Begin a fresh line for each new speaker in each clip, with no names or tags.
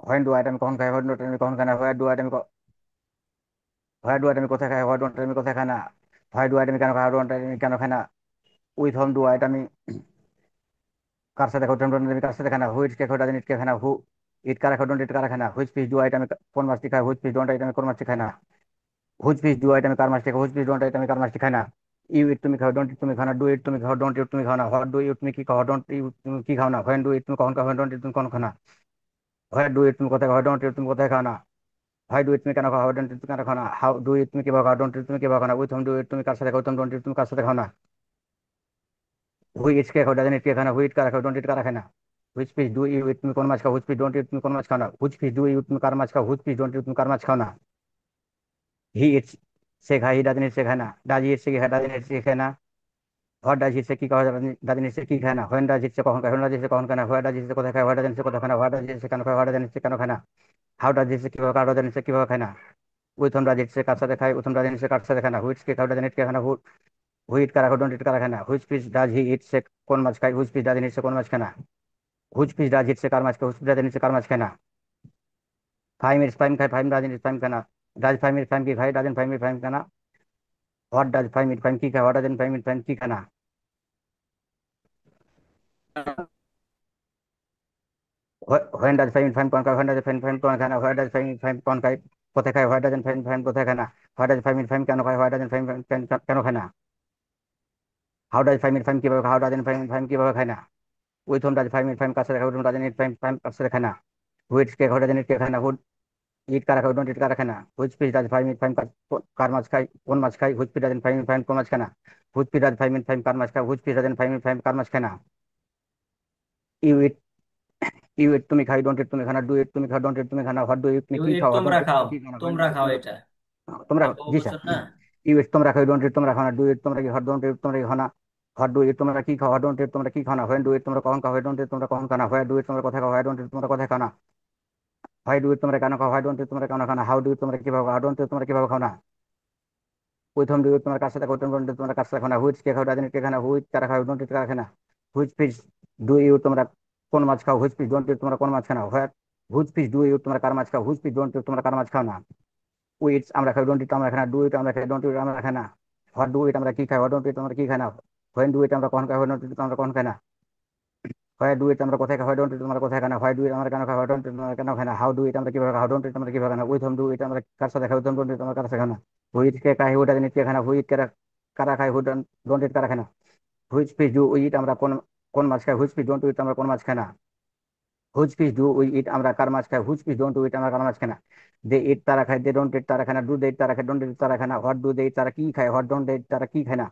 When do eight আমি কখন খাই, হোয়েন ডু আমি কখন খাই না, হোয়ার ডু আইট আমি হোয়ার ডু আইট আমি কোথায় খাই, হোয়ার ডোন্ট আমি কোথায় খাই না, হোয়াই ডু আইট আমি কেন খাই, হোয়ার ডোন্ট আমি কেন খাই না, উইথ হোম ডু আইট আমি কার সাথে খাই, আমি কার সাথে খাই না, which cake doesn't it cake খাই না, হু ইট কারা খাই, ডোন্ট ইট কারা খাই না, হুইচ ফিশ ডু আইট আমি কোন মাছটি খাই, হুইচ ফিশ ডোন্ট আইট আমি কোন মাছটি খাই না, হুইচ ফিশ ডু আইট আমি কার মাছটি খাই, হুইচ ফিশ ডোন্ট আইট আমি কার মাছটি খাই না, ইউ ইট তুমি খাও, ডোন্ট ইট তুমি খাও না, ডু ইট তুমি খাও, ডোন্ট ইট তুমি খাও না, হোয়াট ডু ইউ তুমি কি খাও, ডোন্ট ইউ তুমি কি খাও না, হোয়েন ডু ইট তুমি কখন খাও, হোয়েন ডোন্ট ইট তুমি কখন খাও না, হোয়াট ডু ইট তুমি কোথায় খাও, ডোন্ট ইট তুমি কোথায় খাও না, হাউ ডু ইট তুমি কেন খাও, হাউ ডোন্ট ইট তুমি কেন খাও না, হাউ ডু ইট তুমি কিভাবে খাও, ডোন্ট ইট তুমি কিভাবে খাও না, উইথ হোম ডু ইট তুমি কার সাথে খাও, ডোন্ট ইট তুমি কার সাথে খাও না, হুই ইটস কে খাও, ডাজেন্ট ইট কে খাও না, হুইট কারা খাও, ডোন্ট ইট কারা খায় না, which fish do you eat তুমি কোন মাছ খাও, হুইচ ফিশ ডোন্ট ইট তুমি কোন মাছ খাও না, হুইচ ফিশ ডু ইউ তুমি কার মাছ খাও, হুইচ ফিশ ডোন্ট ইট তুমি কার মাছ খাও না, হি ইটস সে খায়, হি ডাজেন্ট ইট সে খায় না, ডাজ ইট সে কি খায়, ডাজেন্ট ইট সে খায় না, হোয়াট ডাজ ইট সে কি খায়, ডাজেন্ট ইট সে কি খায় না, হোয়েন ডাজ ইট সে কখন খায়, হোয়েন ডাজ ইট সে কখন খায় না, হোয়াট ডাজ ইট সে কোথায় খায়, হোয়াট ডাজ ইট সে কোথায় খায় না, হোয়াট ডাজ ইট সে কেন খায়, হোয়াট ডাজ ইট সে কেন খায় না, হাউ ডাজ ইট সে কিভাবে খায়, হাউ ডাজ ইট সে কিভাবে খায় না, উইথম ডাজ ইট সে কার সাথে খায়, উইথম ডাজ ইট সে কার সাথে খায় না, হুইচ কে খাও, ডাজেন্ট ইট কে খায় না, হুইট কারা খায়, ডোন্ট ইট কারা খায় না, which fish does he eat সে কোন মাছ খায়, হুইচ ফিশ ডাজ ইট সে কোন মাছ খায় না, হুইচ ফিশ ডাজ ইট সে কার মাছ খায়, হুইচ ফিশ ডাজ ইট সে কার মাছ খায় না, ফাইম ইটস ফাইম খায়, ফাইম ডাজ ইট ফাইম খায় না, ডাজ ফাইম ইট ফাইম কি খায়, ডাজেন্ট ফাইম ইট ফাইম খায় না, what does Fahim eat Faim কি খায়, what doesn't Faim eat Faim কি খায় না, when does Fahim eat Fahim কোন খায়, হোয়েন ডাজ ফাইম ফাইম কোন খায় না, what does Fahim eat Fahim কোন খায় কোথায় খায়, হোয়াট ডাজেন্ট ফাইম ফাইম কোথায় খায় না, what does Fahim eat Fahim কেন খায়, হোয়াট ডাজেন্ট ফাইম কেন খায় না, how does Fahim eat Fahim কিভাবে খায়, হাউ ডাজেন্ট ফাইম ফাইম কিভাবে খায় না, with home does Fahim eat Fahim কার সাথে খায়, উইথ হোম ডাজেন্ট ইট ফাইম ফাইম কার সাথে খায় না, হুইচ কে খায়, ডাজেন্ট ইট কে খায় না, ইট কারা খায়, ডোন্ট ইট কারা খায় না, which fish does Fahim eat Fahim কার মাছ খায়, কোন মাছ খায়, which fish doesn't Faim eat Fahim কোন মাছ খায় না, which fish does Fahim eat Fahim কার মাছ খায়, which fish doesn't Faim eat Fahim কার মাছ খায় না, ইউ ইট ইউ ইট তুমি খাই, ডোন্ট ইট তুমি খানা, ডু ইট তুমি খাও, ডোন্ট ইট তুমি খানা, হোয়াট ডু ইট তুমি
ইউ
কি
ইট
খাও, হোয়াট
তোমরা
ডোন্ট ইট
খাও,
তুমি কি খাও, হোয়েন
তোমরা
ডু ইট
খাও
তুমি
এটা
তোমরা
এটা
জি স্যার,
বহুবচন না।
ইউ ইট তোমরা খাও, ডোন্ট ইট তোমরা খাও না, ডু ইট তোমরা কি, হোয়াট ডোন্ট ইট তোমরা কি খাও না, হোয়াট ডু ইট তোমরা কি খাও, হোয়াট ডোন্ট ইট তোমরা কি খাও না, হোয়েন ডু ইট তোমরা কখন খাও, হোয়াট ডোন্ট ইট তোমরা কখন খাও না, হোয়াট ডু ইট তোমরা কোথায় খাও, হোয়াট ডোন্ট ইট তোমরা কোথায় খাও না, হোয়াই ডু ইট তোমরা কেন খাও, হোয়াট ডোন্ট ইট তোমরা কেন খাও না, হাউ ডু ইট তোমরা কিভাবে খাও, হাউ ডোন্ট ইট তোমরা কিভাবে খাও না, প্রথম দুই তোমার কাছে থাকো, তোমার কাছে থাকো না, হুইচ কে খাও, ডাজেন্ট কে খাও না, হুইচ কারা খাও, ডোন্ট ইট কারা খায় না, হুইচ ফিশ ডু ইউ তোমরা কোন মাছ খাও, হুইচ ফিশ ডোন্ট ইট তোমরা কোন মাছ খাও না, হুইচ ফিশ ডু ইউ তোমরা কার মাছ খাও, হুইচ ফিশ ডোন্ট ইট তোমরা কার মাছ খাও না, উইটস আমরা খাই, ডোন্ট ইট আমরা খাই না, ডু ইট আমরা খাই, ডোন্ট ইট আমরা খাই না, হোয়াট ডু ইট আমরা কি খাই, হোয়াট ডোন্ট ইট আমরা কি খাই না, হোয়েন ডু ইট আমরা কখন খাই, হোয়েন ডোন্ট ইট আমরা কখন খাই না, হোয়াই ডু ইট আমরা কোথায় খাই, হোয়াই ডোন্ট ইট আমরা কোথায় খাই না, হোয়াই ডু ইট আমরা কেন খাই, হোয়াই ডোন্ট ইট আমরা কেন খাই না, হাউ ডু ইট আমরা কিভাবে খাই, হাউ ডোন্ট ইট আমরা কিভাবে খাই না, উইথ হোম ডু ইট আমরা কার সাথে খাই, উইথ হোম ডোন্ট ইট আমরা কার সাথে খাই না, হুইচ কে খাই, হুইট ডাজেন্ট ইট কে খাই না, হুইট কারা খাই, হুইট ডোন্ট ইট কারা খাই না, which fish do we eat আমরা কোন কোন মাছ খাই, হুইচ ফিশ ডোন্ট ইট আমরা কোন মাছ খাই না, which fish do we eat আমরা কার মাছ খাই, হুইচ ফিশ ডোন্ট ইট আমরা কার মাছ খাই না, দে ইট তারা খায়, দে ডোন্ট ইট তারা খায় না, ডু দে ইট তারা খায়, ডোন্ট ইট তারা খায় না, হোয়াট ডু দে ইট তারা কি খায়, হোয়াট ডোন্ট দে ইট তারা কি খায় না,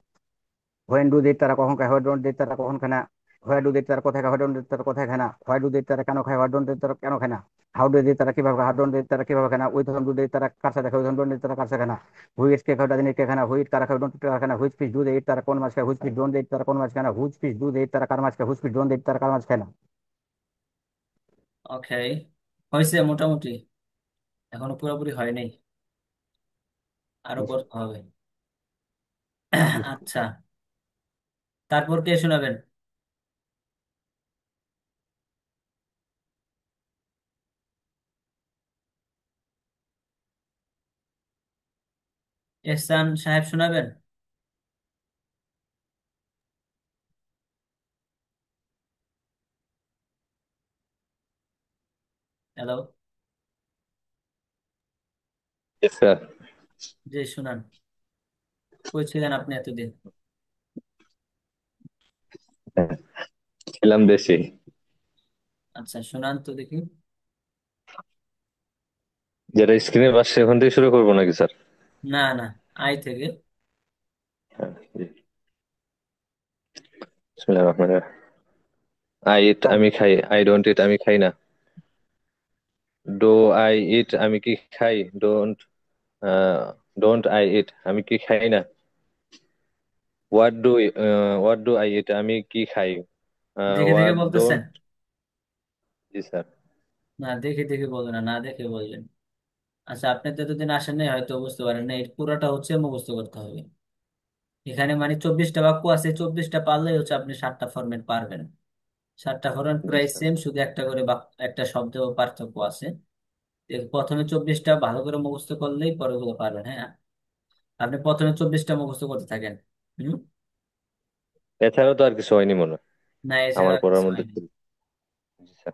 হোয়েন ডু দে ইট তারা কখন খায়, হোয়াট ডোন্ট দে ইট তারা কখন খায় না, হোয়াই ডু দে ইট তারা কোথায় খায়, হোয়াট ডোন্ট দে ইট তারা কোথায় খায় না, হোয়াই ডু দে ইট তারা কেন খায়, হোয়াট ডোন্ট দে ইট তারা কেন খায় না, হাউ ডু দে ইট তারা কিভাবে খায়, হাউ ডোন্ট দে ইট তারা কিভাবে খায় না, with whom do they eat তারা কার সাথে খায়, with whom don't they eat তারা কার সাথে খায় না, হুইচ কে খায়, ডাজেন্ট ইট কে খায় না, হুইচ কারা খায়, ডোন্ট ইট কারা খায় না, which fish do they eat তারা কোন মাছ খায়, which fish don't they eat তারা কোন মাছ খায় না, which fish do they eat তারা কার মাছ খায়, which fish don't they eat তারা কার মাছ খায় না,
ওকে, হয়েছে মোটামুটি, এখনো পুরোপুরি হয়নি, আরো
জি স্যার,
করতে হবে।
জি
আচ্ছা, তারপর কে শোনাবেন? এহসান সাহেব শোনাবেন? Hello,
Yes, sir.
জি শুনান, কই ছিলেন আপনি এতদিন?
ছিলাম দেশে।
আচ্ছা শোনান তো দেখি।
যেটা স্ক্রিনে পাচ্ছে ওখান থেকে শুরু করবো নাকি স্যার?
না না, আই থেকে।
হ্যাঁ, জি। বিসমিল্লাহির রহমানির রহিম। আই ইট
স্যার,
আমি খাই, আই ডোন্ট ইট আমি খাই না, ডো আই ইট আমি কি খাই, ডোন্ট আই ইট আমি কি খাই না, হোয়াট ডু আই ইট আমি কি খাই,
দেখে দেখে
হোয়াট
বলতেছেন?
ডোন্ট। G sir.
না দেখে দেখে বলবেন না, না দেখে বলবেন। আচ্ছা, আপনি তো এতদিন আসেন নাই, হয়তো বুঝতে পারেন না, এর পুরোটা হচ্ছে মুখস্থ করতে হবে। এখানে মানে 24টা বাক্য আছে, 24টা পারলেই হচ্ছে আপনি 7টা ফরম্যাট পারবেন। 7টা হরন প্রায়
আচ্ছা।
সেম, শুধু একটা করে একটা শব্দ পার্থক্য আছে। প্রথমে 24টা ভালো করে মুখস্থ করলেই পরে ওগুলো পারবেন। হ্যাঁ, আপনি প্রথমে 24টা মুখস্থ করতে থাকেন। হুম।
এছাড়াও তো আর কিছু হয়নি মনে হয়
না, এছাড়া
আমার
আর
পড়ার
কিছু
মধ্যে
হয়নি।
ছিল। আচ্ছা,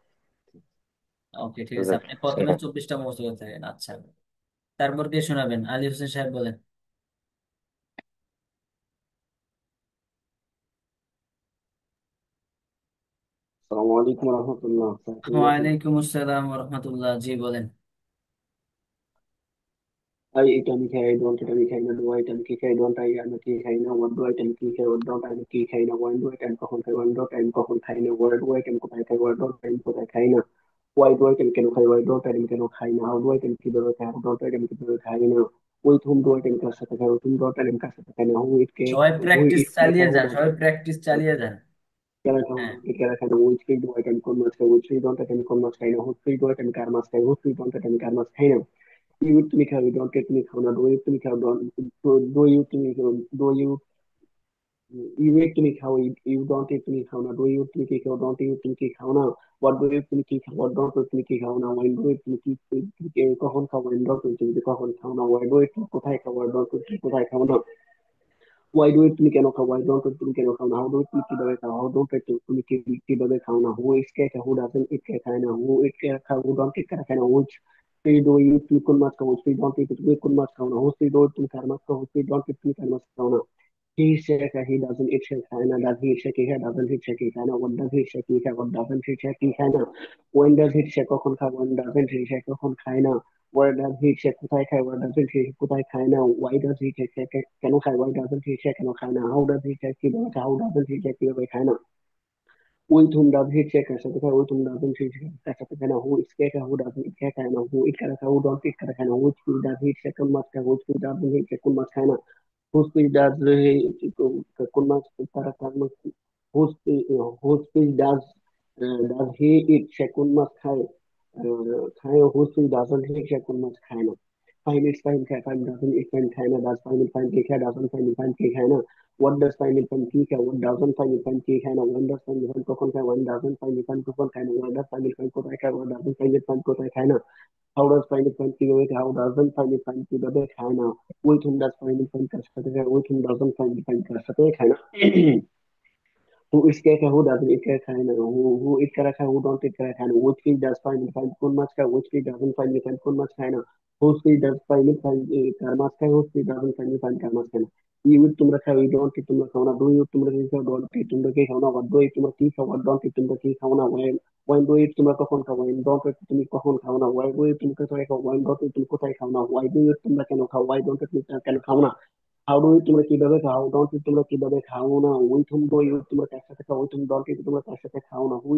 ওকে, ঠিক
তো
আছে,
যাক,
আপনি প্রথমে 24টা মুখস্থ করতে থাকেন। আচ্ছা, তারপর কে শোনাবেন? আলী হোসেন সাহেব বলেন।
আসসালামু আলাইকুম রহমতুল্লাহ, স্যার কেমন আছেন?
ওয়ালাইকুম আসসালাম রহমতুল্লাহ, জি বলেন।
ভাই, এটা আমি খাই, আই ডোন্ট, এটা আমি খাই না। ডু আইট, আমি কি খাই? ডোন্ট আই, আমি কি খাই না। ওয়াট ডু আইট, আমি কি খাই? ওয়াট ডোন্ট, আমি কি খাই না। ওয়ান ডু আইট, আমি কখন খাই? ওয়ান ডোন্ট, আমি কখন খাই না। ওয়ার ডু আইট, আমি কোথায় খাই? ওয়ার ডোন্ট, আমি কোথায় খাই না। ওয়াই ডু আইট, আমি কেন খাই? ওয়াই ডোন্ট, আমি কেন খাই না। হাউ ডু আইট, আমি কিভাবে খাই? হাউ ডোন্ট আইট, আমি কিভাবে খাই না। উইথ হুম ডু আইট, আমি কার সাথে খাই? উইথ হুম ডোন্ট আইট, আমি কার সাথে খাই না। হু ইট কে,
সবাই
হু
প্র্যাকটিস
ইট কে
চালিয়ে
খাই? হু
যান,
ডাজ,
সবাই প্র্যাকটিস চালিয়ে যান।
কেন খাই? হু
হ্যাঁ,
ডোন্ট, কেন খাই না। উইথ ফ্রি ডু আইট, আমি কোন মাছ খাই? উইথ ফ্রি ডোন্ট আইট, আমি কোন মাছ খাই না। হু ফ্রি ডু আইট, আমি কার মাছ খাই? হু ফ্রি ডোন্ট আইট, আমি কার মাছ খাই না। ইউ তুমি খাও, ইউ ডোন্ট তুমি খাও না। ডো ইউ তুমি খাও, ডো ইউ তুমি খাও, ডো ইউ ইউ ইট তুমি খাও, ইউ ডোন্ট ইট তুমি খাও না। ডো ইউ তুমি কি খাও? ডোন্ট ইউ তুমি কি খাও না। হোয়াট ডু ইউ তুমি কি খাও? হোয়াট ডোন্ট তুমি কি খাও না। ওয়াইন ডু ইট তুমি কি কখন খাও? ওয়াইন ডোন্ট তুমি কখন খাও না। ওয়াই ডু ইট তুমি কোথায় খাও? ওয়াই ডোন্ট তুমি কোথায় খাও না। ওয়াই ডু ইট তুমি কেন খাও? ওয়াই ডোন্ট তুমি কেন খাও না। হাউ ডু ইট তুমি কিভাবে খাও? হাউ ডোন্ট ইট তুমি কিভাবে খাও না। হু ইটস কে খায়? হু ডাজন্ট ইট কে খায় না। হু ইট কে খাও? হু ডোন্ট ইট কে খায় না। হুইচ ফ্রি ডু ইউ তুমি কোন মাছ খাও? হুইচ ফ্রি ডোন্ট ইট তুমি কোন মাছ খাও না। হু ফ্রি ডু ইট তুমি কার মাছ খাও? হু ফ্রি ডোন্ট ইট তুমি কার মাছ খাও না। He shake, he doesn't eat shake, খায় না। Does he shake? He doesn't he shake, খায় না। What does he shake? He খায়। What doesn't he shake? খায় না। When does he shake? কখন খায়? When doesn't he shake? কখন খায় না। Where does he shake? কোথায় খায়? Where doesn't he কোথায় খায় না। Why does he shake? কেন খায়? Why doesn't he shake? কেন খায় না। How does he shake? কিভাবে খায়? How doesn't he shake? কিভাবে খায় না। With whom does he shake? কার সাথে খায়? With whom doesn't he shake? কার সাথে খায় না। Who is কে খায়? Who doesn't eat খায় না। Who eat কারা খায়? Who don't eat কারা খায় না। Which food does he shake? কোন মাছ খায়? Which food doesn't he shake? কোন মাছ খায় না। Whose does কোন মাছ তারা কার মাছ, whose fish does he eat? সে কোন মাছ খায়? খায়। whose fish doesn't he, সে কোন মাছ খায় না। ফাইন ইটস ফাইন খায়। ফাইন ডাজন্ট ইট ফাইন খায় না। ডাজ ফাইন ইট ফাইন কে খায়? ডাজন্ট ফাইন ইট ফাইন কে খায় না। What does fine eat fine কি খায়? What doesn't fine eat fine কে খায় না। One does fine eat fine কখন খায়? When doesn't fine eat fine কখন খায় না। One does fine eat fine কোথায় খায়? When doesn't fine eat fine কোথায় খায় না। How does fine eat fine কিভাবে খায়? How doesn't fine eat fine কিভাবে খায় না। With whom does fine eat fine কার সাথে খায়? With whom doesn't fine eat fine কার সাথে খায় না। Who is cake? Who doesn't eat cake? Who eat cake? Who don't eat cake? Which fish does find it? Find কোন মাছ খায়? Which fish doesn't find it? Find কোন মাছ খায় না? Whose fish does find it? Find কার মাছ খায়? Whose fish doesn't find it? Find কার মাছ খায় না। You eat তোমরা খাও, you don't eat তোমরা খাও না। Do you তোমরা কি খাও? Don't eat তোমরা কি খাও না। What do you তোমরা কি খাও? What don't eat তোমরা কি খাও না। When do you তোমরা কখন খাও? When don't eat তুমি কখন খাও না। Why do you তুমি কোথায় খাও? When don't eat তুমি কোথায় খাও না। Why do you তোমরা কেন খাও? Why don't eat তুমি কেন খাও না। হাউ ডু ইট তোমরা কিভাবে খাও? হাউ ডোন্ট ইট তোমরা কিভাবে খাও না। উইথ হুম ডু ইট তোমরা কার সাথে খাও? উইথ হুম ডোন্ট ইট তোমরা কার সাথে খাও না। হু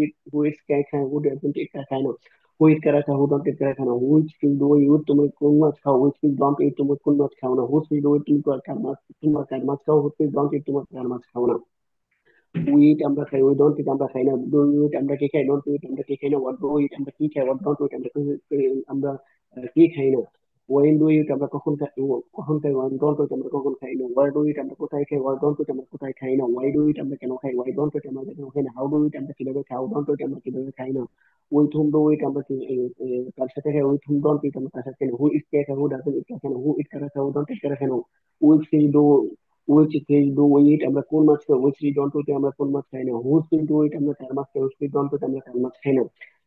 ইটস কে খায়? হু ডাজন্ট ইট খায় না। হু ইট কারা খায়? হু ডোন্ট ইট কারা খায় না। হুইচ ফিল ডু ইট তুমি কোন মাছ খাও? হুইচ ফিল ডোন্ট ইট তুমি কোন মাছ খাও না। হুইচ ফিল ডু ইট তুমি কার মাছ, তোমার কার মাছ খাও? হুইচ ফিল ডোন্ট ইট তোমার কার মাছ খাও না। উইট আমরা খাই, উই ডোন্ট ইট আমরা খাই না। ডু ইট আমরা কি খাই? ডোন্ট ইট আমরা কি খাই না। হোয়াট ডু ইট আমরা কি খাই? হোয়াট ডোন্ট ইট আমরা আমরা কি খাই না। ওয়েন ডু ইট আমরা কখন খাই? কখন খাই? ওয়ান ডোন্ট ইট আমরা কখন খাই না। ওয়ার ডু ইট আমরা কোথায় খাই? ওয়ার ডোন্ট ইট আমরা কোথায় খাই না। ওয়াই ডু ইট আমরা কেন খাই? ওয়াই ডোন্ট ইট আমরা কেন খাই না। হাউ ডু ইট আমরা কিভাবে খাই? হাউ ডোন্ট ইট আমরা কিভাবে খাই না। উইথ হুম ডু ইট আমরা কার সাথে খাই? উইথ হুম ডোন্ট ইট আমরা কার সাথে খাই না। হু ইট কে খাই? হু ডাজন্ট ইট খাই না। হু ইট কারা খাই? হু ডোন্ট ইট কারা খাই না। With fill do which fish do we eat আমরা কোন মাছ খাই? উইচ ফিশ ডোন্ট উইট আমরা কোন মাছ খাই না। হুজ ফিশ ডু ইট আমরা কার মাছ খাই? হুজ ফিশ ডোন্ট উইট আমরা কার মাছ খাই না।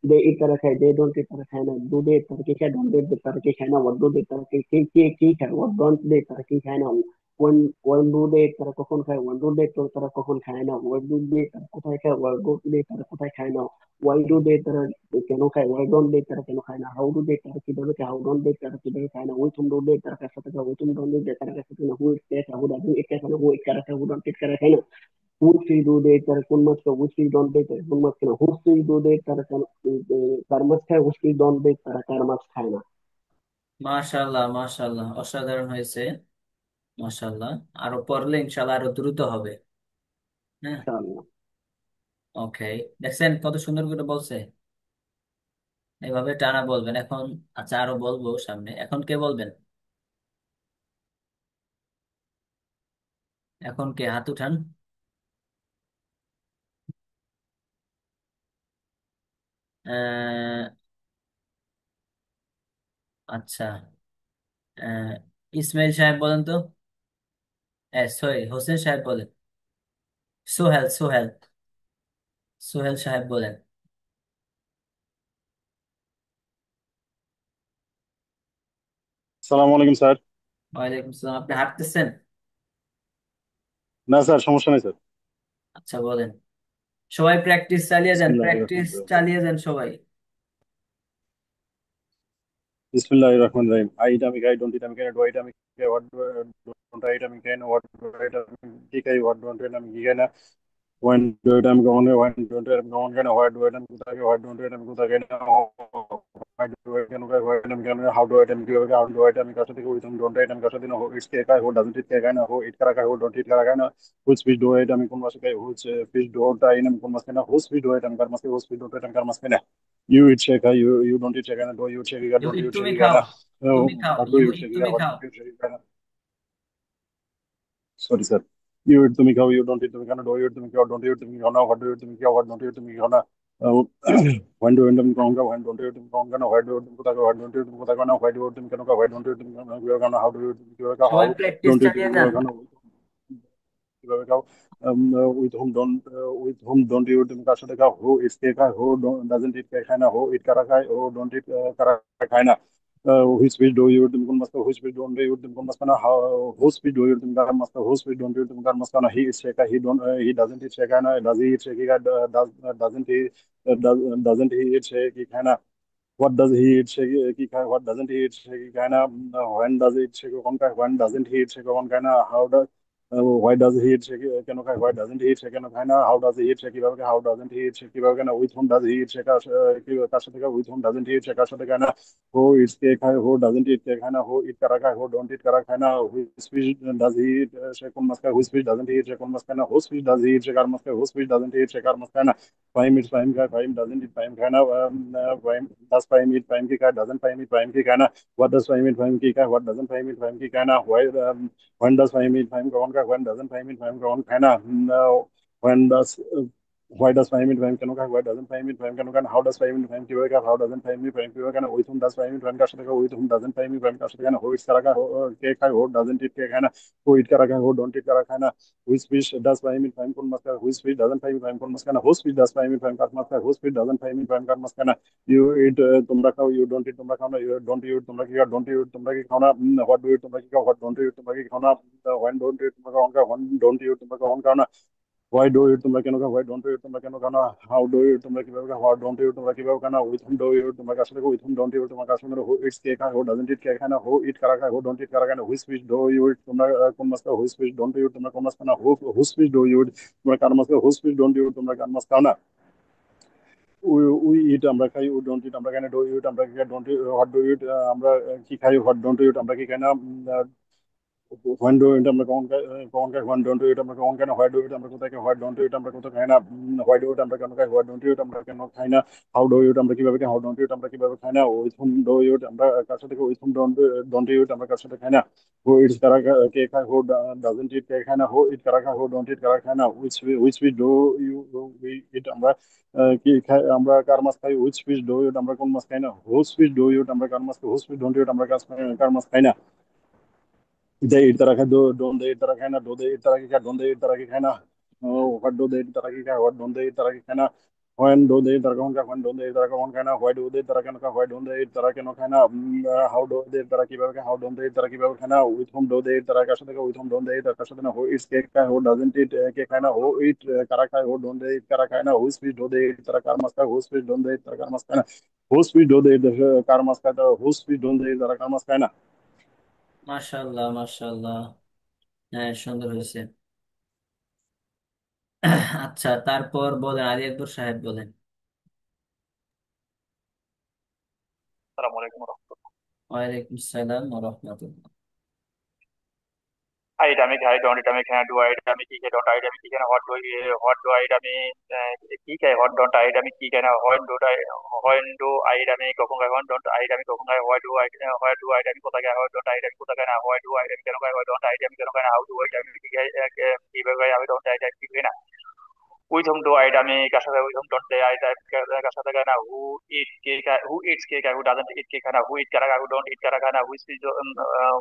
দে ইট তারা খায়, দে ডোন্ট ইট তারা খায় না। ডু দে তারা কি খায়? ডোন্ট দে তারা কি খায় না। হোয়াট ডু দে তারা কি খায়? হোয়াট ডোন্ট দে তারা কি খায় না। ওয়েন ডু দে তারা কখন খায়? ওয়েন ডু দে তারা কখন খায় না। ওয়েন ডু দে তারা কোথায় খায়? ওয়ার ডু দে তারা কোথায় খায় না। ওয়াই ডু দে তারা কেন খায়? ওয়াই ডোন্ট দে তারা কেন খায় না। হাউ ডু দে তারা কিভাবে খায়? হাউ ডোন্ট দে তারা কিভাবে খায় না। উইথ হুম ডু দে তারা কার সাথে খায়? উইথ হুম ডোন্ট দে তারা কার সাথে খায় না। হু ইট কে খায়? হু ডাজন্ট ইট কে খায় না। হু ইট কারা খায়? হু ডোন্ট ইট কারা খায় না। হুইচ ফিশ ডু দে তারা কোন মাছ খায়? হুইচ ফিশ ডোন্ট দে তারা কোন মাছ খায় না। হুইচ ফিশ ডু দে তারা কার মাছ খায়? হুইচ ফিশ ডোন্ট দে তারা কার মাছ খায় না।
মাশাআল্লাহ, মাশাআল্লাহ, অসাধারণ হয়েছে। মাশাআল্লাহ, আরো পড়লে ইনশাআল্লাহ আরো দ্রুত হবে। হ্যাঁ।
ইনশাআল্লাহ।
ওকে, দেখছেন কত সুন্দর করে বলছে। এভাবে টানা বলবেন এখন। আচ্ছা, আরো বলবো সামনে। এখন কে বলবেন? এখন কে? হাত উঠান। আহ, আচ্ছা, আহ, ইসমাইল সাহেব বলেন তো। সরি, হোসেন সাহেব বলেন। সোহেল, সোহেল, সোহেল সাহেব বলেন।
সালাম আলাইকুম স্যার।
ওয়ালাইকুম আসসালাম। আপনি হাঁটতেছেন?
না স্যার, সমস্যা নেই স্যার।
আচ্ছা, বলেন। সবাই প্র্যাকটিস চালিয়ে যান,
বিসমিল্লাহির
প্র্যাকটিস
রহমানির রহিম।
চালিয়ে যান সবাই।
বিসমিল্লাহির রহমানির রহিম। আই ইট আমি খাই, ডোন্ট ইট আমি খাই, ডু ইট আমি খাই, হোয়াট ডোন্ট আই ইট আমি খাই না, হোয়াট ডু ইট আমি কি খাই, হোয়াট ডোন্ট ইট আমি কি খাই না, হোয়েন ডু ইট আমি কখন খাই, হোয়েন ডোন্ট ইট আমি কখন খাই না, হোয়াট ডু ইট আমি কোথায় খাই, হোয়াট ডোন্ট ইট আমি কোথায় খাই না, হোয়াট ডু ইট কেন খাই, হোয়াট আমি কেন খাই, হাউ ডু ইট আমি কিভাবে খাই, হাউ ডু ইট আমি কার সাথে খাই, উইথ ডোন্ট ইট আমি কার সাথে না, হো ইটস কে খাই, হো ডাজন্ট ইট কে খাই না, হো ইট কারা খাই, হো ডোন্ট ইট কারা খাই না, হুইচ ফিশ ডু ইট আমি কোন মাসে খাই, হুইচ ফিশ ডু আই আমি কোন মাস খাই না, হুইচ ফিশ ডু ইট আমি কার মাস খাই, হুইচ ফিশ ডু ইট আমি কার মাস খাই না, ইউ ইট শেখ খাই, ইউ ডোন্ট ইট শেখ খাই না, ডো ইউ শেখ খাই,
ইউ
ডোন্ট
ইট
ইউ শেখ
তুমি
খাই
খাও,
না,
তুমি খাও,
what do
you
you
eat
শেখ খাই,
তুমি
হোয়াট
খাও।
ডোন্ট ইউ শেখ খাই না, সরি স্যার। ইউ ইট তুমি খাও, ইউ ডোন্ট ইট তুমি খাও না, ডো ইট তুমি খাও, ডোন্ট ইট তুমি খাও না, হোয়াট ডু ইট তুমি খাও, হোয়াট ডোন্ট ইট তুমি খাও না, হোয়েন ডু ইট তুমি খাও না, হোয়েন ডোন্ট ইট তুমি খাও না, হোয়াট ডু ইট তুমি কোথায় খাও, হোয়াট ডোন্ট ইট তুমি কোথায় খাও না, হোয়াট ডু ইট তুমি কেন খাও, হোয়াট ডোন্ট ইট তুমি কিভাবে খাও না, হাউ ডু ইট তুমি কিভাবে খাও,
সবাই
হাউ
প্র্যাকটিস
ডোন্ট ইট তুমি
চালিয়ে যান।
কিভাবে খাও না, কিভাবে খাও, উইথ হুম ডোন্ট ইউ তুমি কার সাথে খাও, হু ইটস কে খায়, হু ডাজেন্ট ইট কে খায় না, হু ইট কারা খায়, হু ডোন্ট ইট কারা খায় না, হুইচ ফিশ ডু ইউ তুমি কোন মাছ খাও, হুইচ ফিশ ডোন্ট ইউ তুমি কোন মাছ খাও না, হুইচ ফিশ ডু ইউ তুমি কার মাছ খাও, হুইচ ফিশ ডোন্ট ইউ তুমি কার মাছ খাও না, হি ইটস শেখা, হি ডোন্ট হি ডাজেন্ট ইট শেখা না, ডাজ হি ইট শেখি খায়, ডাজেন্ট হি ডাজেন্ট হি ইট শেখি খায় না, হোয়াট ডাজ হি ইট সে কি খায়, হোয়াট ডাজেন্ট হি ইট সে কি খায় না, হোয়েন ডাজ ইট সে কখন খায়, হোয়েন ডাজেন্ট হি ইট সে কখন খায় না, how does why does he eat সে কেন খায়, হোয়াই ডাজেন্ট হি ইট সে কেন খায় না, হাউ ডাজ হি ইট সে কিভাবে খায়, হাউ ডাজেন্ট হি ইট সে কিভাবে খায় না, with whom does he eat সে কার সাথে খায়, with whom doesn't he eat সে কার সাথে খায় না, হু ইটস কে খায়, হু ডাজেন্ট ইট কে খায় না, হু ইট কারা খায়, হু ডোন্ট ইট কারা খায় না, which fish does he eat সে কোন মাছ খায়, which fish doesn't he eat সে কোন মাছ খায় না, which fish does he eat সে কার মাছ খায়, which fish doesn't he eat সে কার মাছ খায় না, ফাইম ইটস ফাইম খায়, ফাইম ডাজেন্ট ইট ফাইম খায় না, Faim does Prime eat Prime की काय doesn't Prime eat Prime की काय ना, what does Prime eat Prime की काय, what doesn't Prime eat Prime की काय ना, when does Prime eat Prime कौन का, when doesn't Prime eat Prime कौन खाय ना, when does why does Prime eat Prime কেন খায়, why doesn't Prime eat Prime কেন খায় না, how does Prime eat Prime কিভাবে খায়, how doesn't Prime eat Prime কিভাবে খায় না, with whom does Prime eat Prime কার সাথে খায়, with whom doesn't Prime eat Prime কার সাথে খায় না, who eats কারা খায়, কে খায়, who doesn't eat কে খায় না, who eat কারা খায়, who don't eat কারা খায় না, which fish does Prime eat Prime কোন মাছ খায়, which fish doesn't Prime eat Prime কোন মাছ খায় না, whose fish does Prime eat Prime কার মাছ খায়, whose fish doesn't Prime eat Prime কার মাছ খায় না, ইউ ইট তোমরা খাও, ইউ ডোন্ট ইট তোমরা খাও না, ইউ ডোন্ট ইউ তোমরা কি খাও, ডোন্ট ইউ তোমরা কি খাও না, হোয়াট ডু ইট তোমরা কি খাও, হোয়াট ডোন্ট ইউ তোমরা কি খাও না, হোয়েন ডোন্ট ইট তোমরা কখন খাও, হোয়েন ডোন্ট ইউ তোমরা কখন খাও না, হোয়াই ডু ইট তোমরা কেন খাও, হোয়াই ডোন্ট ইউ তোমরা কেন খাও না, হাউ ডু ইট তোমরা কিভাবে খাও, হাউ ডোন্ট ইউ তোমরা কিভাবে খাও না, উইথ হুম ডু ইউ তোমরা কার সাথে খাও, উইথ হুম ডোন্ট ইউ তোমরা কার সাথে খাও, হু ইটস কে খায়, হু ডাজন্ট ইট কে খায় না, হু ইট কারা খায়, হু ডোন্ট ইট কারা খায় না, which fish do you eat তোমরা কোন মাছ খাও, হুইচ ফিশ ডোন্ট ইউ তোমরা কোন মাছ খাও না, which fish do you eat তোমরা কার মাছ খাও, হুইচ ফিশ ডোন্ট ইউ তোমরা কার মাছ খাও না, উই ইট আমরা খাই, উই ডোন্ট ইট আমরা খাই না, ডু ইট আমরা কি খাই, ডোন্ট হোয়াট ডু ইট আমরা কি খাই, হোয়াট ডোন্ট ইট আমরা কি খাই না, হোয়েন ডু ইট আমরা কখন খাই, হোয়েন ডোন্ট ইট আমরা কখন খাই না, হোয়াই ডু ইট আমরা কোথায় খাই, হোয়াট ডোন্ট ইট আমরা কোথায় খাই না, হোয়াই ডু ইট আমরা কেন খাই, হোয়াট ডোন্ট ইট আমরা কেন খাই না, হাউ ডু ইট আমরা কিভাবে খাই, হাউ ডোন্ট ইট আমরা কিভাবে খাই না, উইথ হুম ডু ইট আমরা কার সাথে খাই, উইথ হুম ডোন্ট ইট আমরা কার সাথে খাই না, হু ইটস কারা কে খায়, হু ডাজন্ট ইট কে খায় না, হু ইট কারা খায়, হু ডোন্ট ইট কারা খায় না, which which do you eat আমরা কি খাই, আমরা কার মাছ খাই, উইচ ফিশ ডু ইট আমরা কোন মাছ খাই না, হুজ ফিশ ডু ইট আমরা কার মাছ খাই, হুজ ফিশ ডোন্ট ইট আমরা কার মাছ খাই না, दे इट तरह का दो डोंट दे इट तरह खाना, दो दे इट तरह की क्या, डोंट दे इट तरह की खाना, व्हाट डू दे इट तरह की क्या, व्हाट डोंट दे इट तरह की खाना, व्हेन डू दे इट तरह का कौन का, व्हेन डोंट दे इट तरह का कौन खाना, व्हाई डू दे इट तरह का का, व्हाई डोंट दे इट तरह के नो खाना, हाउ डू दे इट तरह की बाबा हाउ डोंट दे इट तरह की बाबा खाना, with home do they it तरह का साथे का, with home don't they it तरह का साथे ना, हो इट्स केक का, हो डजंट इट के खाना, हो इट करा का, हो डोंट दे इट करा खाना, हो स्पीड डू दे इट तरह का मस्का, हो स्पीड डोंट दे इट तरह का मस्का ना, हो स्पीड डू दे इट कार मस्का, हो स्पीड डोंट दे इट तरह का मस्का ना।
মাশাআল্লাহ, মাশাআল্লাহ। হ্যাঁ, সুন্দর হয়েছে। আচ্ছা, তারপর বলেন, আলী আকবর সাহেব বলেন।
আসসালামু আলাইকুম রহমতুল্লাহ।
ওয়ালাইকুম সালাম ওয়া রাহমাতুল্লাহ।
আইড আমি খাই, ডোন্ট ইট আমি খাই, ডু আইড আমি কি খাই, ডোন্ট আইড আমি কি খাই না, হোয়াট ডু আইড আমি কি খাই, হোয়াট ডোন্ট আইড আমি কি খাই না, হোয়েন ডু আইড আমি কখন খাই, হোয়েন ডোন্ট আইড আমি কখন খাই, হোয়াই ডু আইড আমি কোথায় খাই, হোয়াই ডোন্ট আইড আমি কোথায় খাই না, হোয়াই ডু আইড আমি কেন খাই, হোয়াই ডোন্ট আইড আমি কেন খাই না, হাউ ডু আইড আমি কি খাই, কিভাবে খাই, আমি ডোন্ট আইড আমি কি খাই না, with whom do I আমি কার সাথে with whom don't I কার সাথে খায় না who eat cake খায় who eats cake খায় who doesn't eat cake খায় না who eat কারা খায় who don't eat কারা খায় না which fish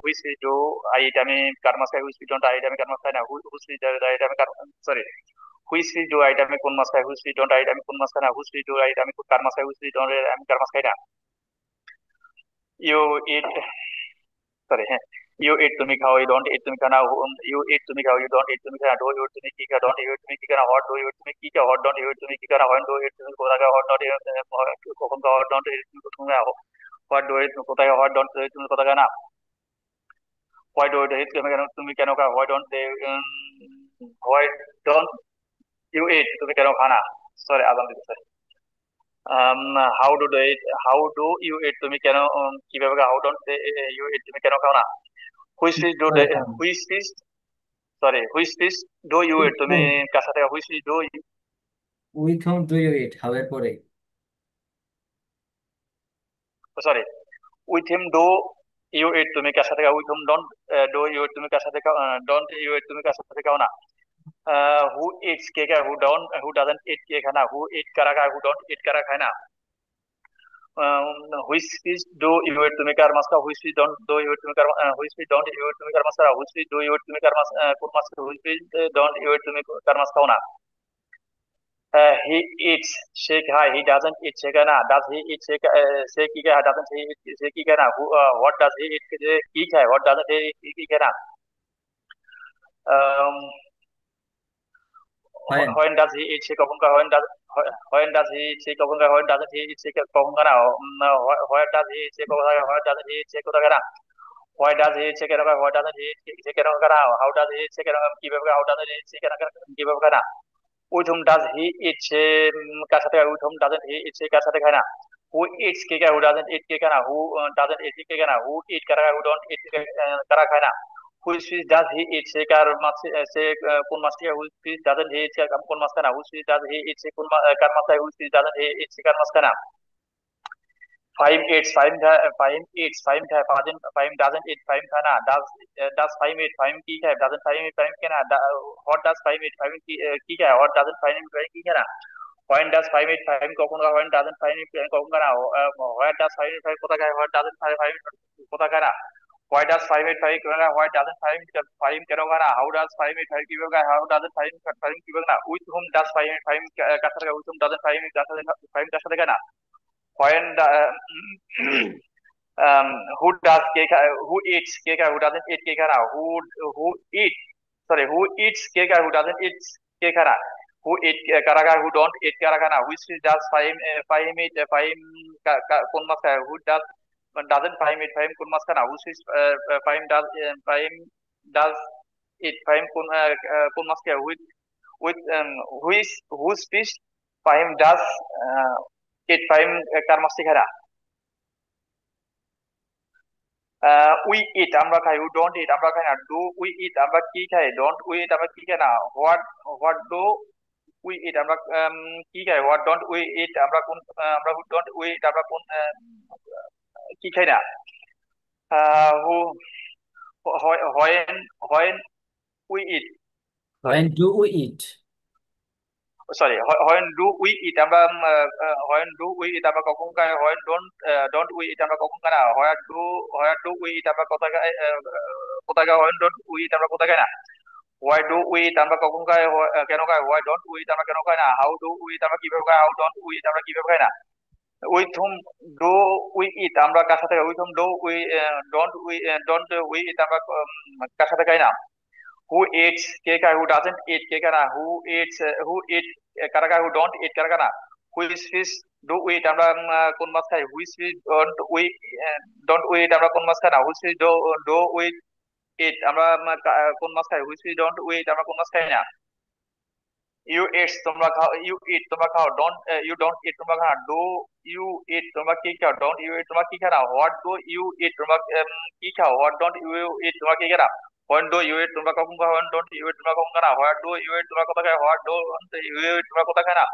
which fish do I eat আমি কার মাছ খাই which fish don't I eat আমি কার মাছ খাই না whose fish do I eat আমি কার sorry which fish do I eat আমি কোন মাছ খাই which fish don't I eat আমি কোন মাছ খাই না whose fish do I eat আমি কার মাছ খাই which fish don't I eat আমি কার মাছ খাই না you eat সরি হ্যাঁ ইউ ইট তুমি খাও ইউ ডোন্ট ইট তুমি খাও না ইউ ইট তুমি খাও ইউ ডোন্ট ইট তুমি খাও না ডু ইউ তুমি কি খাও ডোন্ট ইউ তুমি কি খাও না হোয়াট ডু ইউ তুমি কি খাও হোয়াট ডোন্ট ইউ তুমি কি খাও না হোয়েন ডু ইট তুমি কোথায় খাও হোয়াট ডোন্ট ইউ কখন খাও হোয়াট ডোন্ট ইট তুমি কখন খাও হোয়াট ডু ইট কোথায় খাও হোয়াট ডোন্ট তুমি কোথায় খাও না হোয়াই ডু ইট তুমি কেন খাও why don't they why don't you eat তুমি কেন খাও না সরি আদান দিতে how do eat how do you eat তুমি কেন কিভাবে খাও হাউ ডোন্ট ইউ ইট তুমি কেন খাও না which fish do which fish sorry which fish do you eat তুমি কার সাথে which fish do
with whom do you eat how এর পরে
sorry with him do you eat তুমি কার সাথে with him don't do you eat তুমি কার সাথে ডোন্ট ইউ ইট তুমি কার সাথে খাও না হু ইটস কে খায় হু ডাজন্ট ইট কে খায় না হু ইট কারা খায় হু ডোন্ট ইট কারা খায় না which fish do you eat তুমি কার মাছ খাও which fish don't do you eat তুমি কার which fish don't you eat তুমি কার মাছ খাও which fish do you eat তুমি কার মাছ কোন মাছ which fish don't you eat তুমি কার মাছ খাও না হি ইটস সে খায় হি ডাজন্ট ইট সে খায় না ডাজ হি ইট সে কি খায় ডাজন্ট হি ইট সে কি খায় না হোয়াট ডাজ হি ইট সে কি খায় হোয়াট ডাজন্ট হি ইট কি খায় না
হয়
when does he eat সে কখন খায় when does he eat সে কখন খায় when doesn't he eat সে কখন খায় না where does he eat সে কখন খায় where doesn't he eat সে কোথায় খায় না why does he eat সে কেন খায় why doesn't he eat সে কেন খায় না how does he eat সে কেন কিভাবে খায় how doesn't he eat সে কেন কিভাবে খায় না with whom does he eat সে কার সাথে খায় with whom doesn't he eat সে কার সাথে খায় না who eats কে খায় who doesn't eat কে খায় না who doesn't eat কে খায় না who eat কারা খায় who don't eat কারা খায় না which fish does he eat সে কার মাছ সে কোন মাছ খায় which fish doesn't he eat সে কোন মাছ খায় না which fish does he eat সে কোন কার মাছ খায় which fish doesn't he eat সে কার মাছ খায় না five eats five eats five খায় ফাইভ doesn't eat ফাইভ খায় না does ফাইভ eat ফাইভ কি খায় doesn't ফাইভ eat ফাইভ খায় না what does Fahim eat five কি খায় what doesn't Fahim eat five কি খায় না when does Fahim eat five কখন খায় when doesn't ফাইভ eat কখন খায় না where does Fahim eat five কোথায় খায় where doesn't ফাইভ eat কোথায় খায় না why does Fahim eat five কেন খায় why doesn't Fahim eat five কেন খায় না how does Fahim eat five কিভাবে খায় how doesn't Fahim eat five কিভাবে না with whom does Fahim eat Fahim কার সাথে খায় with whom doesn't Fahim eat কার সাথে ফাইভ কার সাথে খায় না when um, who does cake who eats cake who doesn't eat cake who eat sorry who eats cake who doesn't eat cake who eat karaka who don't eat karaka which does five eat five কোন মাছ খায় who doesn't five eat five কোন মাছ খায় না which is five does eat five কোন মাছ খায় with whose fish five does eat five কার মাছ খায় না উই ইট আমরা খাই উই ডোন্ট ইট আমরা খাই না ডু উই ইট আমরা কি খাই ডোন্ট উই ইট আমরা কি খাই না what what do we eat আমরা কি খাই হোয়াট ডোন্ট উই ইট আমরা কোন আমরা হু ডোন্ট উই ইট আমরা কোন কি খাই না who when when we eat sorry
when do we eat
sorry when do we eat আমরা হোয়েন ডু উই ইট আমরা কখন খাই হোয়েন ডোন্ট উই ইট আমরা কখন খাই না হোয়ার ডু উই ইট আমরা কোথায় খাই কোথায় খাই হোয়েন ডোন্ট উই ইট আমরা কোথায় খাই না হোয়াই ডু উই ইট আমরা কখন খাই কেন খাই হোয়াই ডোন্ট উই ইট আমরা কেন খাই না হাউ ডু উই ইট আমরা কিভাবে খাই হাউ ডোন্ট উই ইট আমরা কিভাবে খাই না with whom do we eat আমরা কার সাথে with whom do we don't we eat আমরা কার সাথে খাই না who eats cake who doesn't eat cake na who eat কারা who don't eat কারা না which fish do we eat আমরা কোন মাছ খাই which fish don't we eat আমরা কোন মাছ খাই না which fish do we eat আমরা কোন মাছ খাই which fish don't we eat আমরা কোন মাছ খাই না you eat তোমরা খাও you eat তোমরা খাও don't you don't eat তোমরা খাও do you eat তোমরা কি খাও don't you eat তোমরা কি খাও what do you eat তোমরা কি খাও what don't you eat তোমরা কি খাও when do you eat তোমরা কখন খাও when don't you eat তোমরা কখন খাও না where do you eat তোমরা কোথা খাও what don't you eat তোমরা কোথা খাও না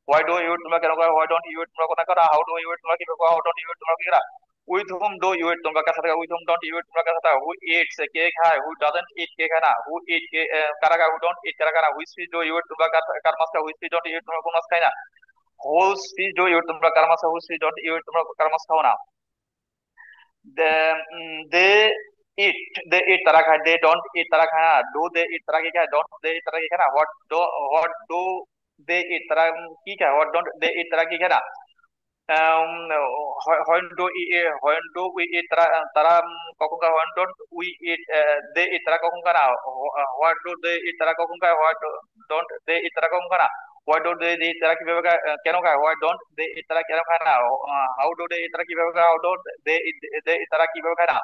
why do you eat তোমরা কেন খাও why don't you eat তোমরা কোথা খাও how do you eat তোমরা কি খাও how don't you eat তোমরা কি খাও with whom do you eat তোমরা কার সাথে with whom don't you eat তোমরা কার সাথে হু ইটস কে খায় হু ডাজন্ট ইট কে খায় না হু ইট কে কারা খায় হু ডোন্ট ইট কারা খায় না which fish do you eat তোমরা কার মাছ খায় which fish don't you eat তোমরা কোন মাছ খায় না which fish do you eat তোমরা কার মাছ খাও which fish don't you eat তোমরা কার মাছ খাও না দে ইট দে ইট তারা খায় দে ডোন্ট ইট তারা খায় না ডু দে ইট তারা কি খায় ডোন্ট দে ইট তারা কি খায় না হোয়াট ডু দে ইট তারা কি খায় হোয়াট ডোন্ট দে ইট তারা কি খায় না um, when do we eat তারা তারা কখন খায় when don't we eat they eat তারা কখন খায় না what do they eat তারা কখন খায় what don't they eat তারা কখন খায় না why do they eat তারা কিভাবে খায় কেন খায় why don't they eat তারা কেন খায় না how do they eat তারা কিভাবে খায় how don't they eat তারা কিভাবে খায় না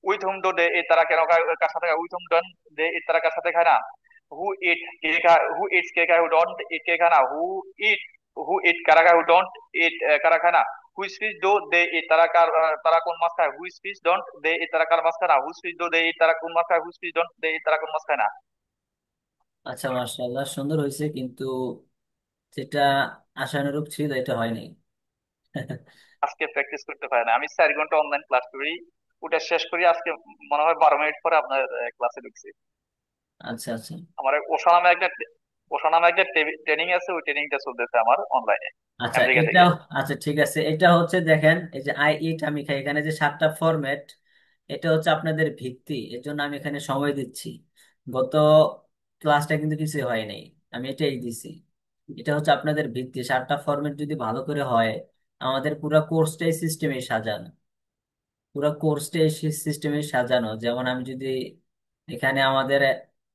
with whom do they eat তারা কেন খায় কার সাথে খায় with hmm Don they eat তারা কার সাথে খায় না হু ইট কে খায় হু ইটস কে খায় হু ডোন্ট ইট কে খায় না ইট হু ইট কারা খায় হু ডোন্ট ইট কারা খায় না which fish do they eat তারা কার তারা কোন মাছ খায় which fish don't they eat তারা কার মাছ খায় না which fish do they eat তারা কোন মাছ খায় which fish don't they eat তারা কোন মাছ খায় না
আচ্ছা, মাশাআল্লাহ, সুন্দর হয়েছে, কিন্তু যেটা আশানুরূপ ছিল এটা হয়নি।
আজকে প্র্যাকটিস করতে পারে না আমি 4 ঘন্টা অনলাইন ক্লাস করি ওটা শেষ করি আজকে মনে হয় 12 মিনিট পরে আপনার ক্লাসে ঢুকছি
আচ্ছা, আচ্ছা,
আমার ওষা নামে একটা ট্রেনিং আছে ওই ট্রেনিংটা চলতেছে আমার অনলাইনে
আচ্ছা,
আমেরিকা থেকে
এটাও আচ্ছা, ঠিক আছে। এটা হচ্ছে দেখেন, এই যে আই ইট আমি খাই, এখানে যে 7টা ফরম্যাট, এটা হচ্ছে আপনাদের ভিত্তি, এর জন্য আমি এখানে সময় দিচ্ছি। গত ক্লাসটা কিন্তু কিছু হয় নাই, আমি এটাই দিছি। এটা হচ্ছে আপনাদের ভিত্তি, 7টা ফরম্যাট যদি ভালো করে হয়, আমাদের পুরো কোর্সটাই সিস্টেমে সাজানো, পুরো কোর্সটাই সিস্টেমে সাজানো। যেমন আমি যদি এখানে আমাদের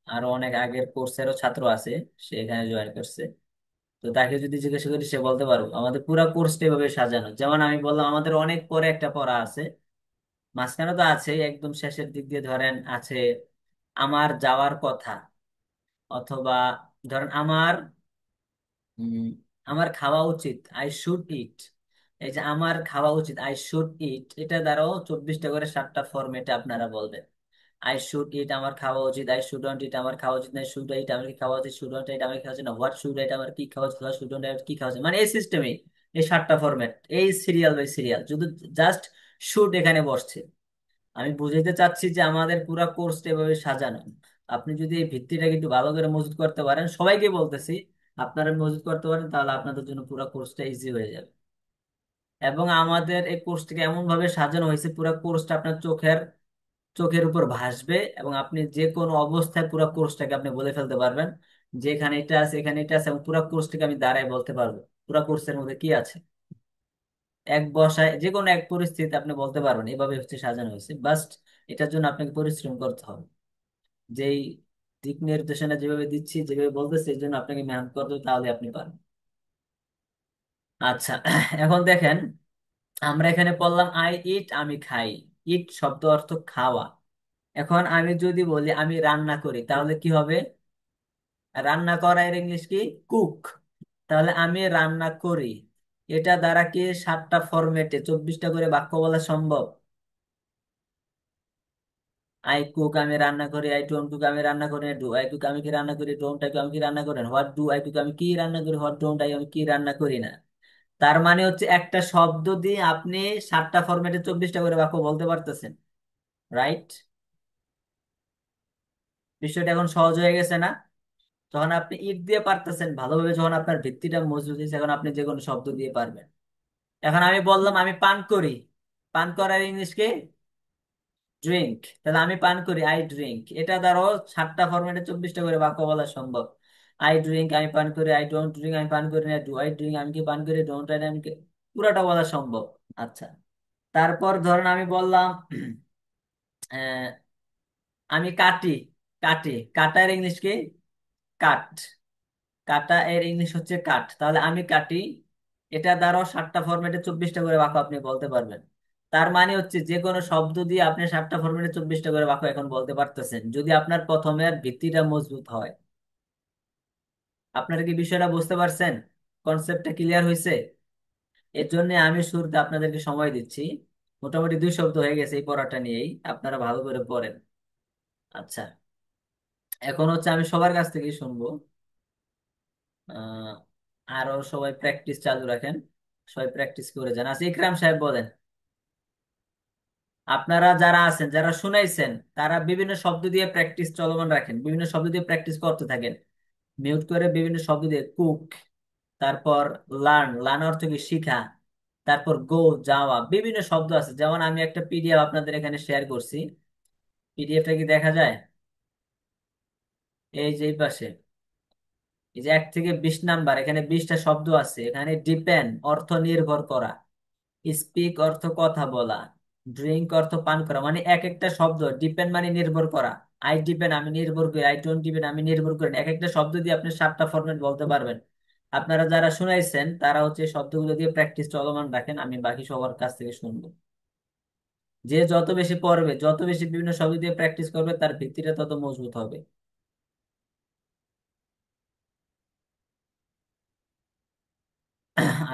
আরো অনেক আগের কোর্সেরও ছাত্র আছে, সে এখানে জয়েন করছে, তো তাকে যদি জিজ্ঞাসা করি সে বলতে পারবো আমাদের পুরো কোর্সটা এভাবে সাজানো। যেমন আমি বললাম আমাদের অনেক পরে একটা পড়া আছে, মাঝখানে তো আছে, একদম শেষের দিক দিয়ে ধরেন আছে আমার যাওয়ার কথা, অথবা ধরেন উম, আমার খাওয়া উচিত, আই শুড ইট। এই যে আমার খাওয়া উচিত, আই শুড ইট, এটা দ্বারাও 24টা করে 7টা ফরম্যাটে আপনারা বলবেন। আই শুড ইট আমার খাওয়া উচিত, আই শুডন্ট ইট আমার খাওয়া উচিত না, শুড ইট আমার কি খাওয়া উচিত, শুডন্ট ইট আমার কি খাওয়া উচিত না, হোয়াট শুড ইট আমার কি খাওয়া উচিত, হোয়াট শুডন্ট ইট কি খাওয়া উচিত, মানে এই সিস্টেমে এই 7টা ফরম্যাট, এই সিরিয়াল বাই সিরিয়াল, শুধু জাস্ট শুড এখানে বসছে। আমি বুঝাইতে চাচ্ছি যে আমাদের পুরো কোর্সটা এভাবে সাজানো। আপনি যদি এই ভিত্তিটাকে একটু ভালো করে মজবুত করতে পারেন, সবাইকে বলতেছি, আপনারা মজবুত করতে পারেন, তাহলে আপনাদের জন্য পুরো কোর্সটা ইজি হয়ে যাবে। এবং আমাদের এই কোর্সটাকে এমন ভাবে সাজানো হয়েছে, পুরো কোর্সটা আপনার চোখের উপর ভাসবে, এবং আপনি যে কোনো অবস্থায় পুরো কোর্সটাকে আপনি বলে ফেলতে পারবেন যে এখানে এটা আছে, এখানে এটা আছে, এবং পুরো কোর্সটাকে আমি দাঁড়ায় বলতে পারবো পুরো কোর্সের মধ্যে কি আছে। এক বসায় যে কোনো এক পরিস্থিতি আপনি বলতে পারবেন, এভাবে হচ্ছে সাজানো হয়েছে। বাস্ট এটার জন্য আপনাকে পরিশ্রম করতে হবে, যেই দিক নির্দেশনা যেভাবে দিচ্ছি, যেভাবে বলতেছি, এই জন্য আপনাকে মেহনত করতে হবে, তাহলে আপনি পারবেন। আচ্ছা, এখন দেখেন, আমরা এখানে পড়লাম আই ইট আমি খাই, ইট শব্দ অর্থ খাওয়া। এখন আমি যদি বলি আমি রান্না করি, তাহলে কি হবে? রান্না করা এর ইংলিশ কি? কুক। তাহলে আমি রান্না করি, এটা দ্বারা কি 7টা ফরম্যাটে 24টা করে বাক্য বলা সম্ভব? আই কুক আমি রান্না করি, আই ডোন্ট কুক আমি রান্না করি না, ডু আই কুক আমি কি রান্না করি, ডোন্ট আই কুক আমি কি রান্না করি না, হোয়াট ডু আই কুক আমি কি রান্না করি, হোয়াট ডোন্ট আই আমি কি রান্না করি না। তার মানে হচ্ছে একটা শব্দ দিয়ে আপনি 7টা ফরম্যাটে 24টা করে বাক্য বলতে পারতেছেন, রাইট? বিষয়টা এখন সহজ হয়ে গেছে না? যখন আপনি ইট দিয়ে পারতেছেন ভালোভাবে, যখন আপনার ভিত্তিটা মজবুত হয়েছে, এখন আপনি যে কোনো শব্দ দিয়ে পারবেন। এখন আমি বললাম আমি পান করি, পান করার ইংলিশ কি? ড্রিঙ্ক। তাহলে আমি পান করি, আই ড্রিঙ্ক, এটা দ্বারাও 7টা ফরম্যাটে 24টা করে বাক্য বলা সম্ভব। আই ড্রিঙ্ক আমি পান করি, আই ডোন্ট ড্রিঙ্ক আমি পান করি না, ডু আই ড্রিঙ্ক আমি কি পান করি, ডোন্ট আই আমি কি, পুরাটা বলা সম্ভব। আচ্ছা, তারপর ধরেন আমি বললাম আহ, আমি কাটি, কাটি, কাটার ইংলিশ কি? কাট। কাটা এর ইংলিশ হচ্ছে কাট। তাহলে আমি কাটি, এটা দ্বারাও 7টা ফরম্যাটে 24টা করে বাক্য আপনি বলতে পারবেন। তার মানে হচ্ছে যে কোনো শব্দ দিয়ে আপনি 7টা ফরম্যাটে 24টা করে বাক্য এখন বলতে পারতেছেন, যদি আপনার প্রথমের ভিত্তিটা মজবুত হয়। আপনারা কি বিষয়টা বুঝতে পারছেন? কনসেপ্টটা ক্লিয়ার হয়েছে? এর জন্য আমি শুরুতে আপনাদেরকে সময় দিচ্ছি। মোটামুটি 2 সপ্তাহ হয়ে গেছে এই পড়াটা নিয়েই, আপনারা ভালো করে পড়েন। আচ্ছা, এখন হচ্ছে আমি সবার কাছ থেকেই শুনবো। আহ আরো সবাই প্র্যাকটিস চালু রাখেন, সবাই প্র্যাকটিস করে যান। আচ্ছা, ইকরাম সাহেব বলেন। আপনারা যারা আছেন, যারা শুনাইছেন, তারা বিভিন্ন শব্দ দিয়ে প্র্যাকটিস চলমান রাখেন, বিভিন্ন শব্দ দিয়ে প্র্যাকটিস করতে থাকেন। মিউট করে বিভিন্ন শব্দ দিয়ে কুক, তারপর লার্ন, লার্ন অর্থ কি শিখা, তারপর গো, যাওয়া, বিভিন্ন শব্দ আছে। যেমন আমি একটা পিডিএফ আপনাদের এখানে শেয়ার করছি, পিডিএফটা কি দেখা যায়? এই যে এই পাশে, এই যে 1 থেকে 20 নাম্বার, এখানে 20টা শব্দ আছে। এখানে ডিপেন্ড অর্থ নির্ভর করা, স্পিক অর্থ কথা বলা, ড্রিঙ্ক অর্থ পান করা। মানে এক একটা শব্দ, ডিপেন্ড মানে নির্ভর করা, আই ডিপেন্ড আমি নির্ভর করি, আই ডোন্ট ডিপেন্ড আমি নির্ভর করি না। এক একটা শব্দ দিয়ে আপনি 7টা ফরম্যাট বলতে পারবেন। আপনারা যারা শুনাইছেন তারা হচ্ছে এই শব্দগুলো দিয়ে প্র্যাকটিস চলমান রাখেন, আমি বাকি সবার কাছ থেকে শুনবো। যে যত বেশি পড়বে, যত বেশি বিভিন্ন শব্দ দিয়ে প্র্যাকটিস করবে, তার ভিত্তিটা তত মজবুত হবে।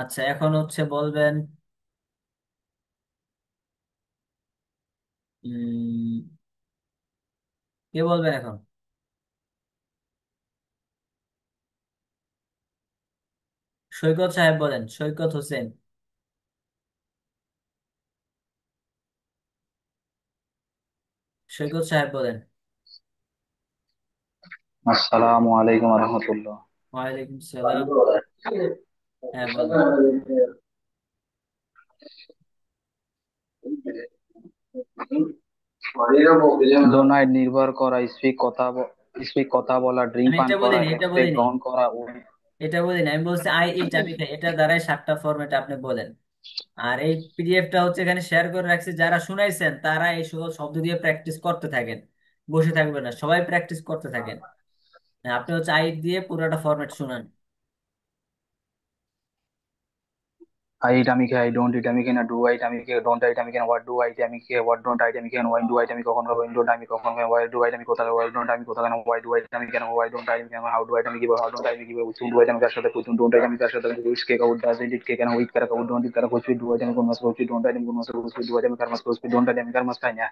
আচ্ছা, এখন হচ্ছে বলবেন, উম কে বলবেন এখন? সৈকত সাহেব বলেন, সৈকত হোসেন। সৈকত সাহেব বলেন।
আসসালামু আলাইকুম রহমতুল্লাহ।
ওয়ালাইকুম সালাম। হ্যাঁ বলেন।
ডোনাট নির্ভর করা, স্পিক কথা বলা, ড্রিঙ্ক
আমি
পান
এটা
করা,
বলিনি, এটা
রেসপেক্ট
বলিনি,
গ্রহণ করা।
এটা বলিনি। আমি বলছি আই ইট আমি খাই, এটা দ্বারাই 7টা ফরম্যাট আপনি বলেন। আর এই পিডিএফটা হচ্ছে এখানে শেয়ার করে রাখছি, যারা শুনাইছেন তারা এই সকল শব্দ দিয়ে প্র্যাকটিস করতে থাকেন, বসে থাকবেন না, সবাই প্র্যাকটিস করতে থাকেন। হ্যাঁ, আপনি হচ্ছে আই দিয়ে পুরোটা ফরম্যাট শুনান।
আই ইট আমি খাই, ডোন্ট ইট আমি খাই না, ডু আইট আমি খাই, ডোন্ট আইট আমি খাই না, হোয়াট ডু আইট আমি খাই, হোয়াট ডোন্ট আইট আমি খাই না, ওয়াই ডু আইট আমি কখন খাই, ওয়াই ডোন্ট আমি কখন খাই, ওয়াই ডু আইট আমি কোথায়, ওয়াই ডোন্ট আমি কোথায় কেন, ওয়াই ডু আইট আমি কেন, ওয়াই ডোন্ট আইট কেন, হাউ ডু আইট আমি কিভাবে, হাউ ডোন্ট আইট আমি কিভাবে, উইচ ডু আইট আমি কার সাথে, কুতুম ডোন্ট আইট আমি কার সাথে, which cake out does eat কে কেন, উইট কারা কাউট ডোন্ট ইট কারা, কুচি ডু আইট আমি কোন মাস, কুচি ডোন্ট আইট আমি কোন মাস, কুচি ডু আইট আমি কার মাস, কুচি ডোন্ট আইট আমি কার মাস খাই না।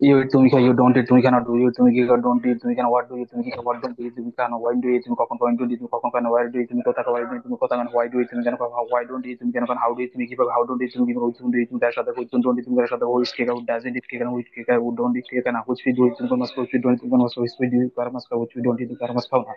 ইউ ইট তুমি খাও, ইউ ডোন্ট ইট তুমি কেন, ডু ইউ তুমি কি খাও, ডোন্ট ইট তুমি কেন, হোয়াট ডু ইউ তুমি কি খাও, হোয়াট ডোন্ট ইউ তুমি কেন, ওয়াই ডু ইউ তুমি কখন, ওয়াই ডোন্ট ইউ তুমি কখন কেন, ওয়াই ডু ইউ তুমি কোথা, ওয়াই ডু ইউ তুমি কোথা কেন, ওয়াই ডু ইউ তুমি কেন, ওয়াই ডোন্ট ইউ তুমি কেন, হাউ ডু ইউ তুমি কিভাবে, হাউ ডোন্ট ইউ তুমি কিভাবে, উইচ ডু ইউ তুমি কার সাথে, উইচ ডোন্ট ইউ তুমি কার সাথে, which cake out doesn't eat কে কেন, which cake out don't eat কে কেন, হুইচ ডু ইউ তুমি কোন মাস, হুইচ ডোন্ট ইউ কোন মাস, হুইচ ডু ইউ কার মাস খাও, হুইচ ডোন্ট ইউ তুমি কার মাস খাও না।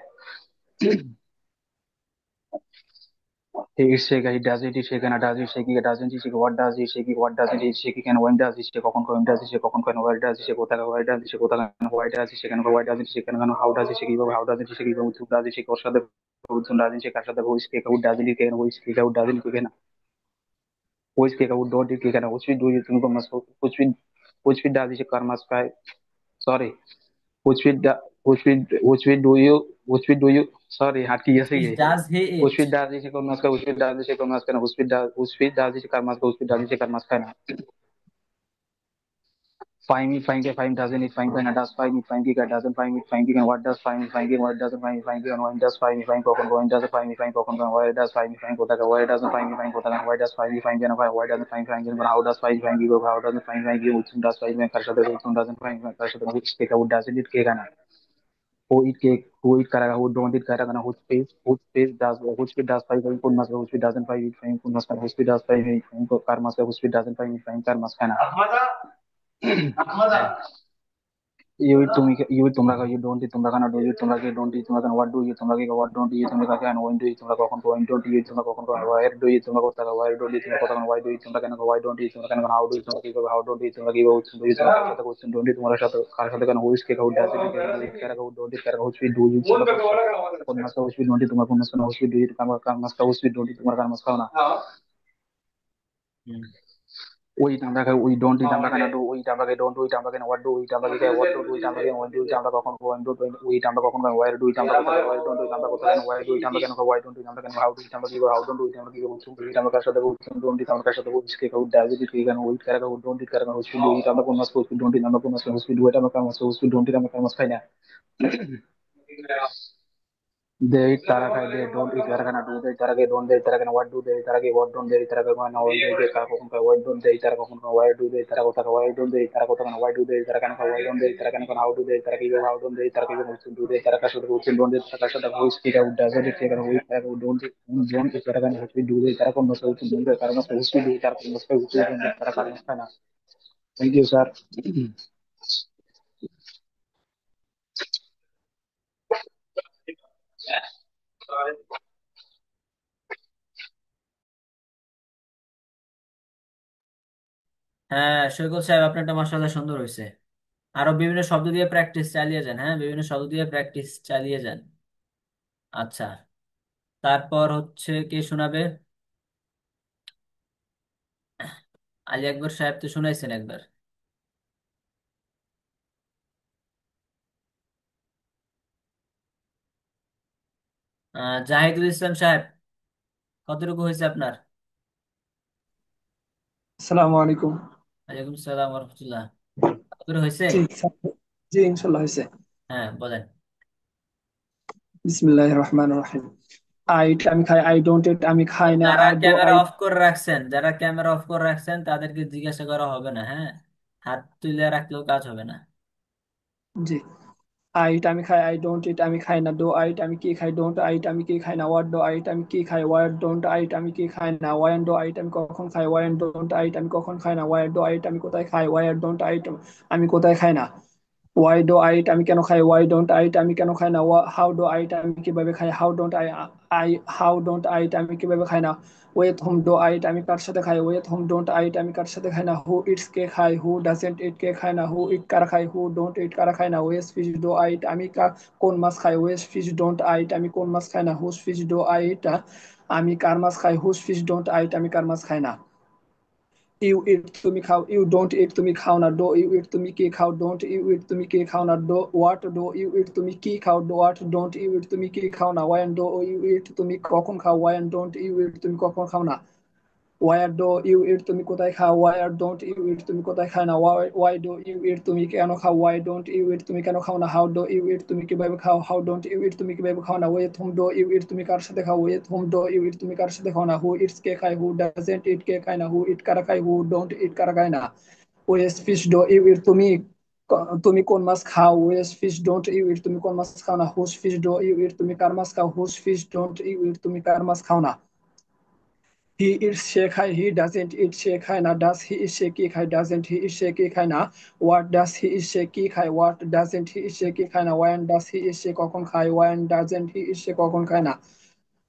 He is shake, he does it, he shake, and does it, shake, he doesn't, he shake, what does he shake, what doesn't he shake, and when does he shake, কখন does he shake, কখন where does he shake, কোথায় why does he shake, কোথায় why does he shake, and why does he shake, and how does he shake, কিভাবে how does he shake, কিভাবে who does he shake, ওর সাথে who does he shake, কার সাথে who is shake, who does he shake, who is shake, who doesn't shake, না who is shake, who don't shake, না which we do you তুমি কোন মাস, which we does he shake, কার মাস খায়, sorry, which we which we do you, which we do you, sorry হাঁটকি গেছে
ইট
গিয়ে,
does he ইট।
উসফিদ দাস দিছে কোন মাছ খায়, উসফিদ দাস দিছে কোন মাছ খায় না, উসফিদ দাস দিছে কার মাছ খায়, উসফিদ দাস দিছে কার মাছ খায় না। Find me, find it, find doesn't it, find না does find me, find কি doesn't find me, find কি what does find me, find কি what doesn't find me, find কি when does find me, find কখন when does find me, find কখন why does find me, find কোথা why doesn't find me, find কোথা why does find me, find কেন why doesn't find find কেন how does find find কি how doesn't find find কি which does find me কার সাথে which doesn't find কার সাথে which take out doesn't it কে না who eat cake, who eat karaga, who don't eat karaga, whose face does, whose feet does five, whose mask, whose feet doesn't five, whose mask, whose feet does five, car mask, whose feet doesn't five, car mask, है ना?
হ্যাঁ,
You eat তুমি you eat তোমরা খাও, you don't eat তোমরা খাও না, do you তোমরা কি don't eat তোমরা খাও, what do you তোমরা কি খাও, what don't you তোমরা খাও, and when do you তোমরা কখন খাও, when don't you তোমরা কখন খাও, where do you তোমরা কোথা খাও, where don't you তোমরা কোথা খাও, why do you তোমরা কেন খাও, why don't you তোমরা কেন খাও, how do you তোমরা কি খাও, how don't you তোমরা কি খাও, do you তোমরা কার সাথে করছেন, don't you তোমরা সাথে কার সাথে কেন, who is কে খাও, does it কার খাও, don't it কার খাও, which do you তোমরা কোন মাস খাও, which don't you তোমরা কোন মাস খাও, which do you কার মাস খাও, which don't you তোমরা কার মাস খাও না।
হুম,
ওই আমরা খাই, ওই ডোন্ট ইট আমরা কেন, ডু ওই আমরা খাই, ডোন্ট উইট আমরা কেন, হোয়াট ডু উইট আমরা খাই, হোয়াট ডু উইট আমরা কেন, ওয়ান ডু উইট আমরা কখন খাই, ওয়ান ডু উইট আমরা কখন খাই, ওয়ার ডু উইট আমরা কোথায়, ওয়াই ডোন্ট উইট আমরা কোথায় কেন, ওয়াই ডু উইট আমরা কেন খাই, ওয়াই ডোন্ট উইট আমরা কেন, হাউ ডু উইট আমরা কি করি, হাউ ডোন্ট উইট আমরা কি করি, উইট উইট আমরা কার সাথে উইট ডোন্ট ইট আমরা কার সাথে উইট কে খাই, ডায়াবেটিস কি কেন, উইট কার খাই, ডোন্ট ইট কার খাই, উইট উইট আমরা কোন মাস উইট ডোন্ট ইট আমরা কোন মাস উইট উইট আমরা কার মাস উইট ডোন্ট ইট আমরা কার মাস খাই না। they eat তারা খায়, they don't eat তারা খায় না, do they তারা খায়, don't they তারা খায় না, what do they তারা খায়, what don't they তারা খায় না, when they তারা কখন খায়, why don't they তারা কখন খায়, why do they তারা কোথা খায়, why don't they তারা কোথা খায় না, why do they তারা কেন খায়, why don't they তারা কেন খায় না, how do they তারা কিভাবে, how don't they তারা কিভাবে হচ্ছেন, do they তারা কার সাথে হচ্ছেন, don't they তারা কার সাথে, who speak out doesn't it তারা who তারা don't it don't it তারা কেন হচ্ছে, do they তারা কোন মাসে হচ্ছেন, don't they তারা মাসে হচ্ছে, do তারা কোন মাসে হচ্ছে, don't they তারা কার মাসে খায় না। Thank you sir.
হ্যাঁ সৈকত সাহেব, আপনারটা মাশাআল্লাহ সুন্দর হয়েছে। আরো বিভিন্ন শব্দ দিয়ে প্র্যাকটিস চালিয়ে যান, হ্যাঁ বিভিন্ন শব্দ দিয়ে প্র্যাকটিস চালিয়ে যান। আচ্ছা, তারপর হচ্ছে কে শোনাবে? আলী আকবর সাহেব তো শুনাইছেন একবার। জাহিদুল ইসলাম সাহেব, কতটুকু হয়েছে আপনার?
আসসালামু আলাইকুম।
ওয়ালাইকুম সালাম রহমতুল্লাহ। কতটুকু হয়েছে?
জি জি ইনশাল্লাহ হয়েছে।
হ্যাঁ বলেন।
বিসমিল্লাহির রহমানির রহিম। আই ইট আমি খাই, আই ডোন্ট ইট আমি খাই না,
যারা
I do
camera
I.
Of করে রাখছেন, যারা ক্যামেরা অফ করে রাখছেন তাদেরকে জিজ্ঞাসা করা হবে না, হ্যাঁ হাত তুলে রাখলেও কাজ হবে না।
জি। আই ইট আমি খাই, আই ডোন্ট ইট আমি খাই না, ডু আই ইট আমি কি খাই, ডোন্ট আই ইট আমি কি খাই না, হোয়াট ডু আই ইট আমি কি খাই, হোয়াট ডোন্ট আই ইট আমি কি খাই না, ওয়াই ডু আই ইট আমি কখন খাই, ওয়াই ডোন্ট আই ইট আমি কখন খাই না, ওয়াই ডু আই ইট আমি কোথায় খাই, ওয়াই ডোন্ট আই ইট আমি কোথায় খাই না, ওয়াই ডু আই ইট আমি কেন খাই, ওয়াই ডোন্ট আই ইট আমি কেন খাই না, হাউ ডু আই ইট আমি কিভাবে খাই, how don't I I how don't I eat আমি কিভাবে খাই না, with whom do I eat আমি কার সাথে খাই, with whom don't I eat আমি কার সাথে খাই না, হু ইটস কে খাই, হু ডাজেন্ট ইট কে খায় না, হু ইট কারা খাই, হু ডোন্ট ইট কারা খায় না, which fish do I eat আমি কোন মাছ খাই, ওয়েস ফিশ ডোন্ট আই ইট আমি কোন মাছ খাই না, হুস ফিশ ডু আই ইট আমি কার মাছ খাই, হুস ফিশ ডোন্ট আই ইট আমি কার মাছ খাই না। ইউ ইট তুমি খাও, ইউ ডোন্ট ইট তুমি খাও না, ডো ইউ ইট তুমি কি খাও, ডোন্ট ইউ ইট তুমি কি খাও না, do what do you eat তুমি কি খাও, do what don't you eat তুমি কি খাও না, ওয়াই ডো ইউ ইট তুমি কখন খাও, ওয়াই ডোন্ট ইউ ইট তুমি কখন খাও না, ওয়াই ডো ইউ ইট তুমি কোথায় খাও, ওয়াই ডোন্ট ইউ ইট তুমি কোথায় খাও না, ওয়াই ডো ইউ ইট তুমি কেন খাও, ওয়াই ডোন্ট ইউ ইট তুমি কেন খাও না, হাউ ডো ইউ ইট তুমি কিভাবে খাও, হাউ ডোন্ট ইউ ইট তুমি কিভাবে খাও না, with whom do you eat তুমি কার সাথে খাও, with whom do you eat তুমি কার সাথে খাও না, হু ইটস কে খায়, হু ডাজেন্ট ইট কে খায় না, হু ইট কারা খায়, হু ডোন্ট ইট কারা খায় না, which fish do you eat তুমি তুমি কোন মাছ খাও, which fish don't you eat তুমি কোন মাছ খাও না, হুস ফিশ ডো ইউ ইট তুমি কার মাছ খাও, হুস ফিশ ডোন্ট ইউ ইট তুমি কার মাছ খাও না। হি ইটস সে খায়, হি ডাজেন্ট ইট সে খায় না, ডাজ হি ইজ সে কি খায়, ডাজেন্ট হি ইজ সে কি খায় না, হোয়াট ডাজ হি ইজ সে কি খায়, হোয়াট ডাজেন্ট হি ইজ সে কি খায় না, ওয়ান ডাজ হি ইজ সে কখন খায়, ওয়ান ডাজেন্ট হি ইজ সে কখন খায় না,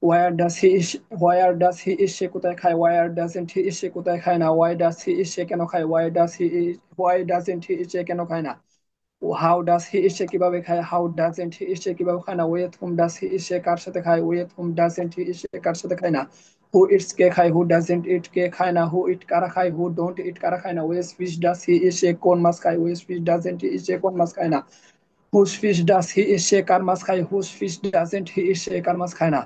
where does he is where does he is সে কোথায় খায়, ওয়ার ডাজেন্ট হি ইজ সে কোথায় খায় না, ওয়াই ডাজ হি ইজ সে কেন খায়, why does he is why doesn't he is সে কেন খায় না, হাউ ডাজ হি ইজ সে কিভাবে খায়, হাউ ডাজেন্ট হি ইজ সে কিভাবে খায় না, with whom does he is সে কার সাথে খায়, with whom doesn't he is সে কার সাথে খায় না, হু ইটস কে খায়, হু ডাজেন্ট ইট কে খায় না, হু ইট কারা খায়, হু ডোন্ট ইট কারা খায় না, which fish does he is সে কোন মাছ খায়, ওয়েস ফিশ ডাজেন্ট হি ইজ সে কোন মাছ খায় না, হুস ফিশ ডাজ হি ইজ সে কার মাছ খায়, হুস ফিশ ডাজেন্ট হি ইজ সে কার মাছ খায় না।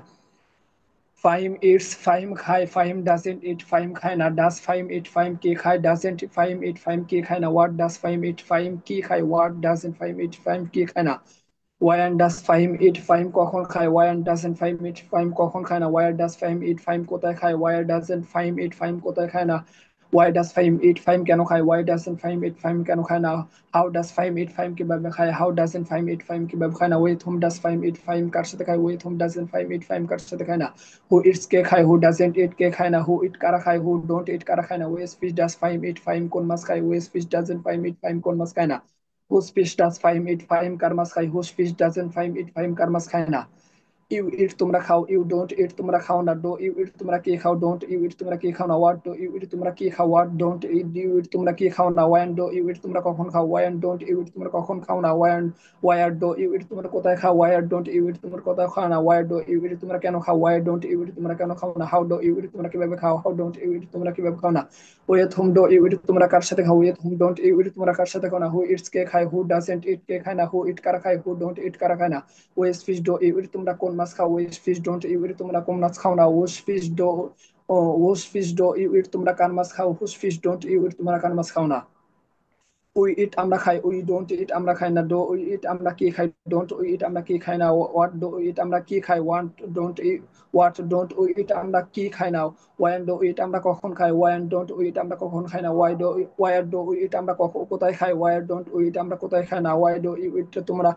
ফাহিম ইটস ফাহিম খায়, ফাহিম ডাজেন্ট ইট ফাহিম খায় না, ডাজ ফাহিম ইট ফাহিম কি খায়, ডাজেন্ট ফাহিম ইট ফাহিম কি খায় না, হোয়াট ডাজ ফাহিম ইট ফাহিম কি খায়, হোয়াট ডাজেন্ট ফাহিম ইট ফাহিম কি খায় না, ওয়ান ডাজ ফাহিম ইট ফাহিম কখন খায়, ওয়ান ডাজেন্ট ফাহিম ইট ফাহিম কখন খায় না, ওয়ার ডাজ ফাহিম ইট ফাহিম কোথায় খায়, ওয়ার ডাজেন্ট ফাহিম ইট ফাহিম কোথায় খায় না, ওয়াই ডাজ ফাহিম ইট ফাহিম কেন খায়, ওয়াই ডাজেন্ট ফাহিম ইট ফাহিম কেন খায় না, হাউ ডাজ ফাহিম ইট ফাহিম কিভাবে খায়, হাউ ডাজেন্ট ফাহিম ইট ফাহিম কিভাবে খায় না, উইথ হুম ডাজ ফাহিম ইট ফাহিম কার সাথে খায়, উইথ হুম ডাজেন্ট ফাহিম ইট ফাহিম কার সাথে খায় না, হু ইটস কে খায়, হু ডাজেন্ট ইট কে খায় না, হু ইট কারা খায়, হু ডোন্ট ইট কারা খায় না, ওয়েস ফিশ ডাজ ফাহিম ইট ফাহিম কোন মাছ খায়, ওয়েস ফিশ ডাজেন্ট ফাহিম ইট ফাহিম কোন মাছ খায় না, হুস ফিশ ডাজ ফাহিম ইট ফাহিম কার মাছ খায়, হুস ফিশ ডাজেন্ট ফাহিম ইট ফাহিম কার মাছ খায় না। ইউ ইট তোমরা খাও, ইউ ডোন্ট ইট তোমরা খাও না, ডো ইউ ইট তোমরা কি খাও, ডোন্ট ইউ ইট তোমরা কি খাও না, হোয়াট ডো ইউ ইট তোমরা কি খাও, হোয়াট ডোন্ট ইউ ইট তোমরা কি খাও না, ওয়ান ডো ইউ ইট তোমরা কখন খাও, ওয়ান ডোন্ট ইউ ইট তোমরা কখন খাও না, ওয়ার ডো ইউ ইট তোমরা কোথায় খাও, ওয়ার ডোন্ট ইউ ইট তোমরা কোথায় খাও না, ওয়ার ডো ইউ ইট তোমরা কেন খাও, ওয়াই ডোন্ট ইউ ইট তোমরা কেন খাও না, হাউ ডো ইউ ইট তোমরা কিভাবে খাও, হাউ ডোন্ট ইউ ইট তোমরা কিভাবে খাও না, with whom do you eat তোমরা কার সাথে খাও, with whom don't you eat তোমরা কার সাথে খাও না, হু ইটস কে খায়, হু ডাজেন্ট ইট কে খায় না, হু ইট কারা খায়, হু ডোন্ট ইট কারা খায় না, which fish do you eat তোমরা কোন মাছ খাও, which fish don't you eat তোমরা কোন মাছ খাও না, whose fish do whose fish do you eat তোমরা কার মাছ খাও, হুস ফিশ ডোন্ট ইউ ইট তোমরা কার মাছ খাও না। উই ইট আমরা খাই, উই ডোন্ট ইট আমরা খাই না, ডো উই ইট আমরা কি খাই, ডোন্ট উই ইট আমরা কি খাই না, হোয়াট ডো উই ইট আমরা কি খাই, হোয়াট ডোন্ট উই ইট আমরা কি খাই না, ওয়ান ডো ইট আমরা কখন খাই, ওয়ান ডোন্ট উই ইট আমরা কখন খাই না, ওয়ার ডো উই ইট আমরা কোথায় খাই, ওয়ার ডোন্ট উই ইট আমরা কোথায় খাই না, ওয়াই ডো ইউ ইট তোমরা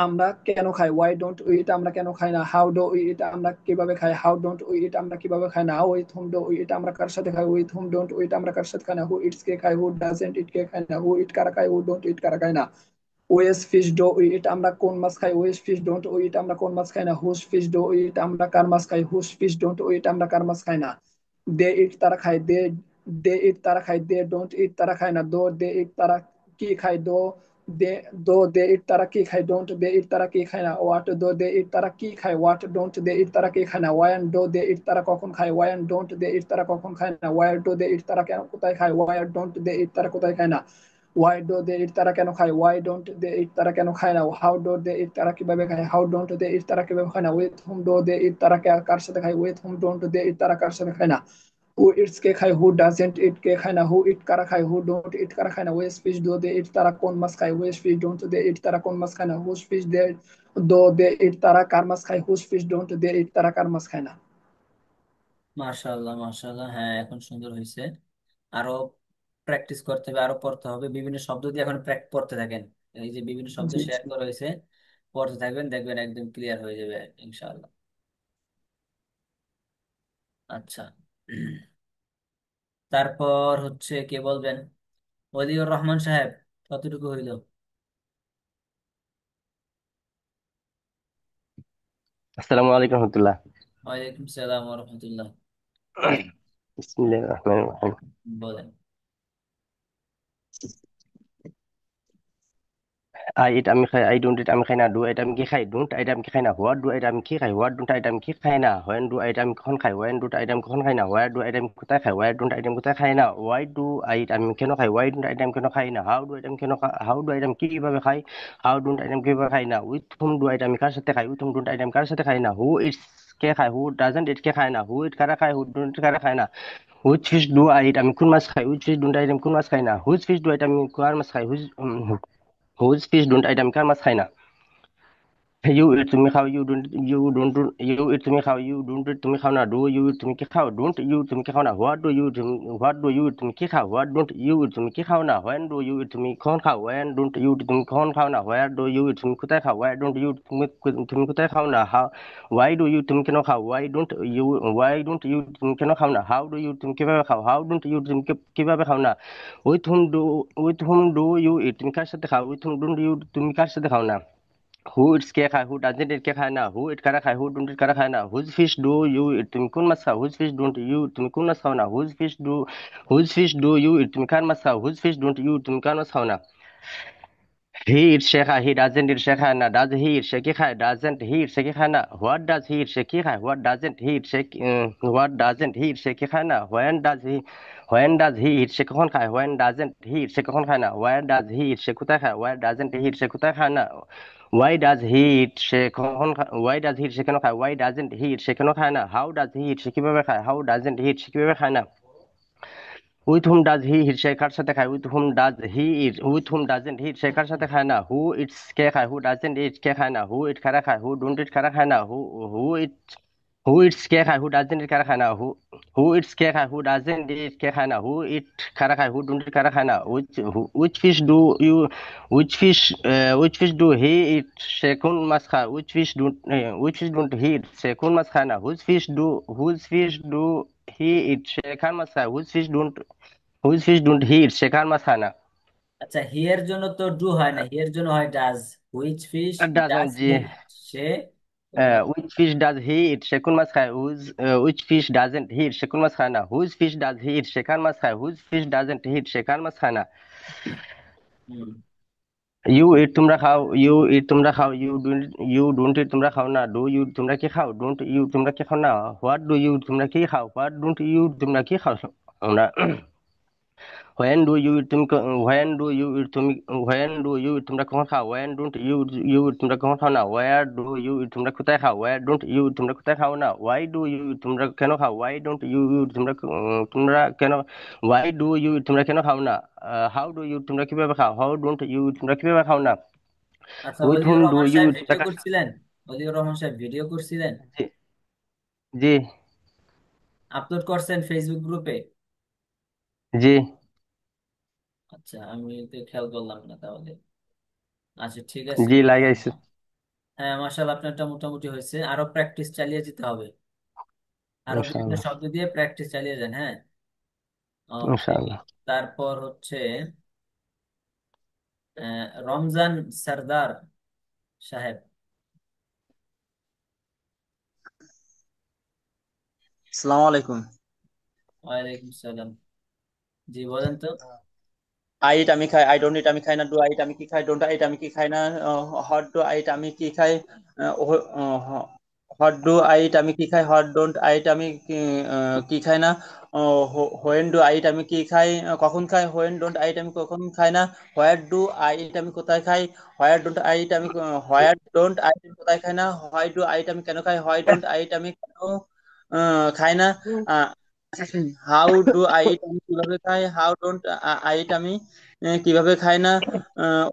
আমরা কেন খাই, ওয়াই ডোন্ট উই ইট আমরা কেন খাই না, হাউ ডো উই ইট আমরা কিভাবে খাই, হাউ ডোন্ট উই ইট আমরা কিভাবে খাই না, with whom do we eat আমরা কার সাথে খাই, with whom don't we eat আমরা কার সাথে খাই না, হু ইটস কে খাই, হু ডাজেন্ট ইট কে খাই না, হু ইট কারা খাই, হু ডোন্ট ইট কারা খাই না, which fish do we eat আমরা কোন মাছ খাই, ওয়েস ফিশ ডোন্ট উই ইট আমরা কোন মাছ খাই না, হুস ফিশ ডো উই ইট আমরা কার মাছ খাই, হুস ফিশ ডোন্ট উই ইট আমরা কার মাছ খাই না, দে ইট তারা খায়, দে ইট তারা খায়, দে ডোন্ট ইট তারা খায় না, দো দে ইট তারা কি খায়, দে দে ইট তারা কি খায়, ডোন্ট দে ইট তারা কি খায় না, হোয়াট দো দে ইট তারা কি খায়, হোয়াট ডোন্ট দে ইট তারা কি খায় না, ওয়ান ডো দে ইট তারা কখন খায়, ওয়ান ডোন্ট দে ইট তারা কখন খায় না, ওয়ার ডো দে ইট তারা কেন কোথায় খায়, ওয়ার ডোন্ট দে ইট তারা কোথায় খায় না, ওয়াই ডো দে ইট তারা কেন খায়, ওয়াই ডোন্ট দে ইট তারা কেন খায় না, হাউ ডো দে ইট তারা কিভাবে খায়, হাউ ডোন্ট দে ইট তারা কিভাবে খায় না, with whom do they eat তারা কার সাথে খায়, with whom don't they eat তারা কার সাথে খায় না, হু ইটস কে খায়, হু ডাজেন্ট ইট কে খায় না, হু ইট কারা খায়, হু ডোন্ট ইট কারা খায় না, which fish do they eat তারা কোন মাছ খায়, ওয়েস ফিশ ডোন্ট দে ইট তারা কোন মাছ খায় না, হুস ফিশ দে দো দে ইট তারা কার মাছ খায়, হুস ফিশ ডোন্ট দে ইট তারা কার মাছ খায় না।
মাশাআল্লাহ, মাশাআল্লাহ, হ্যাঁ এখন সুন্দর হয়েছে। আরো প্র্যাকটিস করতে হবে, আরো পড়তে হবে, বিভিন্ন শব্দ দিয়ে এখন পড়তে থাকেন। এই যে বিভিন্ন শব্দ
জি
শেয়ার
জি।
করা হয়েছে, পড়তে থাকবেন, দেখবেন একদম ক্লিয়ার হয়ে যাবে ইনশাআল্লাহ। আচ্ছা, তারপর হচ্ছে কে বলবেন? ওলিউর রহমান সাহেব, কতটুকু হইল?
আসসালামু আলাইকুম রহমতুল্লাহ।
ওয়ালাইকুম সালাম ওয়া রাহমাতুল্লাহ।
বিসমিল্লাহির রহমানির রহিম।
বলেন।
আই ইট আমি খাই, আই ডোন্ট ইট আমি খাই না, ডু আইট আমি কি খাই, ডোন্ট আইট আমি কি খাই না, হোয়াট ডু আইট আমি কি খাই, হোয়াট ডোন্ট আইট আমি কি খাই না, হোয়েন ডু আইট আমি কখন খাই, হোয়েন ডোন্ট আইট আমি কখন খাই না, হোয়ার ডু আইট আমি কোথায় খাই, হোয়ার ডোন্ট আইট আমি কোথায় খাই না, হোয়াই ডু আইট আমি কেন খাই, হোয়াই ডোন্ট আইট আমি কেন খাই না, হাউ ডু আইট আমি কেন হাউ ডু আইট আমি কিভাবে খাই, হাউ ডোন্ট আইট আমি কিভাবে খাই না, উইথ হুম ডু আইট আমি কার সাথে খাই, উইথ হুম ডোন্ট আইট আমি কার সাথে খাই না, হু ইটস কে খায়, হু ডাজেন্ট ইট কে খায় না, হু ইট কারা খায়, হু ডোন্ট কারা খায় না, which fish do I eat আমি কোন মাছ খাই, হুইচ ফিশ ডোন্ট আইট আমি কোন মাছ খাই না, হুইচ ফিশ ডু আইট আমি কার মাছ খাই, হুইচ ফিশ ডোন্ট আইট আমি কার মাছ খাই না, ইউ ইট তুমি খাও, ইউ ইট তুমি খাও, ইউ ডোন্ট ইট তুমি খাও না, ডু ইউ ইট তুমি কি খাও, ডোন্ট ইউ তুমি কি খাও না, হোয়াট ডু ইউ ইট তুমি কি খাও, হোয়াট ডোন্ট ইউ ইট তুমি কি খাও না, হোয়েন ডু ইউ ইট তুমি কখন খাও, হোয়েন ডোন্ট ইউ ইট তুমি কখন খাও না, হোয়ার ডু ইউ ইট তুমি কোথায় খাও, হোয়ার ডোন্ট ইউ তুমি তুমি কোথায় খাও না, ওয়াই ডু ইউ তুমি কেন খাও, ওয়াই ডোন্ট ইউ তুমি কেন খাও না, হাউ ডু ইউ তুমি কিভাবে খাও, হাউ ডোন্ট ইউ তুমি কিভাবে খাও না, with whom do you eat তুমি কার সাথে খাও, উইথ হুম ডোন্ট ইউ তুমি কার সাথে খাও না, হু ইটস কে খায়, হু ডাজেন্ট ইট কে খায় না, হু ইট কারা খায়, হু ডোন্ট ইট কারা খায় না, whose fish do you eat তুমি কোন মাছ খাও, হুজ ফিশ ডোন্ট ইউ তুমি কোন মাছ খাও না, whose fish do you eat তুমি কার মাছ খাও, হুজ ফিশ ডোন্ট ইউ তুমি কার মাছ খাও না, হি ইট সে খায়, হি ডাজেন্ট ইট সে খায় না, ডাজ হি ইট সে কি খায়, ডাজেন্ট হি ইট সে কি খায় না, হোয়াট ডাজ হি ইট সে কি খায়, হোয়াট ডাজেন্ট হি ইট সে কি খায় না, হোয়েন ডাজ হি ইট সে কখন খায়, হোয়েন ডাজেন্ট হি ইট সে কখন খায় না, ওয়ার ডাজ হি ইট সে কোথায় খায়, ওয়ার ডাজেন্ট হি ইট সে কোথায় খায় না, ওয়াই ডাজ হি ইট সে কেন খায়, ওয়াই ডাজেন্ট হি ইট সে কেন খায় না, হাউ ডাজ হি ইট সে কিভাবে খায়, হাউ ডাজেন্ট হি ইট সে কিভাবে খায় না, with whom does he eat সে কার সাথে খায়, with whom doesn't he eat সে কার সাথে খায় না, হু ইটস কে খায়, হু ডাজেন্ট ইট কে খায় না, হু ইট কারা খায়, হু ডোন্ট ইট কারা খায় না, হু ইট হু ইটস কে খায়, হু ডাজেন্ট ইট কারা খায় না, হু ইটস কে খায়, হু ডাজেন্ট ইট কে খায় না, হু ইট কারা খায়, হু ডোন্ট ইট কারা খায় না, which fish do you which fish which fish do he eat সে কোন মাছ খায়, which fish don't he eat সে কোন মাছ খায় না, whose fish do he eat সে কার মাছ খায়, which fish don't he eat সে কার মাছ খায় না,
আচ্ছা, হি এর জন্য তো ডু হয় না, হি এর জন্য হয় does. Which fish does
doesn't জি,
হি, সে কোন মাছ?
Which fish does he eat সে কোন মাছ খায়, which fish doesn't he eat সে কোন মাছ খায় না, which fish does he eat সে কার মাছ খায়, which fish doesn't he eat সে কার মাছ খায় না,
হুম।
ইউ ইট তোমরা খাও, ইউ ডোন্ট ইট তোমরা খাও না, ডু ইউ তোমরা কি খাও, ডোন্ট ইউ তোমরা কি খাও না, হোয়াট ডু ইউ তোমরা কি খাও, হোয়াট ডোন্ট ইউ তোমরা কি খাও না, when do you eat তুমি when do you eat তুমি when do you eat তোমরা কখন খাও when don't you eat তোমরা কখন খাও না where do you eat তোমরা কোথায় খাও where don't you eat তোমরা কোথায় খাও না why do you eat তোমরা কেন খাও why don't you eat তোমরা কেন why do you eat তোমরা কেন খাও না how do you eat তোমরা কিভাবে খাও how don't you eat তোমরা কিভাবে খাও না
আচ্ছা,
with
Oliur
whom do
Rahman
you
সাহেব
eat তোমরা
ভিডিও করছিলেন? অলিউর রহমান সাহেব ভিডিও করছিলেন,
জি জি
আপলোড করছেন ফেসবুক গ্রুপে?
জি
আচ্ছা, আমি তো খেয়াল করলাম না তাহলে। আচ্ছা ঠিক আছে।
জি লাগাইছি
হ্যাঁ, মাশাআল্লাহ, আপনারটা মোটামুটি হয়েছে। আরো প্র্যাকটিস চালিয়ে যেতে হবে, আরো বিভিন্ন
ইনশাআল্লাহ
শব্দ দিয়ে প্র্যাকটিস চালিয়ে যান। হ্যাঁ, ওকে।
ইনশাআল্লাহ
তারপর হচ্ছে রমজান সরদার সাহেব।
আসসালামু আলাইকুম।
ওয়ালাইকুম সালাম। জি বলেন তো।
আই ইট আমি খাই, আই ডোন্ট ইট আমি খাই না, ডু আই ইট আমি কি খাই, ডোন্ট আই ইট আমি কি খাই না, হট ডু আই ইট আমি কি খাই, হট ডু আই ইট আমি কি খাই, হট ডোন্ট আই ইট আমি কি খাই না, হোয়েন ডু আই ইট আমি কি খাই, কখন খাই, হোয়েন ডোন্ট আই ইট আমি কখন খাই না, হোয়ার ডু আই ইট আমি কোথায় খাই, হোয়ার ডোন্ট আই ইট আমি হোয়ার ডোন্ট আই ইট কোথায় খাই না, হোয়াই ডু আই ইট আমি কেন খাই, হোয়াই ডোন্ট আই ইট আমি কেন খাই না, হাউ ডু আই ইট আমি কিভাবে খাই, হাউ ডোন্ট আই ইট আমি কিভাবে খাই না, আহ,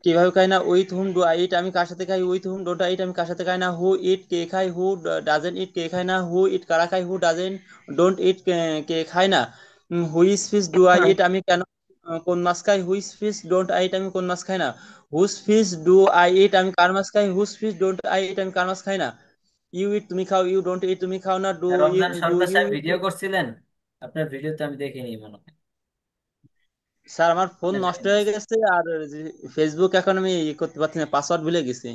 কিভাবে খাই না, with whom do I eat আমি কার সাথে খাই, with whom don't I eat আমি কার সাথে খাই না, হু ইট কে খাই, হু ডাজেন্ট ইট কে খাই না, হু ইট কারা খাই, হু ডাজেন্ট ডোন্ট ইট কে খাই না, which fish do I eat আমি কেন কোন মাছ খাই, which fish don't I eat আমি কোন মাছ খাই না, whose fish do I eat আমি কার মাছ খাই, whose fish don't I eat আমি কার মাছ খাই না, ইউ ইট তুমি খাও, ইউ ডোন্ট ইট তুমি খাও না,
রমজান
ডু
সরদার
ইউ
সাহেব
ইট।
ভিডিও করছিলেন? আপনার ভিডিও তো আমি দেখিনি মনে হয়।
স্যার আমার ফোন
না,
নষ্ট হয়ে গেছে, আর ফেসবুক এখন আমি করতে পারছি না, পাসওয়ার্ড ভুলে গেছি,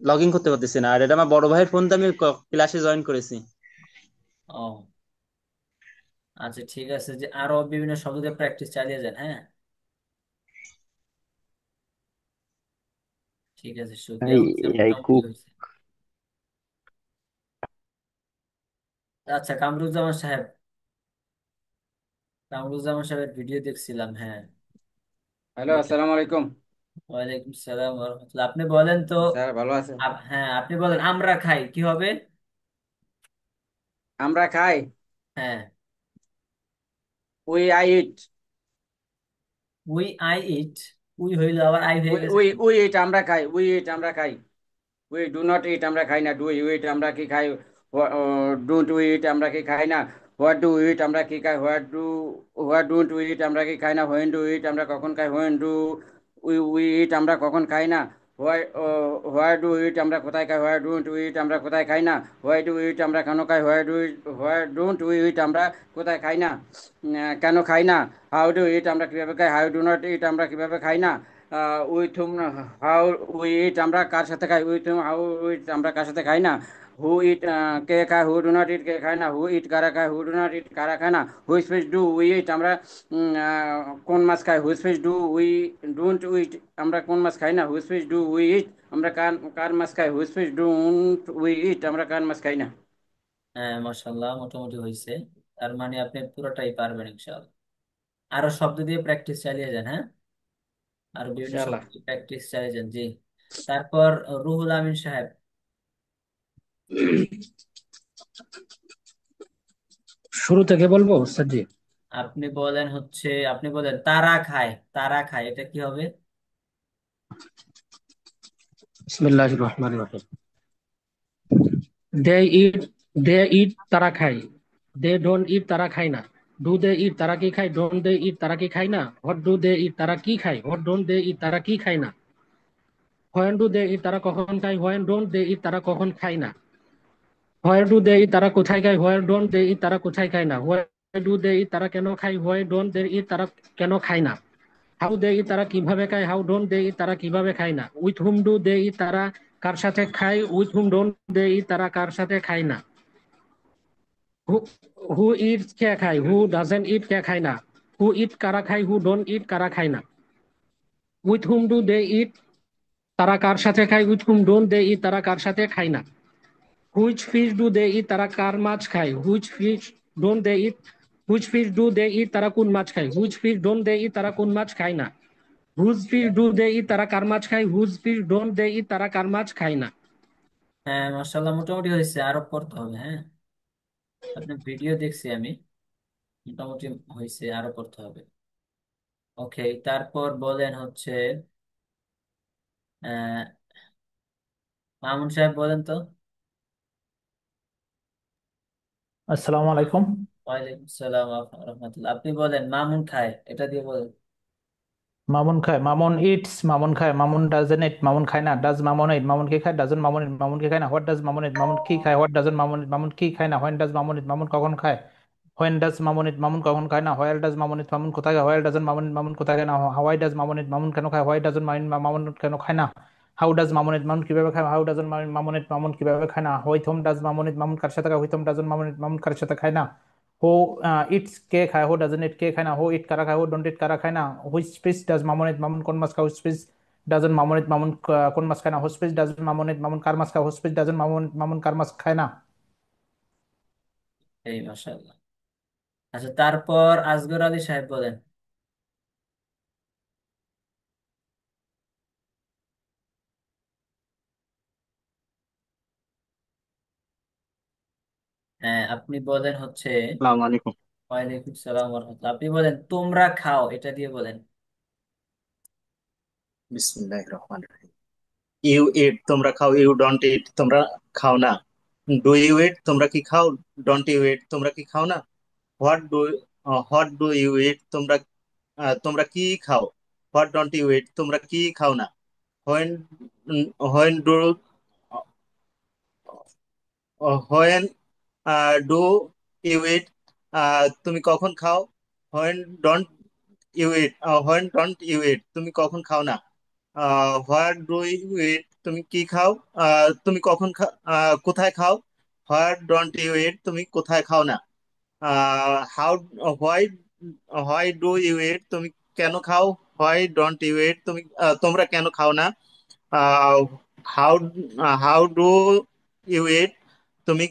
লগ ইন করতে পারতেছি না, আর এটা আমার বড় ভাইয়ের ফোন তো আমি ক্লাসে জয়েন করেছি।
ও আচ্ছা ঠিক আছে, যে আরো বিভিন্ন শব্দ দিয়ে প্র্যাকটিস চালিয়ে যান। হ্যাঁ, ঠিক আছে, শুক্রিয়া, হচ্ছে
এই
মোটামুটি
কুক
হয়েছে। আচ্ছা, কামরুজ্জামান সাহেব, কামরুজ্জামান সাহেবের ভিডিও দেখছিলাম। হ্যাঁ,
হ্যালো,
দেখেন।
আসসালামু আলাইকুম।
ওয়ালাইকুম সালাম ওয়া রাহমাতুল্লাহ। আপনি বলেন তো।
স্যার ভালো আছেন?
হ্যাঁ, আপনি বলেন আমরা খাই কি হবে?
আমরা খাই,
হ্যাঁ,
we I eat.
We I eat. We হইলো আবার আই হয়ে
উই
গেছে।
উই উই ইট আমরা খাই, উই ইট আমরা খাই। উই ডু নট ইট আমরা খাই না, ডু ইউ ইট আমরা কি খাই, ডোন্ট উই ইট আমরা কি খাই না, হোয়াট ডু ইট আমরা কি খাই, হোয়াট ডোন্ট উই ইট আমরা কি খাই না, হোয়েন ডু ইট আমরা কখন খাই, when do we we eat আমরা কখন খাই না, হোয়াই হোয়াই ডু ইট আমরা কোথায় খাই, হোয়াই ডোন্ট উই ইট আমরা কোথায় খাই না, হোয়াই ডু ইট আমরা কেন খাই, হোয়াই ডোন্ট উই ইট আমরা কোথায় খাই না, কেন খাই না, হাউ ডু ইট আমরা কিভাবে খাই, হাউ ডু নট ইট আমরা কিভাবে খাই না, with hmm how we eat আমরা কার সাথে খাই, উইথ হুম হাউ ইট আমরা কার সাথে খাই না, হু ইট কে খায়, হু ডু নট ইট কে খায় না, হু ইট কারা খায়, হু ডু নট ইট কারা খায় না, which fish do we eat আমরা কোন মাছ খাই, which fish do we don't eat আমরা কোন মাছ খাই না, which fish do we eat আমরা কার কার মাছ খাই, which fish don't we eat আমরা কার মাছ খাই না।
হ্যাঁ, মাশাআল্লাহ, মোটামুটি হয়েছে। তার মানে আপনি পুরোটাই পারবেন ইনশাআল্লাহ। আরো শব্দ দিয়ে প্র্যাকটিস চালিয়ে যান। হ্যাঁ, আর বিভিন্ন
ইনশাআল্লাহ।
শব্দ দিয়ে প্র্যাকটিস চালিয়ে যান। জি। তারপর রুহুল আমিন সাহেব।
শুরু থেকে বলবো স্যারজি?
আপনি বলেন হচ্ছে, আপনি বলেন তারা খায়। তারা খায় এটা কি হবে?
বিসমিল্লাহির রহমানির রহিম। দে ইট, দে ইট তারা খায়। দে ডোন্ট ইট তারা খায় না। ডু দে ইট তারা কি খায়, ডোন্ট দে ইট তারা কি খায় না। হোয়াট ডু দে ইট তারা কি খায়, হোয়াট ডোন্ট দে ইট তারা কি খায় না। হোয়েন ডু দে ইট তারা কখন খায়, হোয়েন ডোন্ট দে ইট তারা কখন খায় না। হোয়ার ডু দে ইট তারা কোথায় খায়, হোয়ার ডোন্ট দে ইট তারা কোথায় খায় না। হোয়াই ডু দে ইট তারা কেন খায়, হোয়াই ডোন্ট দে ইট তারা কেন খায় না। হাউ দে ইট তারা কিভাবে খায়, হাউ ডোন্ট দে ইট তারা কিভাবে খায় না। With whom do they eat তারা কার সাথে খায়, with whom don't they eat তারা কার সাথে খায় না। হু হু ইটস কে খায়, হু ডাজেন্ট ইট কে খায় না। হু ইট কারা খায়, হু ডোন্ট ইট কারা খায় না। With whom do they eat তারা কার সাথে খায়, with whom don't they eat তারা কার সাথে খায় না। Which fish do they eat তারা কার মাছ খায়, which fish don't they eat which fish do they eat, তারা কোন মাছ খায়। Which fish don't they eat, তারা কোন মাছ খায় না। Whose fish do they eat, তারা কার মাছ খায়। Whose fish don't they eat, তারা কার মাছ খায় না।
হ্যাঁ, মাশাআল্লাহ, মোটামুটি হয়েছে, আরো পড়তে হবে। হ্যাঁ, আপনার ভিডিও দেখছি আমি, মোটামুটি হয়েছে, আরো পড়তে হবে। ওকে, তারপর বলেন হচ্ছে আহ মামুন সাহেব বলেন তো।
আসসালামু আলাইকুম।
ওয়ালাইকুম সালাম রহমতুল্লাহ। আপনি বলেন মামুন খায়, এটা দিয়ে বলেন।
মামুন খায়, মামুন ইটস, মামুন খায়, মামুন ডাজেন্ট ইট, মামুন খায় না। ডাজ মামুন ইট, মামুন কি খায়। ডাজেন্ট মামুন ইট, মামুন কি খায় না। হোয়াট ডাজ মামুন ইট, মামুন কি খায়। হোয়াট ডাজেন্ট মামুন ইট, মামুন কি খায় না। হোয়েন ডাজ মামুন ইট, মামুন কখন খায়। হোয়েন ডাজ মামুন ইট, মামুন কখন খায় না। হোয়ার ডাজ মামুন ইট, মামুন কোথায় খায়। হোয়ার ডাজেন্ট মামুন ইট, মামুন কোথায় খায় না। হাওয়াই ডাজ মামুন ইট, মামুন কেন খায়। হোয়াই ডাজেন্ট মামুন মামুন কেন খায় না। হাউ ডাজ মামুন ইট, মামুন কিভাবে খায়। হাউ ডাজেন্ট মামুন ইট, মামুন কিভাবে খায় না। হোয়াইথম ডাজ মামুন ইট, মামুন কার সাথে খায়। হোয়াইথম ডাজেন্ট মামুন ইট, মামুন কার সাথে খায় না। হু ইটস, কে খায়। হু ডাজেন্ট ইট, কে খায় না। হু ইট, কারা খায়। হু ডোন্ট ইট, কারা খায় না। হুইচ ফিশ ডাজ মামুন ইট, মামুন কোন মাছ খায়। হুইচ ফিশ ডাজেন্ট মামুন ইট, মামুন কোন মাছ খায় না। হুইচ ফিশ ডাজেন্ট মামুন ইট, মামুন কার মাছ খায়। হুইচ ফিশ ডাজেন্ট মামুন ইট, মামুন কার মাছ খায় না।
এই, মাশাআল্লাহ। আচ্ছা, তারপর আসগর আলী সাহেব বলেন। হ্যাঁ, আপনি বলেন হচ্ছে।
আসসালামু আলাইকুম।
ওয়ালাইকুম সালাম রহমতুল্লাহ। আপনি বলেন তোমরা খাও, এটা দিয়ে বলেন।
বিসমিল্লাহির রহমানির রহিম। ইউ ইট, তোমরা খাও। ইউ ডোন্ট ইট, তোমরা খাও না। ডু ইউ ইট, তোমরা কি খাও। ডোন্ট ইউ ইট, তোমরা কি খাও না। হোয়াট ডু ইউ ইট, তোমরা কি খাও। হোয়াট ডোন্ট ইউ ইট, তোমরা কি খাও না। When when do when do you eat, তুমি কখন খাও। When don't you eat, when don't you eat, তুমি কখন খাও না। হোয়াট ডু ইউ ইট, তুমি কি খাও। তুমি কখন কোথায় খাও। হোয়াট ডোন্ট ইউ ইট, তুমি কোথায় খাও না। How why why do you eat, তুমি কেন খাও। হোয়াই ডোন্ট ইউ ইট, তোমরা কেন খাও না। How how do you eat, তুমি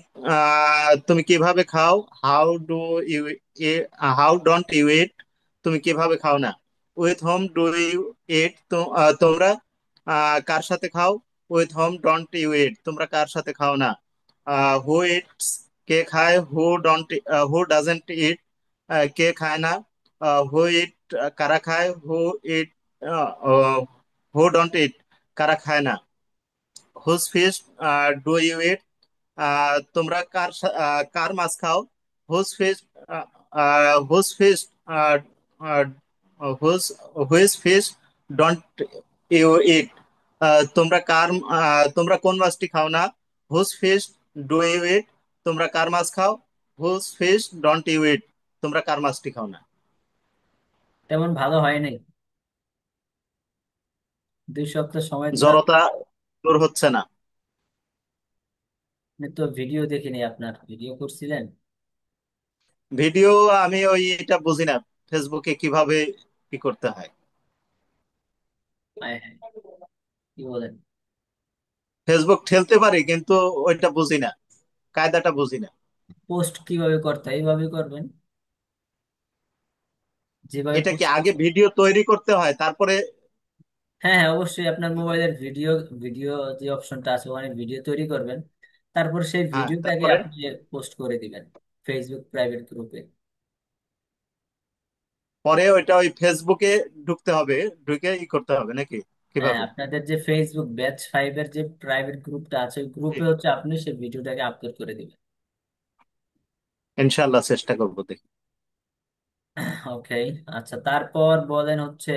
তুমি কিভাবে খাও। How do you how don't you eat, তুমি কিভাবে খাও না। With whom do you eat, তোমরা কার সাথে খাও। With whom don't you eat, তোমরা কার সাথে খাও না। হু ইটস, কে খায়। হু ডাজেন্ট ইট, কে খায় না। হু ইট, কারা খায়। ইট হু ডোন্ট ইট, কারা খায় না। Whose fish do you eat, তোমরা কার মাছ খাও। Whose fish whose fish whose whose fish don't you eat, তোমরা কোন মাছটি খাও না। Whose fish do you eat, তোমরা কার মাছ খাও। Whose fish don't you eat, তোমরা কার মাছটি খাও না।
তেমন ভালো হয় নাই, 2 সপ্তাহ সময় দিলাম।
জড়তা দূর হচ্ছে না।
আপনি তো ভিডিও দেখিনি, আপনার ভিডিও করছিলেন।
ভিডিও আমি এটা বুঝি না, ফেসবুকে কিভাবে কি করতে হয়।
হ্যাঁ, হ্যাঁ, কি বলেন।
ফেসবুক ঠেলতে পারি কিন্তু ওইটা বুঝি না, কায়দাটা বুঝি না।
পোস্ট কিভাবে করতে হয় এইভাবে করবেন, যেভাবে
এটা কি
পোস্ট
আগে
করতে।
ভিডিও তৈরি করতে হয় তারপরে।
হ্যাঁ, হ্যাঁ, অবশ্যই আপনার মোবাইলের ভিডিও, ভিডিও যে অপশনটা আছে ওখানে ভিডিও তৈরি করবেন। তারপর সেই
হ্যাঁ,
ভিডিওটাকে
তারপরে
আপনি পোস্ট করে দিবেন ফেসবুক প্রাইভেট গ্রুপে।
পরে ওইটা ওই ফেসবুকে ঢুকতে হবে, ঢুকে করতে হবে নাকি
হ্যাঁ,
কিভাবে।
আপনাদের যে ফেসবুক ব্যাচ 5 এর যে প্রাইভেট গ্রুপটা আছে ওই
জি,
গ্রুপে হচ্ছে আপনি সেই ভিডিওটাকে আপলোড করে দিবেন।
ইনশাল্লাহ চেষ্টা করবো, দেখি।
ওকে। আচ্ছা, তারপর বলেন হচ্ছে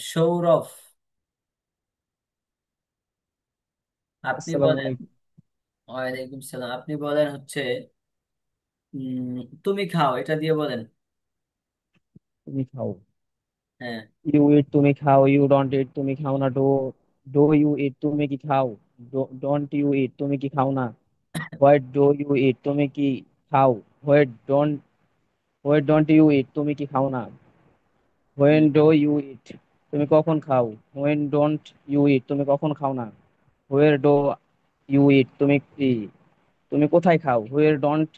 সৌরভ, আপনি
আসসালামু
বলেন।
আলাইকুম।
ওয়ালাইকুম সালাম। আপনি বলেন হচ্ছে তুমি খাও, এটা দিয়ে বলেন।
তুমি খাও।
হ্যাঁ।
ইউ ইট, তুমি খাও। ইউ ডোন্ট ইট, তুমি খাও না। ডো ইউ ইট, তুমি কি খাও। ডোন্ট ইউ ইট, তুমি কি খাও না। হোয়াট ডু ইউ ইট, তুমি কি খাও। হোয়াট ডোন্ট ইউ ইট, তুমি কি খাও না। When
hmm.
Do you eat, তুমি কখন খাও। হোয়েন ডোন্ট ইউ ইট, তুমি কখন খাও না। হোয়ার ডু ইউ ইট, তুমি কোথায় খাও। হোয়ার ডোন্ট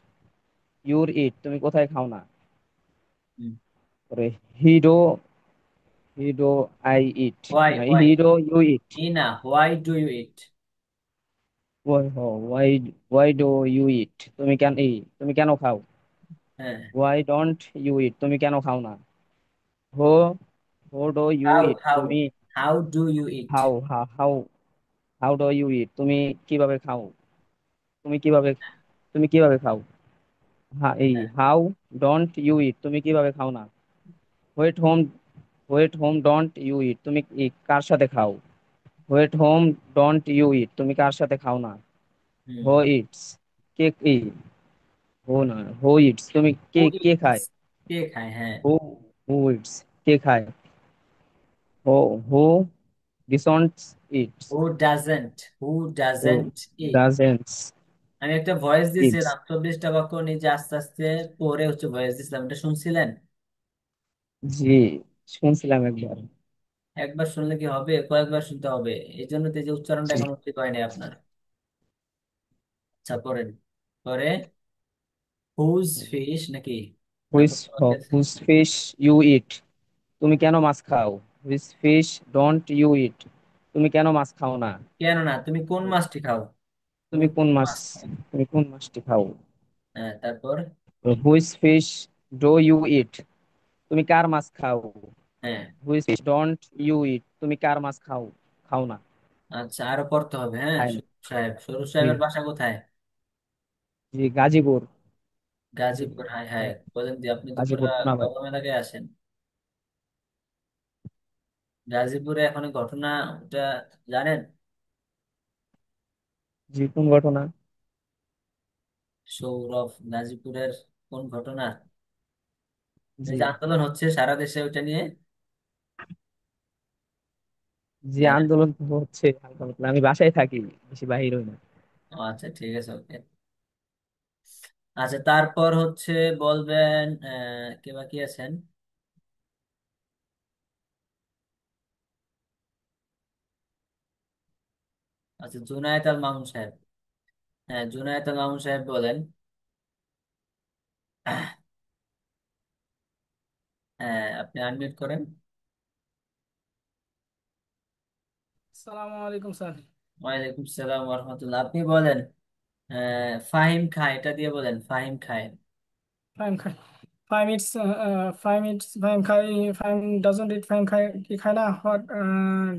ইউর ইট, তুমি কোথায় খাও না?
হুম।
পরে he do I eat,
why why
he do you eat,
ই না, why do you eat?
Why why do you eat, তুমি কেন খাও?
হ্যাঁ।
ওয়াই ডোন্ট ইউ ইট, তুমি কেন খাও না? How how do you
how
eat,
how
তুমি
how do you eat?
How how how do you eat, তুমি কিভাবে খাও? তুমি কিভাবে তুমি কিভাবে খাও?
হ্যাঁ।
হাউ ডোন্ট ইউ ইট, তুমি কিভাবে খাও না? With whom with whom don't you eat, তুমি কার সাথে খাও? With whom don't you eat, তুমি কার সাথে খাও না?
হুম।
হো ইটস, কে হো না, হো ইটস, তুমি
হু
কে কে
ইটস,
খায়?
কে খায়? হ্যাঁ।
হু হু ইটস, কে খায়? হো হু ডিসন্টস ইটস,
হু ডাজেন্ট ইট?
ডাজেন্টস
আমি একটা ভয়েস
ইটস।
দিছিলাম, 24টা বাক্য নিজে আস্তে আস্তে পরে হচ্ছে ভয়েস দিছিলাম, এটা শুনছিলেন?
জি, শুনছিলাম একবার।
একবার শুনলে কি হবে, কয়েকবার শুনতে হবে। এই জন্য তো এই যে উচ্চারণটা
জি,
এখন ঠিক হয়নি আপনার। আচ্ছা, পড়েন। পরে হুজ ফিশ নাকি? না,
হুইচ
পরে বাকি আছে।
হুইচ ফিশ ইউ ইট, তুমি কেন মাছ খাও? Which fish don't you eat, তুমি কেন মাছ খাও না?
কেন না, তুমি কোন মাছটি খাও? তুমি
তুমি কোন
কোন
মাছ
মাছ খাও?
তুমি কোন মাছটি খাও?
হ্যাঁ, তারপর।
Which fish do you eat, তুমি কার মাছ খাও?
হ্যাঁ।
Which fish don't you eat, তুমি কার মাছ খাও খাও না?
আচ্ছা, আরো পড়তে হবে। হ্যাঁ,
খায় না।
সরু সাহেব, সরু
জি
সাহেবের বাসা কোথায়?
জি, গাজীপুর।
গাজীপুর? হায় হায়, বলেন দি, আপনি তো পুরা
গাজীপুর কোনাবাড়ি।
গরম এলাকায় আছেন। গাজীপুরে এখন এই ঘটনা ওটা জানেন?
জি, কোন ঘটনা?
সৌরভ, গাজীপুরের কোন ঘটনা? এই
জি
যে আন্দোলন হচ্ছে সারা দেশে ওইটা নিয়ে।
জি,
হ্যাঁ।
আন্দোলন তো হচ্ছে হালকা পাতলা, আমি বাসায় থাকি, বেশি বাহির হই না।
ও আচ্ছা, ঠিক আছে, ওকে। আচ্ছা, তারপর হচ্ছে বলবেন কে বাকি আছেন? আচ্ছা, জুনায়েদ আল মামুন সাহেব। হ্যাঁ, জুনায়েদ আল মামুন সাহেব বলেন। হ্যাঁ, আপনি আনমিউট করেন।
আসসালামু আলাইকুম স্যার।
ওয়ালাইকুম সালাম ওয়া রাহমাতুল্লাহ। আপনি বলেন, ফাহিম খায়, এটা দিয়ে বলেন, ফাহিম খায়।
ফাইম খাই, five it's, five it's, Faim খাই, ফাইম ডাজন্ট ইট, ফাইম খাই কি খায় না? What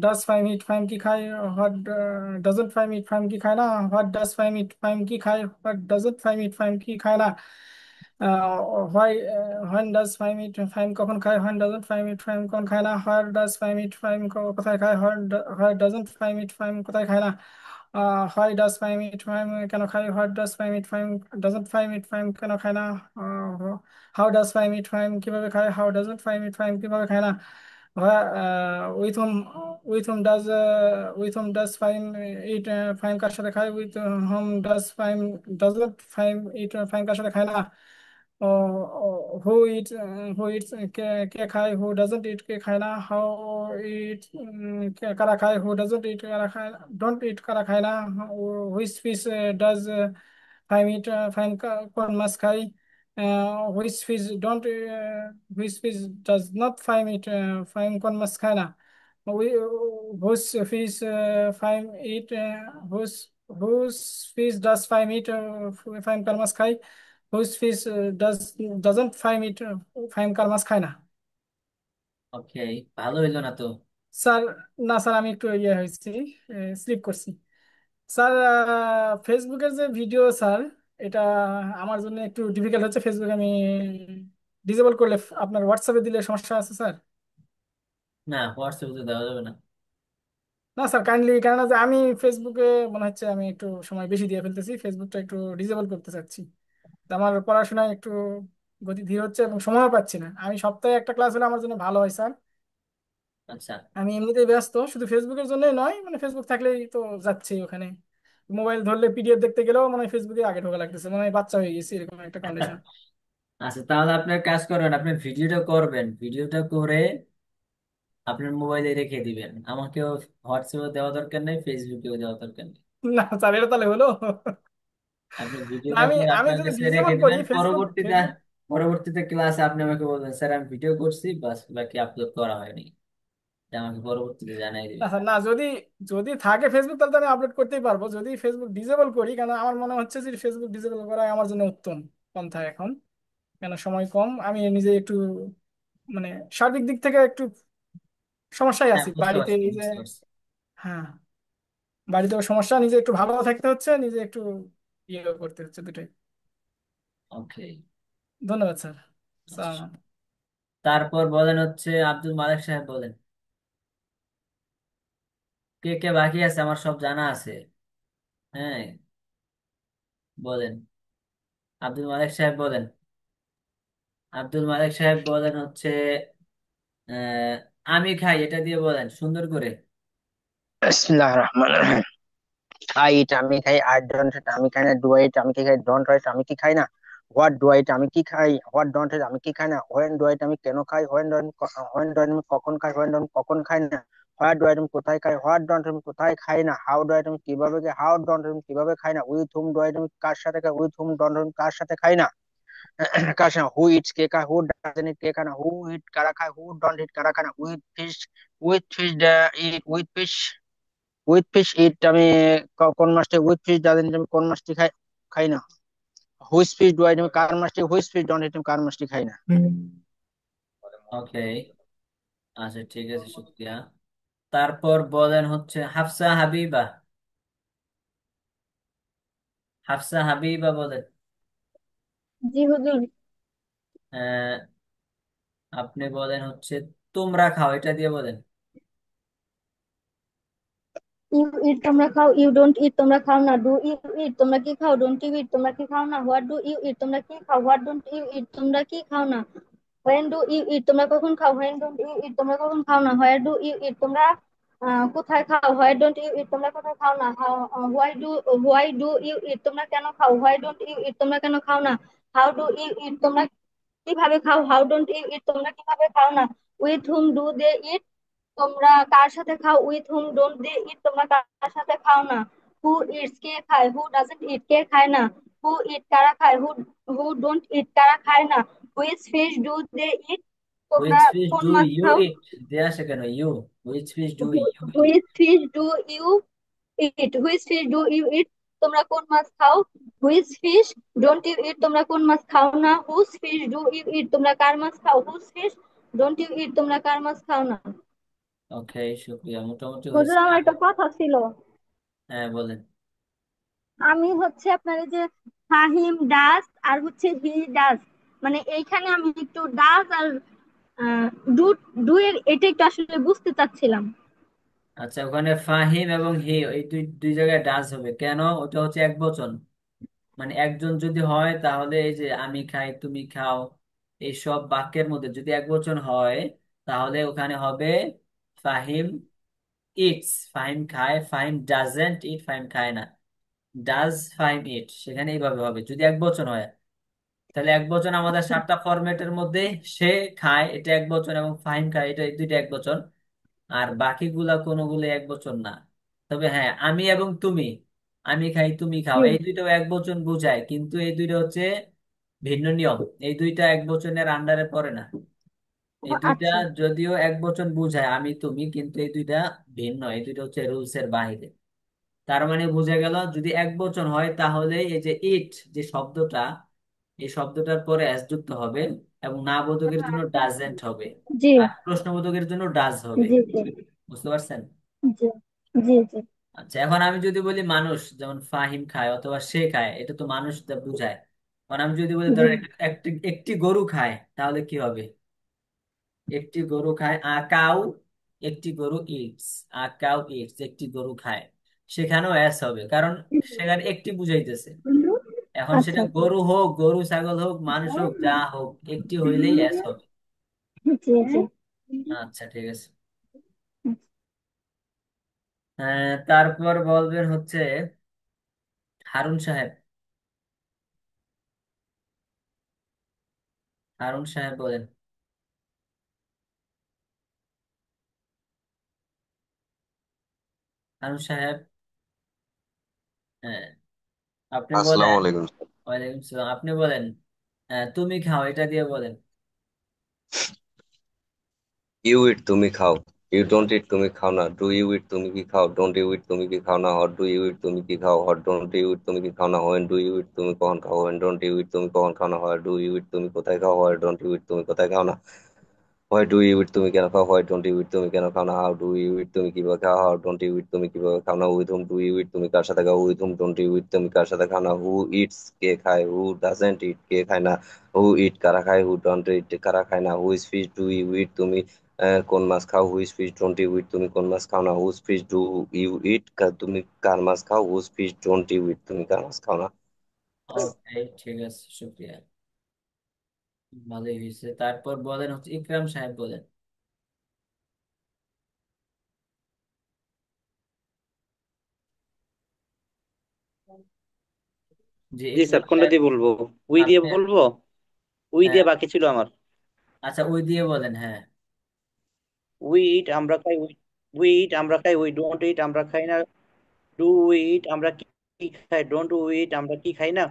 does Fahim eat, Faim কি খায়? What doesn't Fahim eat, Faim কি খায় না? What does Fahim eat, Faim কি খায়? What doesn't Fahim eat, Faim কি খায় না? Why when does Fahim eat, Faim কখন খায়? When doesn't Fahim eat, Faim কখন খায় না? Where does Fahim eat, Fahim কোথায় খায়? Where doesn't Fahim eat, Fahim কোথায় খায় না? Why does Fahim eat, Fahim কেন খায়? What does Fahim eat, Fahim doesn't Fahim eat, Fahim কেন খায় না? How does Fahim eat, Fahim কিভাবে খায়? How doesn't Fahim eat, Fahim কিভাবে খায় না? With whom with whom does Fahim eat, Fahim কার সাথে খায়? With whom does Fahim doesn't Fahim eat, Fahim কার সাথে খায় না? ও হু ইট হু ইটস, কে কে খায়? হু ডাজন্ট ইট, কে খায় না? হাউ ইট, কারা খায়? হু ডাজন্ট ইট, কারা খায়? ডোন্ট ইট, কারা খায় না? Which fish does Fahim eat, Fahim কোন মাছ খায়? Which fish don't which fish does not Fahim eat, Fahim কোন মাছ খায় না? Which fish Fahim eat, which which fish does Fahim eat, Fahim কার মাছ খায়? Which fish doesn't Fahim eat, Fahim কার মাছ খায় না?
ওকে, ভালো হইলো না তো?
স্যার, না স্যার, আমি একটু ইয়ে হয়েছি, স্লিপ করছি স্যার। ফেসবুকের যে ভিডিও স্যার, এটা আমার জন্য একটু ডিফিকাল্ট হচ্ছে। ফেসবুক আমি ডিসেবল করলে আপনার হোয়াটসঅ্যাপে দিলে সমস্যা আছে স্যার?
না, হোয়াটসঅ্যাপে তো দেওয়া যাবে না।
না স্যার, কাইন্ডলি, কেননা যে আমি ফেসবুকে মনে হচ্ছে আমি একটু সময় বেশি দিয়ে ফেলতেছি, ফেসবুকটা একটু ডিসেবল করতে চাচ্ছি। তো আমার পড়াশোনায় একটু গতি ধীর হচ্ছে এবং সময়ও পাচ্ছি না। আমি সপ্তাহে একটা ক্লাস হলে আমার জন্য ভালো হয় স্যার।
আচ্ছা।
আমি এমনিতেই ব্যস্ত, শুধু ফেসবুকের জন্যই নয়, মানে ফেসবুক থাকলেই তো যাচ্ছে ওখানে। মোবাইল ধরলে পিডিএফ দেখতে গেলেও মানে ফেসবুকে আগে ঢোকা লাগতেছে, মানে বাচ্চা হয়ে গেছে এরকম একটা কন্ডিশন।
আচ্ছা, তাহলে আপনার কাজ করেন, আপনি ভিডিওটা করবেন, ভিডিওটা করে আপনার মোবাইলে রেখে দিবেন। আমাকেও হোয়াটসঅ্যাপে দেওয়া দরকার নেই, ফেসবুকেও দেওয়া দরকার নেই।
না স্যার, এটা তাহলে হলো?
আপনি
না,
ভিডিওটা
আমি
করে
আমি
আপনার
যদি
কাছে রেখে
ডিসেবল করি
দিবেন,
ফেসবুক
পরবর্তীতে
ফেসবুক
পরবর্তীতে ক্লাসে আপনি আমাকে বলবেন স্যার আমি ভিডিও করছি, বাস বাকি আপলোড করা হয়নি, এটা আমাকে পরবর্তীতে জানাই দিবেন।
আচ্ছা, না, যদি যদি থাকে ফেসবুক তাহলে তো আমি আপলোড করতেই পারবো। যদি ফেসবুক ডিসেবল করি, কেন আমার মনে হচ্ছে যে ফেসবুক ডিসেবল করা আমার জন্য উত্তম পন্থা এখন, কেন সময় কম, আমি নিজে একটু মানে সার্বিক দিক থেকে একটু সমস্যায়
হ্যাঁ
আছি
বুঝতে
বাড়িতে,
পারছি,
এই যে,
বুঝতে পারছি।
হ্যাঁ, বাড়িতেও সমস্যা, নিজে একটু ভালো থাকতে হচ্ছে, নিজে একটু ইয়ে করতে হচ্ছে, দুটোই।
ওকে।
ধন্যবাদ স্যার। সালাম।
তারপর বলেন হচ্ছে আব্দুল মালিক সাহেব বলেন, কে কে বাকি আছে আমার সব জানা আছে। হ্যাঁ বলেন, আব্দুল মালিক সাহেব বলেন, আব্দুল মালিক সাহেব বলেন হচ্ছে আহ, আমি খাই এটা দিয়ে বলেন সুন্দর করে।
বিসমিল্লাহ রহমান রহিম। আই ইট আমি খাই, আই ডোন্ট ইট আমি খাই না, ডু ইট আমি কি খাই, ডোন্ট রাইট আমি কি খাই না, হোয়াট ডু ইট আমি কি খাই, হোয়াট ডোন্ট ইট আমি কি খাই না, হোয়েন ডু ইট আমি কেন খাই, হোয়েন ডু আমি কখন খাই, হোয়েন ডু আমি কখন খাই না, হোয়াট ডু আই আমি কোথায় খাই, হোয়াট ডোন্ট আমি কোথায় খাই না, হাউ ডু আই আমি কিভাবে খাই, হাউ ডোন্ট আমি কিভাবে খাই না, উইথ হুম ডু আই আমি কার সাথে খাই, উইথ হুম ডোন্ট আমি কার সাথে খাই না, কার সাথে, হু ইটস কে খায়, হু ডাজন্ট ইট কে খায় না, হু ইট কারা খায়, হু ডোন্ট ইট কারা খায় না, with fish eat with fish eat আমি কোন মাছটি, উইথ ফিশ ডাজন্ট আমি কোন মাছটি খাই খাই না, হুইচ ফিশ ডু আই আমি কার মাছটি, হুইচ ফিশ ডোন্ট আমি কার মাছটি খাই না।
ওকে, আচ্ছা ঠিক আছে, শুক্রিয়া। তারপর বলেন হচ্ছে হাফসা হাবিবা, হাফসা হাবিবা বলেন।
জি হুজুর।
আহ, আপনি বলেন হচ্ছে তোমরা খাও এটা দিয়ে বলেন।
ইউ ইট তোমরা খাও, ইউ ডোন্ট ইট তোমরা খাও না, ডু ইউ ইট তোমরা কি খাও, ডোন্ট ইউ ইট তোমরা কি খাও না, হোয়াট ডু ইউ ইট তোমরা কি খাও, হোয়াট ডোন্ট ইউ ইট তোমরা কি খাও না, হোয়েন ডু ইউ ইট তোমরা কখন খাও, হোয়েন ডোন্ট ইউ ইট তোমরা কখন খাও না, হোয়ার ডু ইউ ইট তোমরা কোথায় খাও, হোয়ার ডোন্ট ইউ ইট তোমরা কোথায় খাও না, হোয়াই ডু ইউ ইট তোমরা কেন খাও, হোয়াই ডোন্ট ইউ ইট তোমরা কেন খাও না, হাউ ডু ইউ ইট তোমরা কিভাবে খাও, হাউ ডোন্ট ইউ ইট তোমরা কিভাবে খাও না, with whom do they eat তোমরা কার সাথে খাও, with whom don't they eat তোমরা কার সাথে খাও না, হু ইটস কে খায়, হু ডাজন্ট ইট কে খায় না, হু ইট কারা খায়, হু হু ডোন্ট ইট কারা খায় না, which fish do they eat তোমরা
হুইচ ফিশ
কোন
ডু
মাছ
ইউ
খাও,
ইট দিয়ে আসে কেন you, which fish do you eat.
Which fish do you eat which fish do you eat তোমরা কোন মাছ খাও, which fish don't you eat তোমরা কোন মাছ খাও না, whose fish do you eat তোমরা কার মাছ খাও, whose fish don't you eat তোমরা কার মাছ খাও না।
ওকে, শুক্রিয়া, মোটামুটি
হুজুর,
হয়েছে।
আমার একটা কথা ছিল।
হ্যাঁ বলেন।
আমি হচ্ছে আপনার এই যে ফাহিম ডাস আর হচ্ছে হি ডাস, মানে এইখানে আমি একটু ডাস আর আহ, ডু ডু এর এটা একটু আসলে বুঝতে চাচ্ছিলাম।
আচ্ছা, ওখানে ফাহিম এবং হি এই দুই দুই জায়গায় ডাজ হবে কেন, ওটা হচ্ছে এক বচন, মানে একজন যদি হয় তাহলে এই যে আমি খাই তুমি খাও এই সব বাক্যের মধ্যে যদি এক বচন হয় তাহলে ওখানে হবে ফাহিম ইটস, ফাহিম খায়, ফাহিম ডাজেন্ট ইট, ফাহিম খায় না, ডাজ ফাহিম ইট, সেখানে এইভাবে হবে যদি এক বচন হয়। তাহলে এক বচন আমাদের 7টা ফরম্যাটের মধ্যে সে খায় এটা এক বচন এবং ফাহিম খায় এটা এই দুইটা এক বচন, আর বাকিগুলা কোনোগুলো এক বচন না। তবে হ্যাঁ আমি এবং তুমি, আমি খাই তুমি খাও
জি।
এই দুইটাও এক বচন বোঝায়, কিন্তু এই দুইটা হচ্ছে ভিন্ন নিয়ম, এই দুইটা এক বচনের আন্ডারে পড়ে না।
ও,
এই দুইটা
আচ্ছা।
যদিও এক বচন বোঝায় আমি তুমি, কিন্তু এই দুইটা ভিন্ন, এই দুইটা হচ্ছে রুলস এর বাইরে। তার মানে বোঝা গেল যদি এক বচন হয় তাহলে এই যে ইট যে শব্দটা, এই শব্দটার পরে এস যুক্ত হবে এবং না বোধকের জন্য ডাজেন্ট হবে,
জি
আর প্রশ্নবোধকের জন্য ডাজ হবে।
জি জি
বুঝতে পারছেন?
জি জি জি
আচ্ছা, এখন আমি যদি বলি মানুষ, যেমন ফাহিম খায় অথবা সে খায়, এটা তো মানুষ বুঝায়। কারণ আমি যদি বলি
জি
ধরেন একটি একটি গরু খায় তাহলে কি হবে, একটি গরু খায়, আ কাউ, একটি গরু ইটস, আ কাউ ইটস, একটি গরু খায়, সেখানেও এস হবে কারণ সেখানে একটি বুঝাইতেছে। এখন
আচ্ছা
সেটা
আচ্ছা।
গরু হোক, গরু ছাগল হোক, মানুষ হোক, যা হোক, একটি হইলেই এস হবে।
জি জি।
আচ্ছা ঠিক আছে। তারপর বলবেন হচ্ছে হারুন সাহেব, হারুন সাহেব বলেন। হারুন সাহেব, হ্যাঁ আপনি
আসসালামু
বলেন।
আলাইকুম।
ওয়ালাইকুম সালাম। আপনি বলেন, তুমি খাও, এটা দিয়ে বলেন।
ইউ ইট তুমি খাও। ইউ ডোন্ট ইট তুমি খাও না। ডু ইউ ইট তুমি কি খাও। ডোন্ট ইউ ইট তুমি কি খাও না। হট ডু ইউ ইট তুমি কি খাও। হট ডোন্ট ইউ ইট তুমি কি খাও না। হোয়েন ডু ইউ ইট তুমি কখন খাও। হোয়েন ডোন্ট ইউ ইট তুমি কখন খাও না। হোয়ার ডু ইউ ইট তুমি কোথায় খাও। হোয়ার ডোন্ট ইউ ইট তুমি কোথায় খাও না। হোয়াই ডু ইউ ইট তুমি কেন খাও। হোয়াই ডোন্ট ইউ ইট তুমি কেন খাও না। হাউ ডু ইউ ইট তুমি কিভাবে খাও। হাউ ডোন্ট ইউ ইট তুমি কিভাবে খাও না। With whom do you eat তুমি কার সাথে খাও। With whom don't you eat তুমি কার সাথে খাও না। হু ইটস কে খায়। হু ডাজেন্ট ইট কে খায় না। হু ইট কারা খায়। হু ডোন্ট ইট কারা খায় না। Which fish do you eat তুমি কোন মাছ খাও। Which fish don't you eat তুমি কোন মাছ খাও না। Which fish do you eat তুমি কার মাছ খাও। Which fish don't you eat তুমি কার মাছ খাও না।
ওকে, ঠিক আছে, শুক্রিয়া। ভালোই হয়েছে। তারপর বলেন হচ্ছে ইকরাম সাহেব, বলেন। জি,
জি
ইকরাম
স্যার, কোনটা
সাহেব।
দিয়ে বলবো? উই দিয়ে
আপনি,
বলবো? উই
হ্যাঁ,
দিয়ে বাকি ছিল আমার।
আচ্ছা, ওই দিয়ে বলেন, হ্যাঁ।
উই ইট আমরা খাই। উই ইট আমরা খাই। উই ডোন্ট ইট আমরা খাই না। ডু উই ইট আমরা কি কি খাই। ডোন্ট উই ইট আমরা কি খাই না।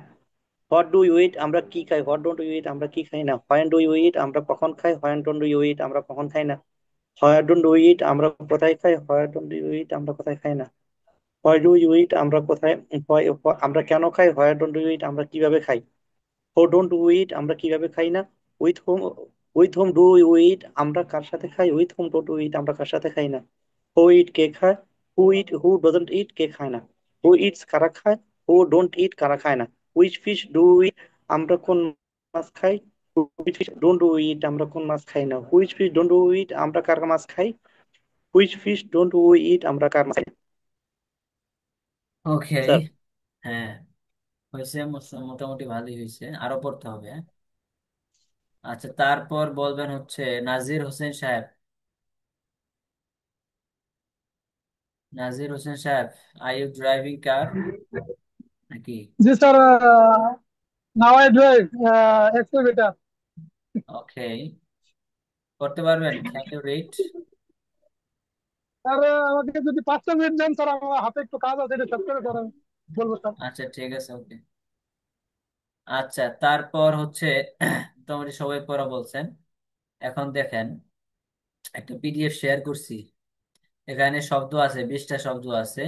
হোয়াট ডু ইউ ইট আমরা কি খাই। হোয়াট ডোন্ট ইউ ইট আমরা কি খাই না। হোয়েন ডু ইউ ইট আমরা কখন খাই। হোয়েন ডোন্ট ইউ ইট আমরা কখন খাই না। হোয়ার ডোন্ট ইউ ইট আমরা কোথায় খাই। হোয়ার ডোন্ট ইউ ইট আমরা কোথায় খাই না। হোয়াই ডু ইউ ইট আমরা কোথায় আমরা কেন খাই। হোয়ার ডোন্ট ইউ ইট আমরা কিভাবে খাই। হু ডোন্ট উই ইট আমরা কিভাবে খাই না। With whom with whom do you eat আমরা কার সাথে খাই। With whom don't you eat আমরা কার সাথে খাই না। হু ইট কে খায়। হু ডজন্ট ইট কে খায় না। হু ইটস কারা খায়। হু ডোন্ট ইট কারা খায় না। হুইচ ফিশ ডু ইট আমরা কোন মাছ খাই। Which fish don't do it আমরা কোন মাছ খাই না। Which fish don't do it আমরা কার মাছ খাই। Which fish don't do it আমরা কার মাছ খাই।
ওকে,
স্যার,
হ্যাঁ, হয়েছে, মোটামুটি ভালোই হয়েছে, আরো পড়তে হবে, হ্যাঁ? আচ্ছা, তারপর বলবেন হচ্ছে নাজির হোসেন সাহেব। নাজির হোসেন সাহেব, আর ইউ ড্রাইভিং কার নাকি?
Yes, sir. Now I drive excavator.
ওকে, করতে পারবেন? Can you read?
স্যার, আমাকে যদি 5টা মিনিট দেন স্যার, আমার হাতে একটু কাজ আছে, এটা শেষ করে স্যার আমি বলবো স্যার।
আচ্ছা, ঠিক আছে, ওকে। আচ্ছা, তারপর হচ্ছে মোটামুটি সবাই পড়া বলছেন। এখন দেখেন, একটা পিডিএফ শেয়ার করছি, এখানে শব্দ আছে, 20টা শব্দ আছে।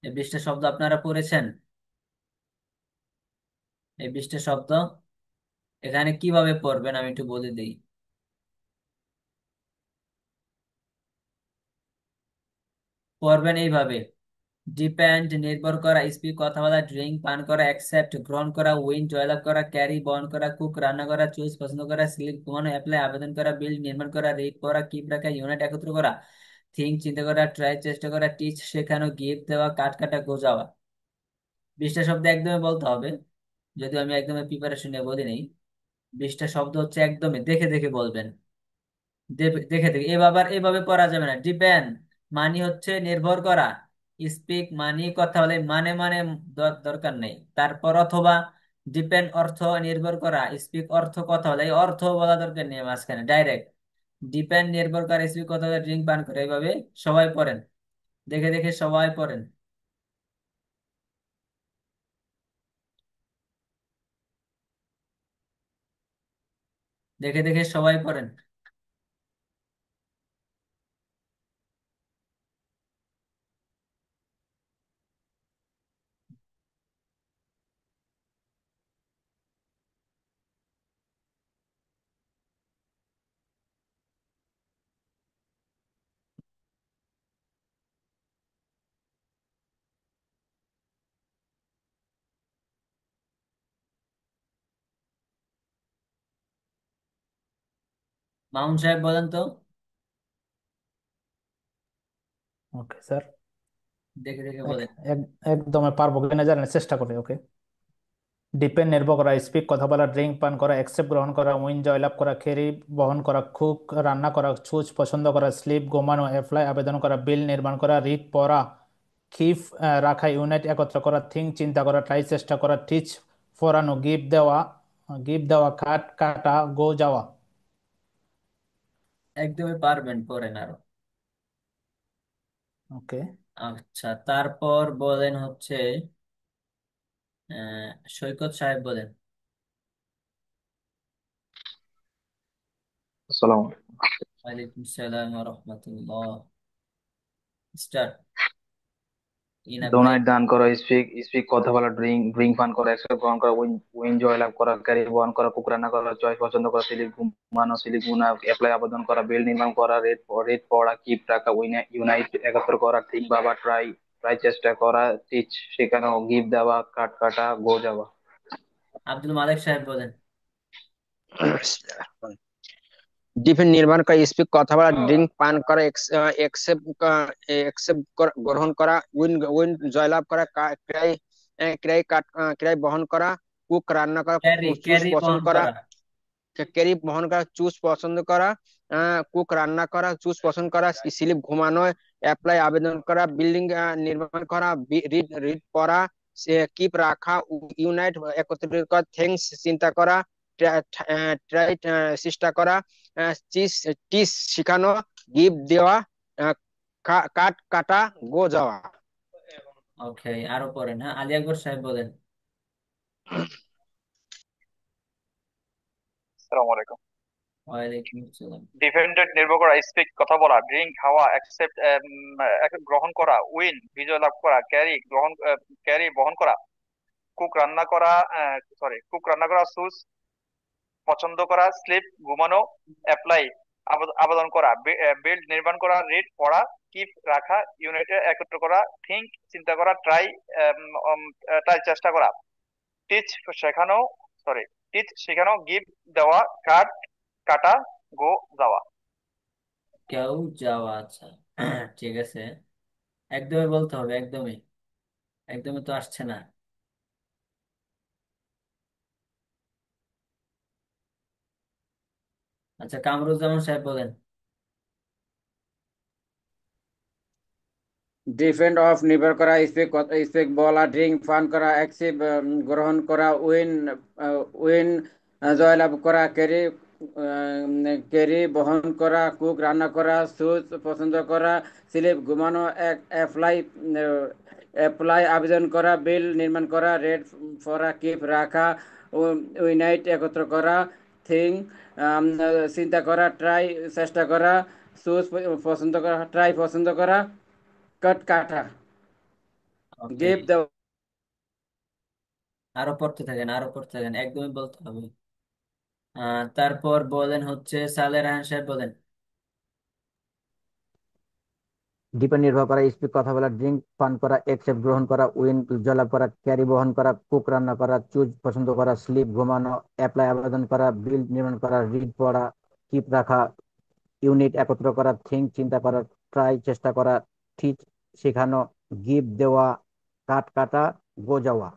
এই 20টা শব্দ আপনারা পড়েছেন? এই 20টা শব্দ এখানে কিভাবে পড়বেন আমি একটু বলে দিই। পড়বেন এইভাবে: ডিপেন্ড নির্ভর করা, স্পিক কথা বলা, ড্রিঙ্ক পান করা, অ্যাকসেপ্ট গ্রহণ করা, উইন জয়লাভ করা, ক্যারি বহন করা, কুক রান্না করা, চুজ পছন্দ করা, স্লিপ ঘুমানো, অ্যাপ্লাই আবেদন করা, বিল্ড নির্মাণ করা, রিড পড়া, কিপ রাখা, ইউনাইট একত্র করা, থিঙ্ক চিন্তা করা, ট্রাই চেষ্টা করা, টিচ শেখানো, গিফট দেওয়া, কাট কাটা, গোজাওয়া। 20টা শব্দ একদমই বলতে হবে, যদিও আমি একদমই প্রিপারেশন নিয়ে বলি নেই। 20টা শব্দ হচ্ছে একদমই দেখে দেখে বলবেন। দেখে দেখে, এভাবে পড়া যাবে না। ডিপেন্ড মানে হচ্ছে নির্ভর করা। স্পিক মানে কথা বলে, মানে দরকার নেই। তারপর অথবা, ডিপেন্ড অর্থ নির্ভর করা, স্পিক অর্থ কথা বলে, এই অর্থ বলা দরকার নেই মাঝখানে, ডাইরেক্ট ডিপেন্ড নির্ভর করা, স্পিক কথা বলে, ড্রিঙ্ক পান করে। এইভাবে সবাই পড়েন, দেখে দেখে সবাই পড়েন, দেখে দেখে সবাই পড়েন। মামুন সাহেব বলেন তো,
ওকে স্যার।
দেখে দেখে
এক
বলেন।
একদম পারবো কিনা জানেন, চেষ্টা করি। ওকে, ডিপেন্ড নির্ভর করা, স্পিক কথা বলা, ড্রিঙ্ক পান করা, অ্যাকসেপ্ট গ্রহণ করা, উইন জয়লাভ করা, ক্যারি বহন করা, কুক রান্না করা, চুজ পছন্দ করা, স্লিপ ঘুমানো, অ্যাপ্লাই আবেদন করা, বিল নির্মাণ করা, রিড পড়া, খিফ রাখা, ইউনাইট একত্র করা, থিঙ্ক চিন্তা করা, ট্রাই চেষ্টা করা, টিচ পড়ানো, গিফট দেওয়া, কাট কাটা, গো যাওয়া।
একদমই পারবেন, পড়েন আরো।
ওকে,
আচ্ছা, তারপর বলেন হচ্ছে সৈকত সাহেব বলেন।
আসসালামু
ওয়ালাইকুম সালাম ওয়া রাহমাতুল্লাহ। Start. In a break.
Donate দান করা, স্পিক স্পিক কথা বলা, ড্রিঙ্ক ড্রিঙ্ক পান করা, একসাথে গ্রহণ করা, উইন জয় লাভ করা, ক্যারি বহন করা, কুক রান্না করা, চয়েস পছন্দ করা, সিলিপ ঘুমানো, সিলিপ গুনা, অ্যাপ্লাই আবেদন করা, বিল নির্মাণ করা, রেড রেড পড়া, কিপ রাখা, ইউনাইট একত্র করা, ঠিক বাবা, ট্রাই ট্রাই চেষ্টা করা, টিচ শেখানো, গিভ দেওয়া, কাট কাটা, গো যাওয়া।
আব্দুল মালিক সাহেব বলেন।
ডিফেন্ড নির্মাণ করা, স্পিক কথা বলা, ড্রিঙ্ক পান করা, একসেপ্ট একসেপ্ট গ্রহণ করা, উইন উইন জয়লাভ করা, ক্রাই ক্রাই কাট ক্রাই বহন করা, কুক রান্না করা,
ক্যারি
চুজ
ক্যারি
পছন্দ
বহন
করা,
করা।
ক্যারি বহন করা, চুজ পছন্দ করা, কুক রান্না করা, চুজ পছন্দ করা, স্লিপ ঘুমানো, অ্যাপ্লাই আবেদন করা, বিল্ডিং নির্মাণ করা, রিড রিড পড়া, কিপ রাখা, ইউনাইট একত্রিত করা, থিংস চিন্তা করা, ট্রাই চেষ্টা করা, চিজ টিস শিখানো, গিফট দেওয়া, কাট কাটা, গো যাওয়া।
ওকে, আরো পড়েন। হ্যাঁ, আলী আকবর সাহেব বলেন।
আসসালামু আলাইকুম।
ওয়ালাইকুম আসসালাম।
ডিপেন্ডেন্ট নির্ভর করা, স্পিক কথা বলা, ড্রিঙ্ক খাওয়া, অ্যাকসেপ্ট গ্রহণ করা, উইন বিজয় লাভ করা, ক্যারি বহন করা, কুক রান্না করা, চুজ পছন্দ করা, স্লিপ ঘুমানো, অ্যাপ্লাই আবেদন করা, বিল্ড নির্মাণ করা, রিড পড়া, কিপ রাখা, ইউনাইটেড একত্র করা, থিঙ্ক চিন্তা করা, ট্রাই চেষ্টা করা, টিচ শেখানো টিচ শেখানো, গিভ দেওয়া, কাট কাটা, গো যাওয়া।
কেউ যাওয়া, আচ্ছা। ঠিক আছে, একদমই বলতে হবে, একদমই একদমই তো আসছে না। আচ্ছা, কামরুজ্জামান সাহেব বলেন।
ডিফেন্ড অফ নির্ভর করা, স্পিক স্পিক বলা, ড্রিঙ্ক পান করা, অ্যাকসিভ গ্রহণ করা, উইন জয়লাভ করা, ক্যারি বহন করা, কুক রান্না করা, সুজ পছন্দ করা, স্লিপ ঘুমানো, অ্যাপ্লাই অ্যাপ্লাই আবেদন করা, বিল নির্মাণ করা, রেড পড়া, কিপ রাখা, ইউনাইট একত্র করা, থিং চিন্তা করা, ট্রাই চেষ্টা করা, সুজ পছন্দ করা, ট্রাই পছন্দ করা, কাট কাটা,
ওকে,
গিভ দেওয়া।
আরো পড়তে থাকেন, আরো পড়তে থাকেন, একদমই বলতে হবে। তারপর বলেন হচ্ছে সালে রায়হান সাহেব বলেন।
ডিপেন্ড নির্ভর করা, স্পিক কথা বলা, ড্রিঙ্ক পান করা, একসেপ্ট গ্রহণ করা, উইন জয়লাভ করা, ক্যারি বহন করা, কুক রান্না করা, চুজ পছন্দ করা, স্লিপ ঘুমানো, অ্যাপ্লাই আবেদন করা, বিল নির্মাণ করা, রিড পড়া, কিপ রাখা, ইউনিট একত্র করা, থিঙ্ক চিন্তা করা, ট্রাই চেষ্টা করা, টিচ শেখানো, গিভ দেওয়া, কাট কাটা, গো যাওয়া।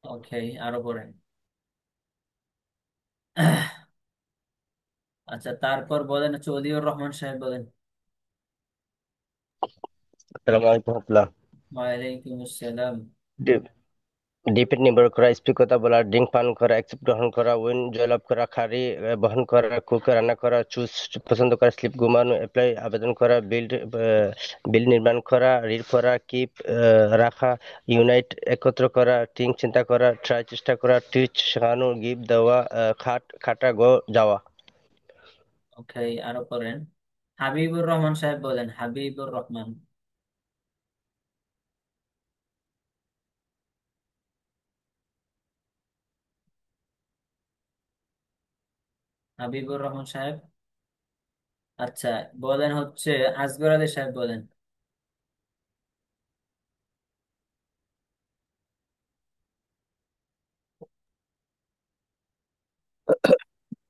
ওকে, আরো পড়েন। আচ্ছা, তারপর বলেন হচ্ছে অলিউর রহমান সাহেব বলেন।
আসসালামু আলাইকুম রহমতুল্লাহ।
ওয়ালাইকুম আসসালাম।
ডিপেন্ড নির্ভর করা, স্পিক কথা বলা, ড্রিঙ্ক পান করা, অ্যাকসেপ্ট গ্রহণ করা, উইন জয়লাভ করা, খারি বহন করা, কুক রান্না করা, চুজ পছন্দ করা, স্লিপ ঘুমানো, অ্যাপ্লাই আবেদন করা, বিল নির্মাণ করা, রিড করা, কিপ রাখা, ইউনাইট একত্র করা, থিঙ্ক চিন্তা করা, ট্রাই চেষ্টা করা, টিচ শেখানো, গিভ দেওয়া, খাটা গো যাওয়া।
ওকে, আরো পড়েন। হাবিবুর রহমান সাহেব বলেন। হাবিবুর রহমান। হাবিবুর রহমান সাহেব। আচ্ছা, বলেন হচ্ছে আসগর আলী সাহেব বলেন।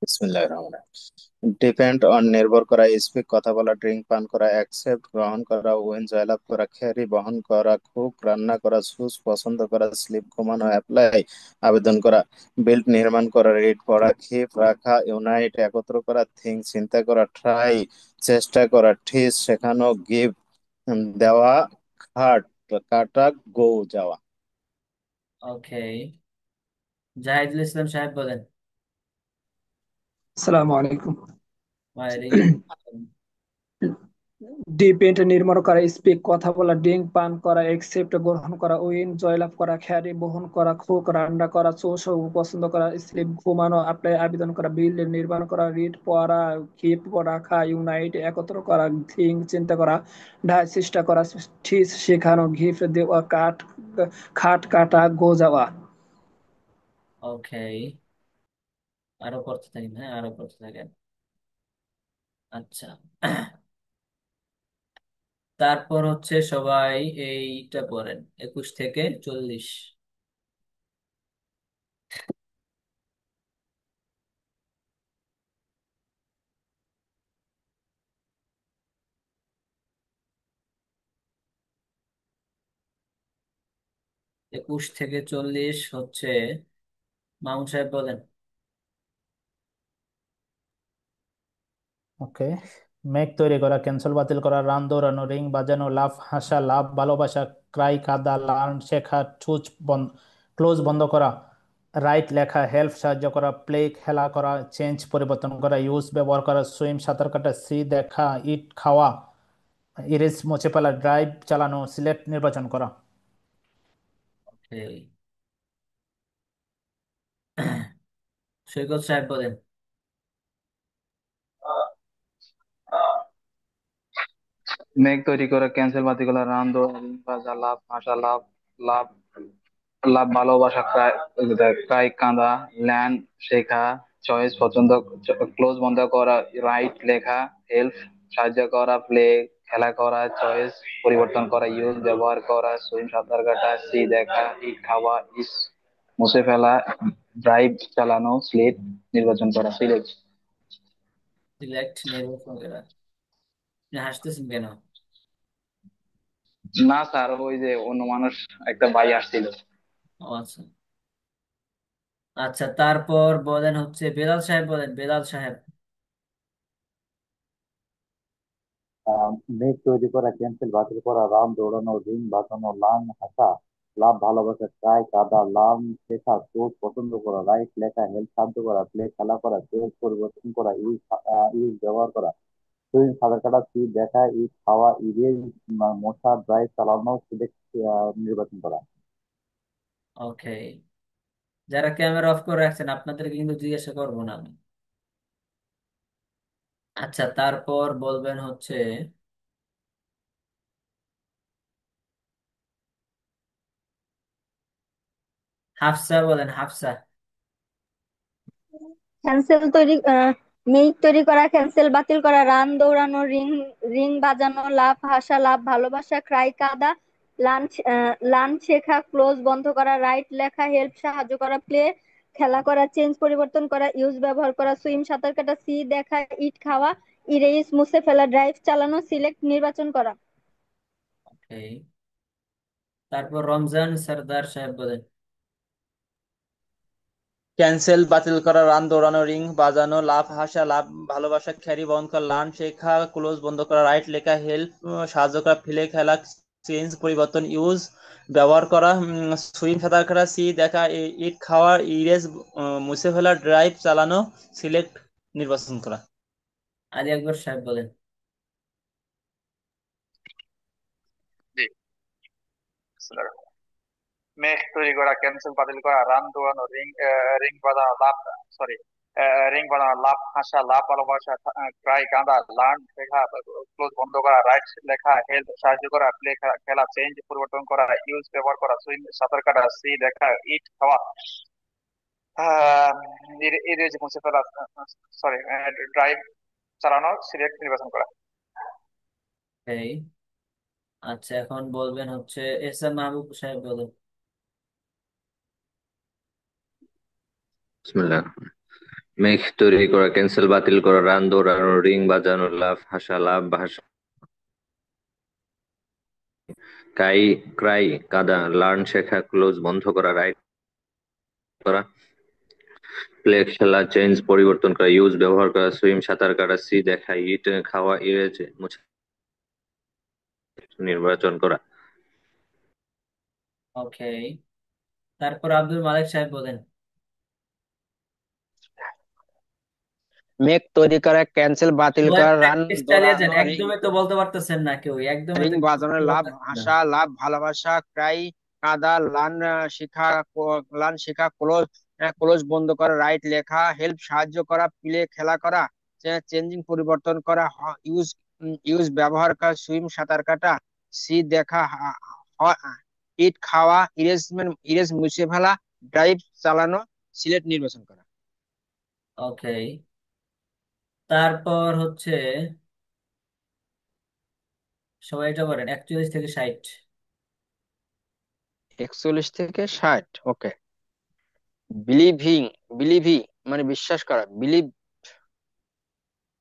বিসমিল্লাহির রহমানির রহিম। ডিপেন্ড অন নির্ভর করা, স্পিক কথা বলা, ড্রিঙ্ক পান করা, অ্যাকসেপ্ট গ্রহণ করা, উইন জয়লাভ করা, খ্যারি বহন করা, কুক রান্না করা, সুজ পছন্দ করা, স্লিপ ঘুমানো, অ্যাপ্লাই আবেদন করা, বিল্ড নির্মাণ করা, রিড পড়া, খিপ রাখা, ইউনাইট একত্র করা, থিঙ্ক চিন্তা করা, ট্রাই চেষ্টা করা, ঠিস শেখানো, গিভ দেওয়া, খাট কাটা, গো যাওয়া।
ওকে, জাহিদুল ইসলাম সাহেব বলেন।
আসসালামু আলাইকুম।
ওয়ালাইকুম আসসালাম।
ডিপেন্ড নির্ভর করা, স্পিক কথা বলা, ড্রিঙ্ক পান করা, একসেপ্ট গ্রহণ করা, উইন জয়লাভ করা, ক্যারি বহন করা, কুক রান্না করা, চোষ পছন্দ করা, স্লিপ ঘুমানো, অ্যাপ্লাই আবেদন করা, বিল নির্মাণ করা, রিড পড়া, কিপ রাখা, ইউনাইট একত্র করা, থিঙ্ক চিন্তা করা, ডাই চেষ্টা করা, ঠিস শেখানো, গিফট দেওয়া, খাট কাটা, গোজাওয়া।
ওকে, আরো পড়তে থাকেন, হ্যাঁ আরো পড়তে থাকেন। আচ্ছা, তারপর হচ্ছে সবাই এইটা পড়েন, 21 থেকে 40। 21 থেকে 40 হচ্ছে, মামুন সাহেব বলেন।
ওকে, মেঘ তৈরি করা, ক্যান্সেল বাতিল করা, রান দৌড়ানো, রিং বাজানো, লাফ হাসা, লাভ ভালোবাসা, ক্রাই কাদা, লার্ন শেখা, চুজ বন্ধ, ক্লোজ বন্ধ করা, রাইট লেখা, হেল্প সাহায্য করা, প্লে খেলা করা, চেঞ্জ পরিবর্তন করা, ইউজ ব্যবহার করা, সুইম সাঁতার কাটা, সি দেখা, ইট খাওয়া, ইরেজ মুছে ফেলা, ড্রাইভ চালানো, সিলেক্ট নির্বাচন করা।
ওকে, সৈকত সাহেব বলেন।
মেঘ তৈরি করা, ক্যান্সেল বাতিল করা, রান দৌড়া, রিং ভাজা, লাভ ভাষা, লাভ লাভ লাভ ভালোবাসা, ক্রাই কাঁদা, ল্যান্ড শেখা, চয়েস পছন্দ, ক্লোজ বন্ধ করা, রাইট লেখা, হেল্প সাহায্য করা, প্লে খেলা করা, চয়েস পরিবর্তন করা, ইউজ ব্যবহার করা, সুইম সাঁতার কাটা, সি দেখা, ইট খাওয়া, ইস মুছে ফেলা, ড্রাইভ চালানো, স্লিপ নির্বাচন করা, সিলেক্ট।
সিলেক্ট নির্বাচন করা। আপনি হাসতেছেন কেন?
না স্যার, ওই যে অন্য মানুষ একটা ভাই আসছিল।
ও আচ্ছা, আচ্ছা তারপর বলেন হচ্ছে বেলাল সাহেব বলেন, বেলাল সাহেব।
মেঘ তৈরি করা, ক্যান্সেল বাতিল করা, রান দৌড়ানো, রিং বাজানো, লার্ন হাসা, লাভ ভালোবাসা, ট্রাই কাদা, লার্ন শেখা, কোচ পছন্দ করা, রাইট লেখা, হেল্প সাহায্য করা, প্লে খেলা করা, চেঞ্জ পরিবর্তন করা, ইউজ ব্যবহার করা, সুইং সাঁতার কাটা, সি দেখা, ইট খাওয়া, ইরেজ মশা, ড্রাইভ চালানো, সিলেক্ট নির্বাচন করা।
ওকে, যারা ক্যামেরা অফ করে রাখছেন আপনাদেরকে কিন্তু জিজ্ঞাসা করবো না আমি। আচ্ছা, তারপর বলবেন হচ্ছে হাফসা বলেন, হাফসা।
ক্যান্সেল তৈরি মেঘ তৈরি করা, ক্যান্সেল বাতিল করা, রান দৌড়ানো, রিং রিং বাজানো, লাভ হাসা, লাভ ভালোবাসা, ক্রাই কাদা, লাঞ্চ লাঞ্চ শেখা, ক্লোজ বন্ধ করা, রাইট লেখা, হেল্প সাহায্য করা, প্লে খেলা করা, চেঞ্জ পরিবর্তন করা, ইউজ ব্যবহার করা, সুইম সাঁতার কাটা, সি দেখা, ইট খাওয়া, ইরেজ মুছে ফেলা, ড্রাইভ চালানো, সিলেক্ট নির্বাচন করা।
ওকে, তারপর রমজান সরদার সাহেব বলেন।
ক্যান্সেল বাতিল করা, রান দৌড়ানো, রিং বাজানো, লাভ হাসা, লাভ ভালোবাসা, খ্যারি বহন করা, লার্ন শেখা, ক্লোজ বন্ধ করা, রাইট লেখা, হেল্প সাহায্য করা, ফিলে খেলা, চেঞ্জ পরিবর্তন, ইউজ ব্যবহার করা, সুইম সাঁতার কাটা, সি দেখা, ইট খাওয়া, ইরেজ মুছে ফেলা, ড্রাইভ চালানো, সিলেক্ট নির্বাচন করা।
আলী আকবর সাহেব বলেন।
জি, মেঘ তৈরি করা, ক্যান্সেল বাতিল করা, রান দৌড়ানো, রিং বাজানো, লাভ সরি রিং বাজানো, লাভ হাসা, লাভ ভালোবাসা, ক্রাই কাঁদা, লার্ন শেখা, ক্লোজ বন্ধ করা, রাইট লেখা, হেল্প সাহায্য করা, প্লে খেলা, চেঞ্জ পরিবর্তন করা, ইউজ ব্যবহার করা, সুইম সাঁতার কাটা, সি দেখা, ইট খাওয়া, ইরেজ মুছে ফেলা, সরি ড্রাইভ চালানো, সিলেক্ট নির্বাচন করা।
এই আচ্ছা, এখন বলবেন হচ্ছে এস এম মাহবুব সাহেব বলেন।
বিসমিল্লাহ। মেঘ তৈরি করা, ক্যান্সেল বাতিল করা, রান দৌড়ানো, রিং বাজানো, লাফ হাসা, লাভ ভাষা, ক্রাই কাদা, লার্ন শেখা, ক্লোজ বন্ধ করা, রাইট করা, প্লে খেলা, চেঞ্জ পরিবর্তন করা, ইউজ ব্যবহার করা, সুইম সাঁতার কাটা, সি দেখা, ইট খাওয়া, ইরেজ মুছে নির্বাচন করা।
ওকে, তারপর আব্দুল মালিক সাহেব বলেন।
মেক তৈরি করা, ক্যান্সেল বাতিল
সবাই
করা, রান
প্র্যাকটিস চালিয়ে যান,
দৌড়ানো, রিং
একদমই তো বলতে পারতেছেন না কেউ, একদমই
রিং
তো কিছু
বাজানো,
বলতে
লাভ
পারতেছেন না।
হাসা, লাভ ভালোবাসা, ক্রাই কাঁদা, লান শিখা, লান শেখা, ক্লোজ ক্লোজ বন্ধ করা, রাইট লেখা, হেল্প সাহায্য করা, প্লে খেলা করা, চেঞ্জিং পরিবর্তন করা, ইউজ ইউজ ব্যবহার করা, সুইম সাঁতার কাটা, সি দেখা, ইট খাওয়া, ইরেজ মুছে ফেলা, ড্রাইভ চালানো, সিলেক্ট নির্বাচন করা।
ওকে, তারপর হচ্ছে সবাই এটা বলেন 41 থেকে 60।
41 থেকে 60, ওকে। বিলিভিং, বিলিভি মানে বিশ্বাস করা, বিলিভ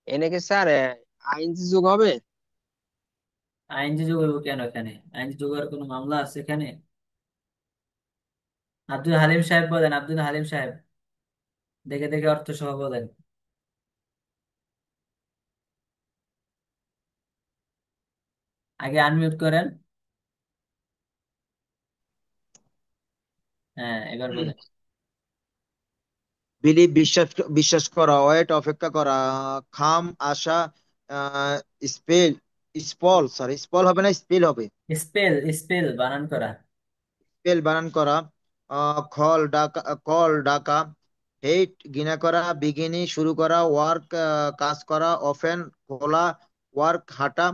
এনে কি স্যার আইনজি যুগ হবে?
আইনজীবী যোগ হইব কেন এখানে? আইনজীবী যোগের কোনো মামলা আছে এখানে? আব্দুল হালিম সাহেব বলেন, আব্দুল হালিম সাহেব, দেখে দেখে অর্থ সহ বলেন। আগে আনমিউট করেন। হ্যাঁ, এবার বলেন।
বিলিভ বিশ্বাস, বিশ্বাস করা, ওয়েট অপেক্ষা করা, খাম আশা, স্পেল স্পল, সরি স্পল হবে না, স্পেল হবে,
স্পেল, স্পেল বানান করা।
স্পেল বানান করা, খল ডাকা, কল ডাকা, হেট ঘৃণা করা, বিগিনি শুরু করা, ওয়ার্ক কাজ করা, অফেন খোলা, ওয়ার্ক হাঁটা,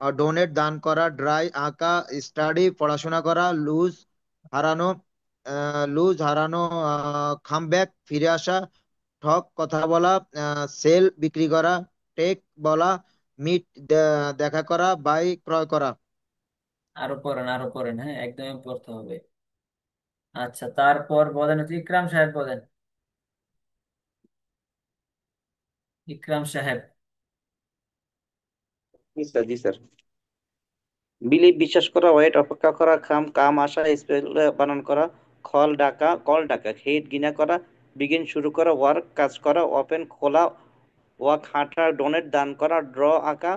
ডোনেট দান করা, ড্রাই আঁকা, স্টাডি পড়াশোনা করা, লুজ হারানো, লুজ হারানো, কামব্যাক ফিরে আসা, ঠক কথা বলা, সেল বিক্রি করা, টেক বলা, মিট দেখা করা, বাই ক্রয় করা।
আরো পড়েন, আরো পড়েন, হ্যাঁ একদমই পড়তে হবে। আচ্ছা, তারপর বলেন হচ্ছে ইকরাম সাহেব বলেন। ইকরাম সাহেব।
জি স্যার, জি স্যার। বিলিভ বিশ্বাস করা, ওয়েট অপেক্ষা করা, খাম কাম আসা, স্পেল বানান করা, খল ডাকা, কল ডাকা, হেট গিনা করা, বিগিন শুরু করা, ওয়ার্ক কাজ করা, ওপেন খোলা, ওয়াক হাঁটা, ডোনেট দান করা, ড্র আঁকা,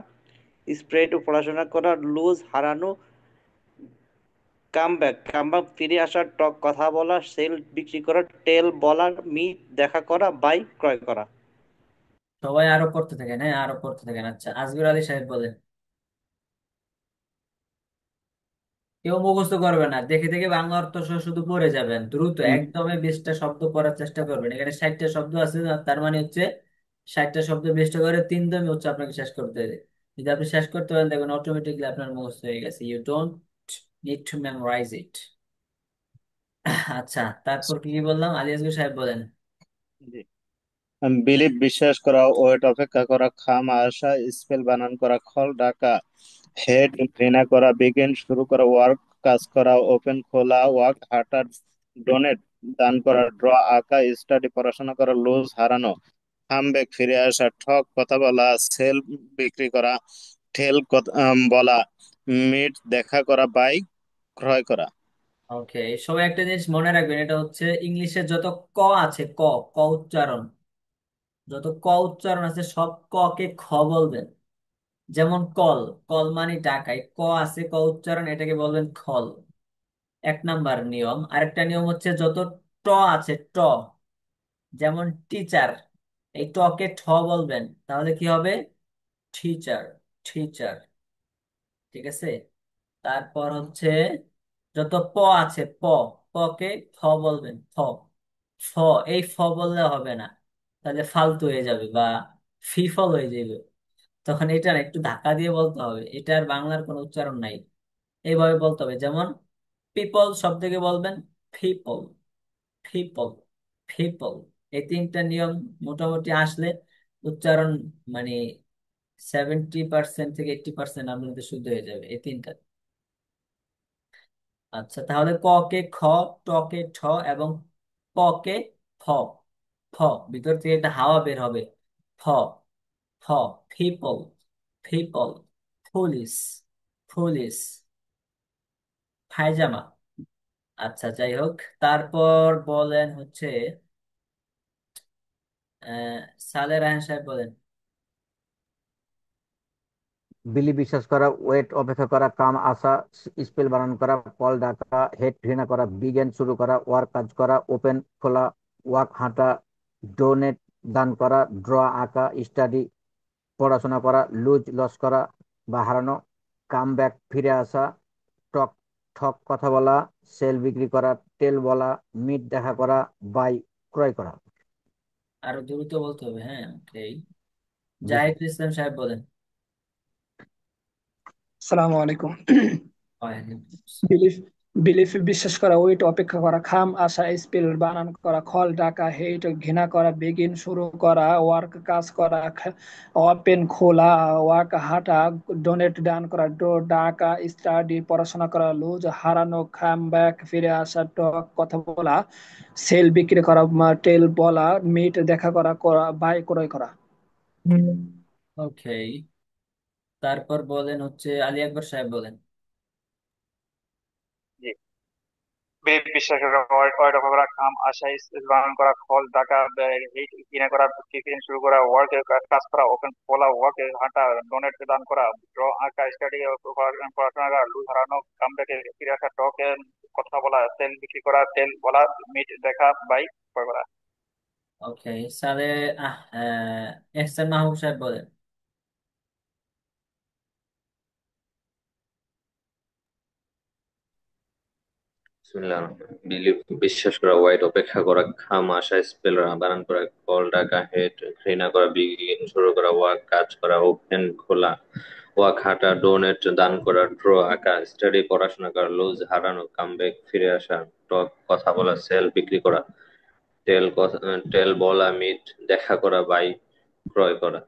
স্প্রেড পড়াশোনা করা, লুজ হারানো, কামব্যাক ফিরে আসা, টক কথা বলা, সেল বিক্রি করা, টেল বলা, মিট দেখা করা, বাই ক্রয় করা।
সবাই আরো পড়তে থাকেন, হ্যাঁ আরো পড়তে থাকেন। আচ্ছা, আজগর আলী সাহেব বলেন। কেউ মুখস্থ করবে না, দেখে দেখে বাংলা অর্থ সহ শুধু পড়ে যাবেন দ্রুত, একদমই 20টা শব্দ পড়ার চেষ্টা করবেন। এখানে 60টা শব্দ আছে, তার মানে হচ্ছে 60টা শব্দ 20টা করে 3 দমে হচ্ছে আপনাকে শেষ করতে হবে। যদি আপনি শেষ করতে পারেন দেখবেন অটোমেটিকলি আপনার মুখস্থ হয়ে গেছে। You don't need to memorize it. আচ্ছা, তারপর কি কি বললাম? আলী আসগর সাহেব বলেন।
বিলিভ বিশ্বাস করা, ওয়েট অপেক্ষা করা, খাম আশা, স্পেল বানান করা, খল ডাকা, হেড ঘৃণা করা, বিগিন শুরু করা, ওয়ার্ক কাজ করা, ওপেন খোলা, ওয়াক হাঁটা, ডোনেট দান করা, ড্র আঁকা, স্টাডি পড়াশোনা করা, লুজ হারানো, কামব্যাক ফিরে আসা, ঠক কথা বলা, সেল বিক্রি করা, ঠেল বলা, মিট দেখা করা, বাই ক্রয় করা।
ওকে, সবাই একটা জিনিস মনে রাখবেন, এটা হচ্ছে ইংলিশে যত ক আছে, ক, ক উচ্চারণ, যত ক উচ্চারণ আছে সব ক কে খ বলবেন। যেমন কল, কল মানে টাকায়, ক আছে ক উচ্চারণ, এটাকে বলবেন খল। 1 নাম্বার নিয়ম। আরেকটা নিয়ম হচ্ছে যত ট আছে, ট, যেমন টিচার, এই ট কে ঠ বলবেন, তাহলে কি হবে? Teacher, teacher. ঠিক আছে। তারপর হচ্ছে যত প আছে, প, প কে ফ বলবেন, ফ, ফ, এই ফ বললে হবে না, তাহলে ফালতু হয়ে যাবে বা ফিফল হয়ে যাবে। তখন এটা না, একটু ধাক্কা দিয়ে বলতে হবে, এটার বাংলার কোনো উচ্চারণ নাই, এইভাবে বলতে হবে। যেমন পিপল শব্দকে বলবেন পিপল, পিপল, পিপল। এই 3টা নিয়ম মোটামুটি আসলে উচ্চারণ মানে 70% থেকে 80% আপনাদের শুদ্ধ হয়ে যাবে এই 3টা। আচ্ছা, তাহলে ক কে খ, ট কে ঠ এবং প কে ফ। ফ, ভিতর থেকে একটা হাওয়া বের হবে। ফ, ফ, পিপল, পিপল, পুলিশ, পুলিশ, পায়জামা। আচ্ছা, যাই হোক, তারপর বলেন হচ্ছে আহ সালে রায়হান সাহেব বলেন।
বিলি বিশ্বাস করা, ওয়েট অপেক্ষা করা, কাম আসা, স্পেল বানান করা, কল ডাকা, হেড ঘৃণা করা, বিগেন শুরু করা, ওয়ার্ক কাজ করা, ওপেন খোলা, ওয়াক হাঁটা, ডোনেট দান করা, ড্র আঁকা, স্টাডি পড়াশোনা করা, লুজ লস করা বা হারানো, কাম ব্যাক ফিরে আসা, টক ঠক কথা বলা, সেল বিক্রি করা, টেল বলা, মিট দেখা করা, বাই ক্রয় করা।
আরো দ্রুত বলতে হবে, হ্যাঁ। ওকে,
জি স্যার।
জাহিদ ইসলাম সাহেব বলেন।
আসসালামু আলাইকুম।
ওয়ালাইকুম
বিলিফ বিলিফ বিশ্বাস করা, ওয়েট অপেক্ষা করা, খাম আশা স্পেল বানান করা, খল ডাকা, হেট ঘৃণা করা, বেগিন শুরু করা, ওয়ার্ক কাজ করা, ওপেন খোলা, ওয়ার্ক হাঁটা, ডোনেট দান করা, ডো ডাকা স্টাডি পড়াশোনা করা, লুজ হারানো, খাম ব্যাক ফিরে আসা, টক কথা বলা, সেল বিক্রি করা, টেল বলা, মিট দেখা করা, বাই ক্রয় করা।
ওকে, তারপর বলেন হচ্ছে আলী আকবর সাহেব বলেন।
জি, বিশ্বাস করা, ওয়ার্ড অফ করা, খাম আশা বানান করা, খল ডাকা, হিট কিনা করা, টিফিন শুরু করা, ওয়ার্ক কাজ করা, ওপেন খোলা, ওয়ার্ক হাঁটা, ডোনেট দান করা, ড্র আঁকা, স্টাডি পড়াশোনা করা, লুজ হারানো, কাম ব্যাকে ফিরে আসা, টক কথা বলা, তেল বিক্রি করা, তেল বলা, মিট দেখা, বাই ক্রয় করা।
ওকে, সালে এহসান মাহমুদ সাহেব বলেন।
বিসমিল্লাহির বিলিভ বিশ্বাস করা, ওয়াইড অপেক্ষা করা, খাম আশা স্পেল বানান করা, কল ডাকা, হেড ঘৃণা করা, বিগিন শুরু করা, ওয়াক কাজ করা, ওপেন খোলা, ওয়াক হাঁটা, ডোনেট দান করা, ড্র আঁকা, স্টাডি পড়াশোনা করা, লুজ হারানো, কামব্যাক ফিরে আসা, টক কথা বলা, সেল বিক্রি করা, টেল বলা, মিট দেখা করা, বাই ক্রয় করা।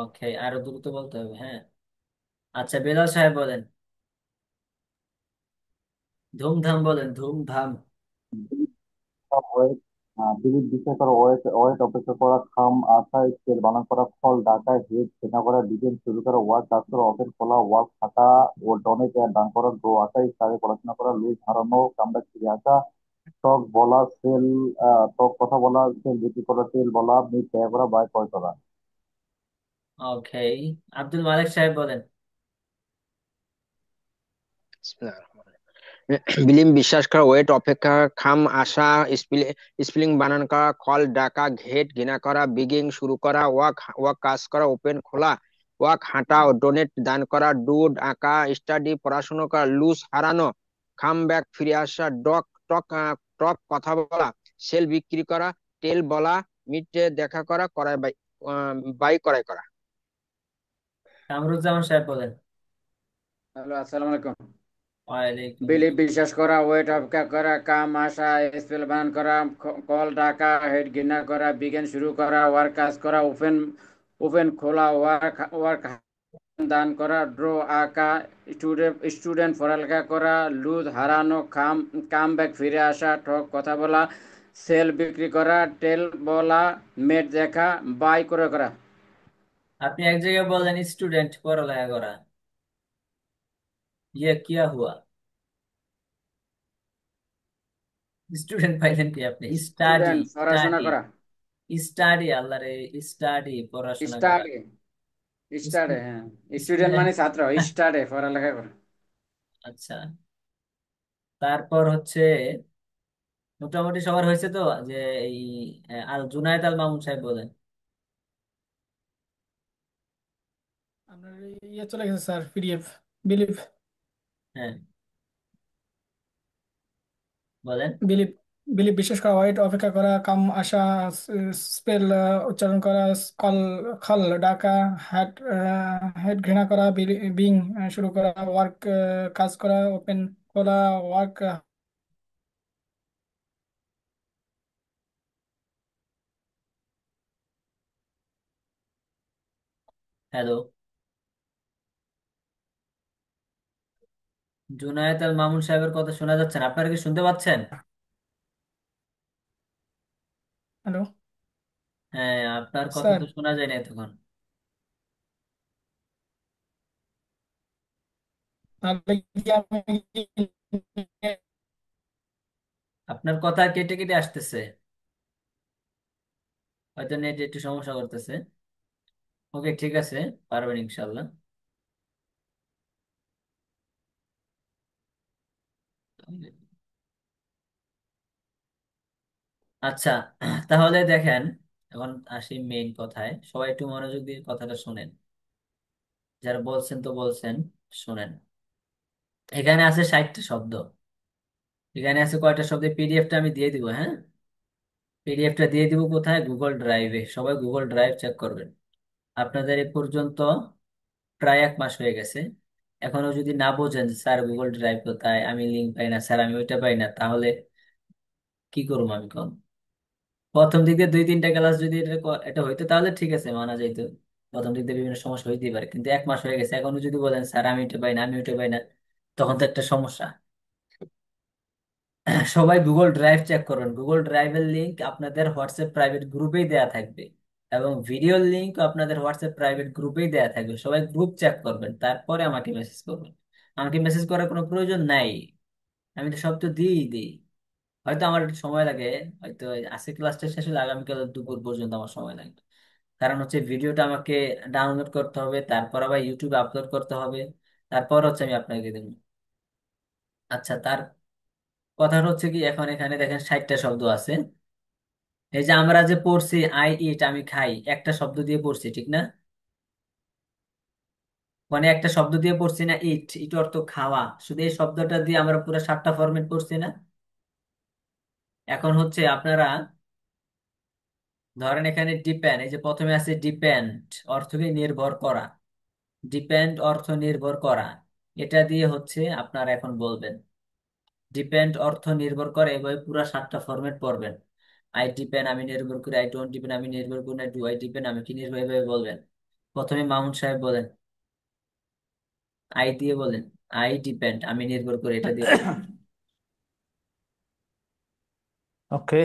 ওকে, আরো দ্রুত বলতে হবে, হ্যাঁ। আচ্ছা, বেলাল সাহেব বলেন। ধুমধাম বলেন, ধুমধাম।
ওয়েট বিলিফ বিশ্বাস করা, ওয়েট ওয়েট অপেক্ষা করা, খাম আশা স্কেল বানান করা, ফল ডাকা, হেড ঘৃণা করা, ডিটেন শুরু করা, ওয়ার্ক কাজ করা, ওপেন খোলা, ওয়ার্ক খাতা ও ডনেট দান করা, ড্র আঁকা স্টাডি পড়াশোনা করা, লুজ হারানো, কামব্যাক ফিরে আসা, টক বলা, সেল টক কথা বলা, সেল বিক্রি করা, তেল বলা, মিট ব্যয় করা, বাই ক্রয় করা।
ওকে, আব্দুল মালিক সাহেব বলেন।
বিলিম বিশ্বাস করা, ওয়েট অপেক্ষা, খাম আশা স্পেলিং বানান করা, খল ডাকা, ঘেট ঘৃণা করা, বিগিং শুরু করা, ওয়াক ওয়াক কাজ করা, ওপেন খোলা, ওয়াক হাঁটা, ডোনেট দান করা, ডুড আঁকা, স্টাডি পড়াশোনা করা, লুজ হারানো, খাম ব্যাক ফিরে আসা, টক কথা বলা, সেল বিক্রি করা, টেল বলা, মিট দেখা করা, করায় বাই করাই করা।
কামরুজ্জামান সাহেব বলেন।
হ্যালো, আসসালামু আলাইকুম।
ওয়ালাইকুম।
বিলিভ বিশ্বাস করা, ওয়েট অপেক্ষা করা, কাম আশা স্পেল বানান করা, কল ডাকা, হেড ঘৃণা করা, বিজ্ঞান শুরু করা, ওয়ার্ক কাজ করা, ওপেন ওপেন খোলা, ওয়ার্ক ওয়ার্ক দান করা, ড্র আঁকা, স্টুডেন্ট পড়ালেখা করা, লুজ হারানো, কাম ব্যাক ফিরে আসা, ঠক কথা বলা, সেল বিক্রি করা, টেল বলা, মেট দেখা, বাই করে করা।
আপনি এক জায়গায় বলেন স্টুডেন্ট পড়ালেখা করা, ইয়ে কিয়া হুয়া? স্টুডেন্ট পাইলেন কি আপনি? স্টাডি,
স্টুডেন্ট পড়াশোনা
স্টাডি,
করা,
স্টাডি, আল্লাহ রে, স্টাডি পড়াশোনা করা।
স্টাডি স্টাডি, হ্যাঁ। স্টুডেন্ট মানে ছাত্র, স্টাডি পড়ালেখা করা।
আচ্ছা, তারপর হচ্ছে মোটামুটি সবার হয়েছে তো, যে এই আল জুনায়েদ আল মামুন সাহেব বলেন।
আপনার ইয়ে চলে গেছে স্যার, পিডিএফ। বিলিভ
হ্যাঁ, বলেন।
বিলিভ বিলিভ বিশ্বাস করা, ওয়েট অপেক্ষা করা, কাম আশা স্পেল উচ্চারণ করা, কল খল ডাকা, হ্যাড হেড ঘৃণা করা, বিং শুরু করা, ওয়ার্ক কাজ করা, ওপেন খোলা, ওয়ার্ক।
হ্যালো, জুনায়েদ আল মামুন সাহেবের কথা শোনা যাচ্ছে না, আপনারা কি শুনতে পাচ্ছেন?
হ্যালো
হ্যাঁ, আপনার কথা
স্যার,
তো শোনা যায় না এতক্ষণ।
তাহলে কি আমি
আপনার কথা কেটে কেটে আসতেছে, হয়তো নেট একটু সমস্যা করতেছে। ওকে, ঠিক আছে, পারবেন ইনশাল্লাহ। আচ্ছা, তাহলে দেখেন, এখন আসি মেইন কথায়, সবাই একটু মনোযোগ দিয়ে কথাটা শুনেন। যারা বলছেন তো বলছেন, শুনেন। এখানে আছে 60টা শব্দ। এখানে আছে কয়টা শব্দ, পিডিএফটা আমি দিয়ে দিব, হ্যাঁ। পিডিএফটা দিয়ে দিব কোথায়? গুগল ড্রাইভে। সবাই গুগল ড্রাইভ চেক করবেন। আপনাদের এ পর্যন্ত প্রায় 1 মাস হয়ে গেছে। এখনো যদি না বোঝেন যে স্যার গুগল ড্রাইভ কোথায়, আমি লিঙ্ক পাই না স্যার, আমি ওইটা পাই না, তাহলে কি করবো আমি কোন? প্রথম দিকে 2-3টা ক্লাস যদি এটা হইতো তাহলে ঠিক আছে, মানা যাইতো। প্রথম দিক দিয়ে বিভিন্ন সমস্যা হইতেই পারে, কিন্তু 1 মাস হয়ে গেছে, এখনো যদি বলেন স্যার আমি এটা পাই না, আমি ওইটা পাই না, তখন তো একটা সমস্যা। সবাই গুগল ড্রাইভ চেক করবেন। গুগল ড্রাইভের লিংক আপনাদের হোয়াটসঅ্যাপ প্রাইভেট গ্রুপেই দেয়া থাকবে, এবং ভিডিওর লিংক আপনাদের হোয়াটসঅ্যাপ প্রাইভেট গ্রুপেই দেয়া থাকবে। সবাই গ্রুপ চেক করবেন, তারপরে আমাকে মেসেজ করবেন। আমাকে মেসেজ করার কোনো প্রয়োজন নাই, আমি তো সব তো দিই দিই। হয়তো আমার একটু সময় লাগে, হয়তো আজকে ক্লাসটা শেষ হলে আগামীকাল দুপুর পর্যন্ত আমার সময় লাগবে। কারণ হচ্ছে ভিডিওটা আমাকে ডাউনলোড করতে হবে, তারপর আবার ইউটিউবে আপলোড করতে হবে, তারপর হচ্ছে আমি আপনাকে দেবো। আচ্ছা, তার কথা হচ্ছে কি, এখন এখানে দেখেন 60টা শব্দ আছে। এই যে আমরা যে পড়ছি আই ইট, আমি খাই, একটা শব্দ দিয়ে পড়ছি ঠিক না? মানে একটা শব্দ দিয়ে পড়ছি না, ইট, ইট অর্থ খাওয়া, শুধু এই শব্দটা দিয়ে আমরা পুরো 7টা ফরম্যাট পড়ছি না? এখন হচ্ছে আপনারা ধরেন এখানে ডিপেন্ড, এই যে প্রথমে আছে ডিপেন্ড, অর্থকে নির্ভর করা। ডিপেন্ড অর্থ নির্ভর করা, এটা দিয়ে হচ্ছে আপনারা এখন বলবেন। ডিপেন্ড অর্থ নির্ভর করে, এভাবে পুরো 7টা ফরম্যাট পড়বেন। আই ডিপেন্ড, আমি নির্ভর করি। আই ডোন্ট ডিপেন্ড, আমি নির্ভর করি না। ডু আই ডিপেন্ড, আমি কি নির্ভর, এভাবে বলবেন। প্রথমে মামুন সাহেব বলেন, আই দিয়ে বলেন। আই ডিপেন্ড, আমি নির্ভর করি, এটা দিয়ে বলেন।
ওকে,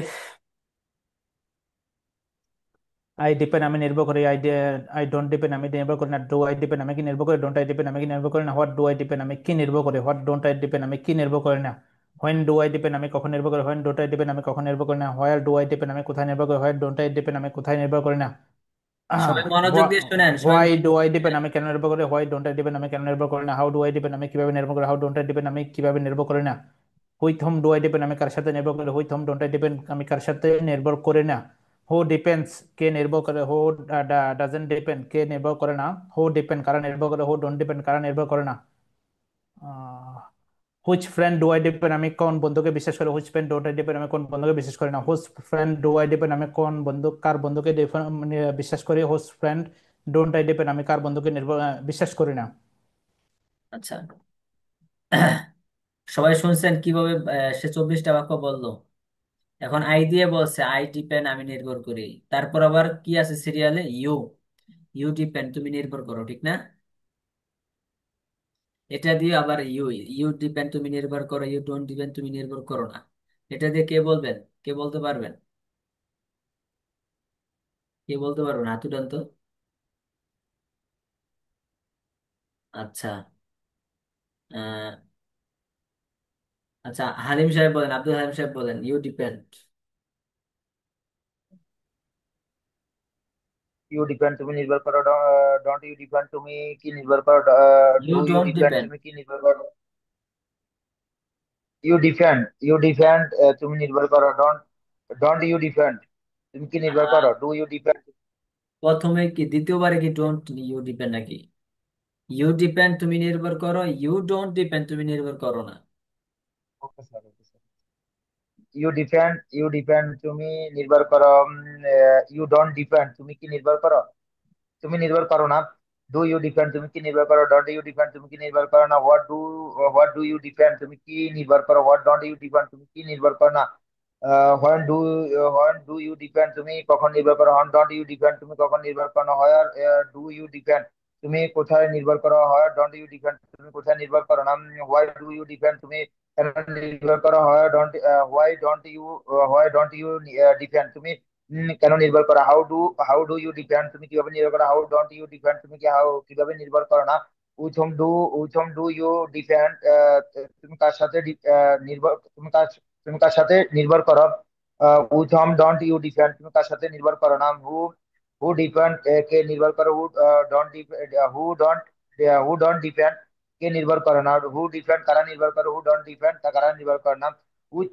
আই ডিপেন্ড, আমি নির্ভর করি। আই ডোন্ট ডিপেন্ড, আমি নির্ভর করি না। ডু আই ডিপেন্ড, আমি কি নির্ভর করি। ডোন্ট আই ডিপেন্ড, আমি কি নির্ভর করি না। হোয়াট ডু আই ডিপেন্ড, আমি কি নির্ভর করি। হোয়াট ডোন্ট আই ডিপেন্ড, আমি কি নির্ভর করি না। হোয়েন ডু আই ডিপেন্ড, আমি কখন নির্ভর করি। হোয়েন ডোন্ট আই ডিপেন্ড, আমি কখন নির্ভর করি না। হোয়ার ডু আই ডিপেন্ড, আমি কোথায় নির্ভর করি। হোয়ার ডোন্ট আই ডিপেন্ড, আমি কোথায় নির্ভর করি না।
সবাই মনোযোগ দিয়ে শুনেন, সবাই
হোয়াই
মনোযোগ
ডু আই
দিয়ে
ডিপেন্ড,
শুনেন।
আমি কেন নির্ভর করি। হোয়াই ডোন্ট আই ডিপেন্ড, আমি কেন নির্ভর করি না। হাউ ডু আই ডিপেন্ড, আমি কিভাবে নির্ভর করি। হাউ ডোন্ট আই ডিপেন্ড, আমি কিভাবে নির্ভর করি না। With whom do I depend, আমি কার সাথে নির্ভর করি। With home don't I depend, আমি কার সাথে নির্ভর করি না। হু ডিপেন্ডস, কে নির্ভর করে। হু ডাজেন্ট ডিপেন্ড, কে নির্ভর করে না। হু ডিপেন্ড, কারা নির্ভর করে। হু ডোন্ট ডিপেন্ড, কারা নির্ভর করে না। Which friend do I depend, আমি কোন বন্ধুকে বিশ্বাস করি। Which friend don't I depend, আমি কোন বন্ধুকে বিশ্বাস করি না। Which friend do I depend, আমি কোন বন্ধু কার বন্ধুকে বিশ্বাস করি। Which friend don't I depend, আমি কার বন্ধুকে বিশ্বাস করি না।
আচ্ছা, সবাই শুনছেন কিভাবে সে 24টা বাক্য বললো। এখন আই দিয়ে বলছে, আই ডিপেন্ড, আমি নির্ভর করি। তারপর আবার কি আছে সিরিয়ালে, ইউ। ইউ ডিপেন্ড, তুমি নির্ভর করো, ঠিক না? এটা দিয়ে আবার ইউ। ইউ ডিপেন্ড, তুমি নির্ভর করো। ইউ ডোন্ট ডিপেন্ড, তুমি নির্ভর করো না। এটা দিয়ে কে বলবেন? কে বলতে পারবেন? কে বলতে পারবেন? হাত উঠান তো। আচ্ছা, আহ আচ্ছা, হালিম সাহেব বলেন, আব্দুল হালিম সাহেব বলেন, ইউ ডিপেন্ড।
ইউ ডিপেন্ড, তুমি নির্ভর করো। ডোন্ট ইউ ডিপেন্ড, তুমি কি নির্ভর করো।
You
do you
don't
depend,
depend.
তুমি কি নির্ভর করো। ইউ ডিপেন্ড, ইউ ডিপেন্ড, তুমি নির্ভর করো। ডোন্ট ডোন্ট ইউ ডিপেন্ড, তুমি কি নির্ভর করো। Do you depend.
প্রথমে কি, দ্বিতীয়বারে কি ডোন্ট ইউ ডিপেন্ড নাকি? ইউ ডিপেন্ড, তুমি নির্ভর করো। ইউ ডোন্ট ডিপেন্ড, তুমি নির্ভর করো না।
Okay sir, okay sir. You depend, তুমি নির্ভর করো। ইউ ডোন্ট ডিপেন্ড, তুমি কি নির্ভর করো। তুমি নির্ভর করো না। ডু ইউ ডিপেন্ড, তুমি কি নির্ভর করো। ডোন্ট ইউ ডিপেন্ড, তুমি কি নির্ভর করো না। হোয়াট ডু ইউ ডিপেন্ড, তুমি কি নির্ভর করো। হোয়াট ডোন্ট ইউ ডিপেন্ড, তুমি কি নির্ভর করো না। হোয়েন ডু ইউ ডিপেন্ড, তুমি কখন নির্ভর করো। হোয়েন ডোন্ট ইউ ডিপেন্ড, তুমি কখন নির্ভর করো না। হোয়ার ডু ইউ ডিপেন্ড, তুমি কোথায় নির্ভর করো। হোয়ার ডোন্ট ইউ ডিপেন্ড, তুমি কোথায় নির্ভর করো না। হোয়াই ডু ইউ ডিপেন্ড, তুমি কেন নির্ভর করো। হোয়াই ডোন্ট ইউ ডিপেন্ড, তুমি কেন নির্ভর করো। হাউ ডু ইউ ডিপেন্ড, তুমি কিভাবে নির্ভর করো। হাউ ডোন্ট ইউ ডিপেন্ড, তুমি কিভাবে নির্ভর করো না। With whom do you depend, তুমি কার সাথে নির্ভর, তুমি কার সাথে নির্ভর করো। With whom don't you depend, তুমি কার সাথে নির্ভর করো না। হু ডিপেন্ড, কে নির্ভর করো। হু ডোন্ট ডিপেন্ড, কে নির্ভর করে না। হু ডিপেন্ড, কারা নির্ভর করে। হু ডোন্ট ডিপেন্ড, তা কারা নির্ভর করে না। Which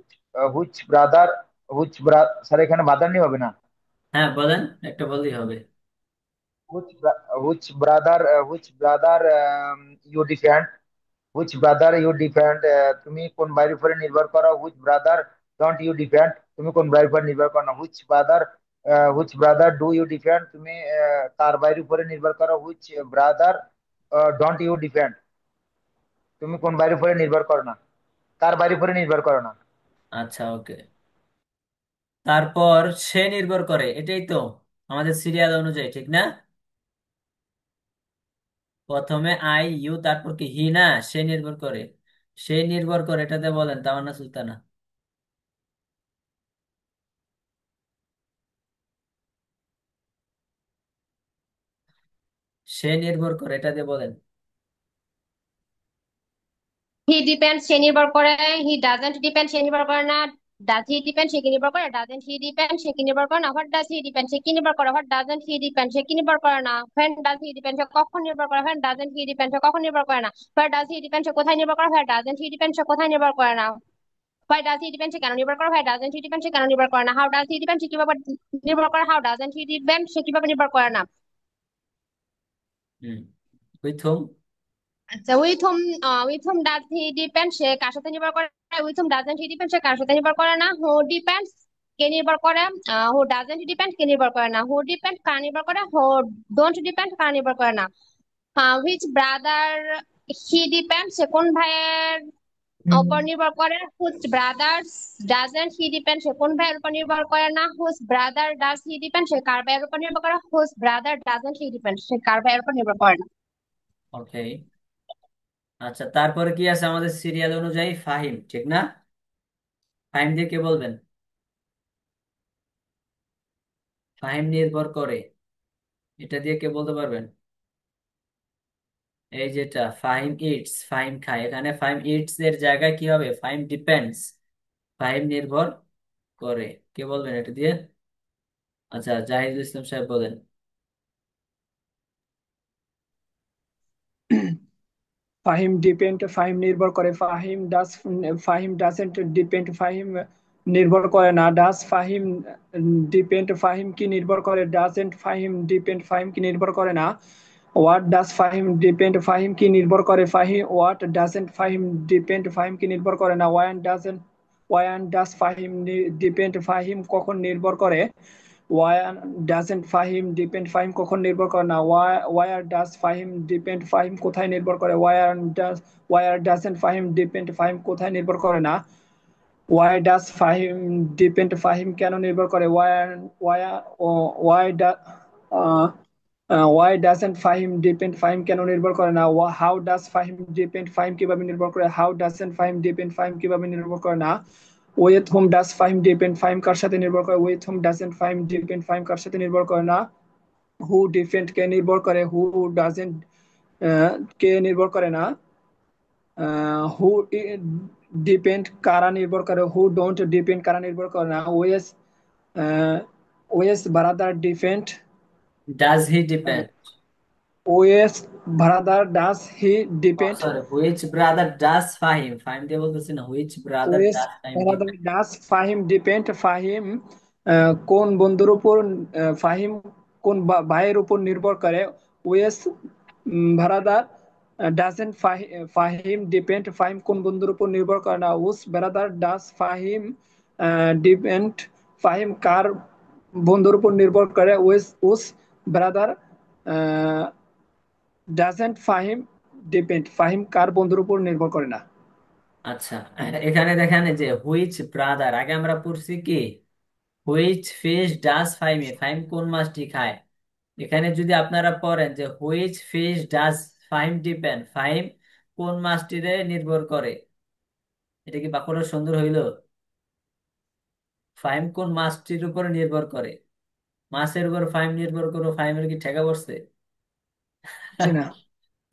which brother which brother, sir এখানে বাদার নিয়ে হবে না।
হ্যাঁ বলেন, একটা বললেই হবে।
which brother you defend, which brother you defend, তুমি কোন ভাইয়ের উপরে নির্ভর করো, which brother don't you defend, তুমি কোন ভাইয়ের উপরে নির্ভর করো না, which brother do you defend, তুমি কার ভাইয়ের উপরে নির্ভর করো, which brother don't you defend, তুমি কোন ভাইয়ের উপরে নির্ভর করো না, কার ভাইয়ের উপরে নির্ভর করো না।
আচ্ছা ওকে। তারপর সে নির্ভর করে, এটাই তো আমাদের সিরিয়াল অনুযায়ী, ঠিক না? প্রথমে আই ইউ, তারপর কি হি না, সে নির্ভর করে। সে নির্ভর করে, এটাতে বলেন তামান্না সুলতানা। সে নির্ভর করে, এটাতে বলেন।
হি ডিপেন্ড, সে নির্ভর করে। হি ডাজেন্ট ডিপেন্ড, সে নির্ভর করে না। ডাজ হি ডিপেন্ড, সে কি নির্ভর করে। ডাজেন্ট হি ডিপেন্ড, সে কি নির্ভর করে না। হোয়াট ডাজ হি ডিপেন্ড, সে কি নির্ভর করে। হোয়াট ডাজেন্ট হি ডিপেন্ড, সে কি নির্ভর করে না। হোয়েন ডাজ হি ডিপেন্ড, সে কখন নির্ভর করে। হোয়েন ডাজেন্ট হি ডিপেন্ড, সে কখন নির্ভর করে না। হোয়াট ডাজ হি ডিপেন্ড, সে কোথায় নির্ভর করে। হোয়াট ডাজেন্ট হি ডিপেন্ড, সে কোথায় নির্ভর করে না। হোয়াই ডাজ হি ডিপেন্ড, সে কেন নির্ভর করে। হোয়াই ডাজেন্ট হি ডিপেন্ড, সে কেন নির্ভর করে না। হাউ ডাজ হি ডিপেন্ড, সে কিভাবে নির্ভর করে। হাউ ডাজেন্ট হি ডিপেন্ড, সে কিভাবে নির্ভর করে না।
Hmm, with whom.
আচ্ছা, with whom does he depend, সে কার সাথে নির্ভর করে। With whom doesn't he depend, সে কার সাথে নির্ভর করে না। হু ডিপেন্ডস, কে নির্ভর করে। হু ডাজেন্ট ডিপেন্ড, কে নির্ভর করে না। হু ডিপেন্ড, কার নির্ভর করে। হু ডোন্ট ডিপেন্ড, কার নির্ভর করে না। হুইচ ব্রাদার হি ডিপেন্ড, সে কোন ভাইয়ের উপর নির্ভর করে। Which brothers doesn't he depend, সে কোন ভাইয়ের উপর নির্ভর করে না। Which brother does he depend, সে কার ভাইয়ের উপর নির্ভর করে। Which brother doesn't he depend, সে কার ভাইয়ের উপর নির্ভর করে না।
ওকে। আচ্ছা, তারপরে কি আছে আমাদের সিরিয়াল অনুযায়ী? ফাহিম, ঠিক না? ফাহিম দিয়ে কে বলবেন? ফাহিম নির্ভর করে, এটা দিয়ে কে বলতে পারবেন? এই যেটা ফাহিম ইটস, ফাহিম খায়, এখানে ফাহিম ইটস এর জায়গায় কি হবে? ফাহিম ডিপেন্ডস, ফাহিম নির্ভর করে। কে বলবেন এটা দিয়ে? আচ্ছা, জাহিদুল ইসলাম সাহেব বলেন।
ফাহিম ডিপেন্ড, ফাহিম নির্ভর করে। ফাহিম ডাজেন্ট ডিপেন্ড, ফাহিম নির্ভর করে না। ডাজ ফাহিম ডিপেন্ড, ফাহিম কি নির্ভর করে। ডাজেন্ট ফাহিম ডিপেন্ড, ফাহিম কি নির্ভর করে না। What does Fahim depend, Fahim কি নির্ভর করে। What doesn't Fahim depend, Fahim কি নির্ভর করে না। One does Fahim depend, Fahim কখন নির্ভর করে। Where doesn't Fahim depend, Fahim কখন নির্ভর করে না। Where does Fahim depend, Fahim কোথায় নির্ভর করে। Where doesn't Fahim depend, Fahim কোথায় নির্ভর করে না। Why does Fahim depend, Fahim কেন নির্ভর করে। Why why doesn't Fahim depend, Fahim কেন নির্ভর করে না। How does Fahim depend, Fahim কিভাবে নির্ভর করে। How doesn't Fahim depend, Fahim কিভাবে নির্ভর করে না। With whom does Fahim depend, Fahim কার সাথে নির্ভর করে। With whom doesn't Fahim depend, Fahim কার সাথে নির্ভর করে না। হু ডিপেন্ড, কে নির্ভর করে। হু ডাজেন্ট, কে নির্ভর করে না। হু ডিপেন্ড, কারা নির্ভর করে। হু ডোন্ট ডিপেন্ড, কারা নির্ভর করে না। Which brother depend,
does he depend,
which brother does he depend.
Sorry, which brother does Fahim, Fahim দিয়ে বলতেছি না, which brother
which
does Fahim
brother
depend.
Does Fahim depend, Fahim কোন বন্ধুর উপর, ফাহিম কোন ভাইয়ের উপর নির্ভর করে। Which brother doesn't Fahim depend, Fahim কোন বন্ধুর উপর নির্ভর করে না। Whose brother does Fahim depend, Fahim কার বন্ধুর উপর নির্ভর করে। Whose brother doesn't Fahim depend, Fahim কার বন্ধুর উপর নির্ভর করে না।
আচ্ছা, এখানে দেখেন এই যে হুইচ ব্রাদার, আগে আমরা পড়ছি কি which fish does Faim, Faim কোন মাছটি খায়। এখানে যদি আপনারা পড়েন যে which fish does Faim depend, Faim কোন মাছটিরে নির্ভর করে, এটা কি বাক্যটা সুন্দর হইল? ফাইম কোন মাছটির উপর নির্ভর করে, মাছের উপর ফাইম নির্ভর করো, ফাইমের কি ঠেকা পড়ছে?
জি না।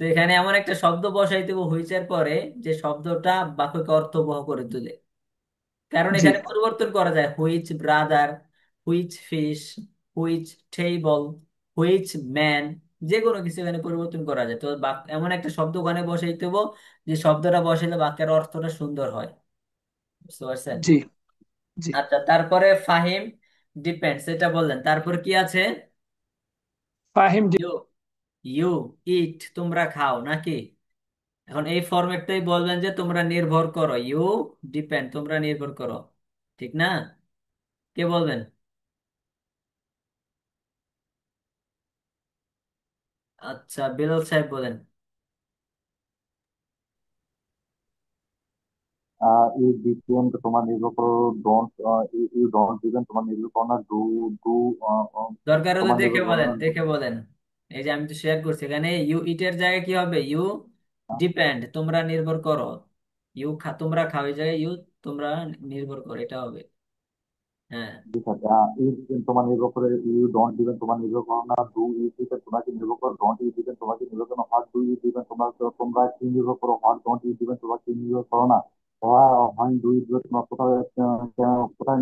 তো এখানে এমন একটা শব্দ বসাইতে হবে হুইচের পরে, যে শব্দটা বাক্যকে অর্থবহ করে তোলে। কারণ
জি
এখানে পরিবর্তন করা যায়, which brother, which fish, which table, which man, যে কোনো কিছু এখানে পরিবর্তন করা যায়। তো এমন একটা শব্দ ওখানে বসাইতে হবো যে শব্দটা বসাইলে বাক্যের অর্থটা সুন্দর হয়। বুঝতে পারছেন?
জি জি।
আচ্ছা, তারপরে ফাহিম ডিপেন্ডস এটা বললেন, তারপর কি আছে?
ফাহিম
ইউ ইউ ইট তোমরা খাও নাকি? এখন এই ফরম্যাটটাই বলবেন যে তোমরা নির্ভর করো, ইউ ডিপেন্ড তোমরা নির্ভর করো, ঠিক না? কে বলবেন? আচ্ছা বেলাল সাহেব বলেন।
ইউ ডিপেন্ড তোমার নির্ভর করো, ডোন্ট ইউ ডোন্ট ডিপেন্ড তোমার নির্ভর করো না, ডু ডু
দরকার হলে
তোমার
দেখে
নির্ভর করো
বলেন,
না।
দেখে বলেন। এই যে আমি তো শেয়ার করছি, এখানে ইউ ইটের জায়গায় কি হবে? ইউ ডিপেন্ড তোমরা নির্ভর করো, ইউ তোমরা খাও, এই জায়গায় ইউ তোমরা নির্ভর করো, এটা হবে। হ্যাঁ।
ঠিক আছে, ইউ ডিপেন্ড তোমার নির্ভর করে, ইউ ডোন্ট ডিপেন্ড তোমার নির্ভর করো না, ডু ইউ ডিপেন্ড তোমাকে নির্ভর করো, ডোন্ট ইউ ডিপেন্ড তোমাকে নির্ভর করো না, হোয়াট ডু ইউ ডিপেন্ড তোমরা কি নির্ভর করো, হোয়াট ডোন্ট ইউ ডিপেন্ড তোমরা কি নির্ভর করো না, হোয়াইন ডু ইউ ডিপেন্ড তোমরা কোথায় কোথায়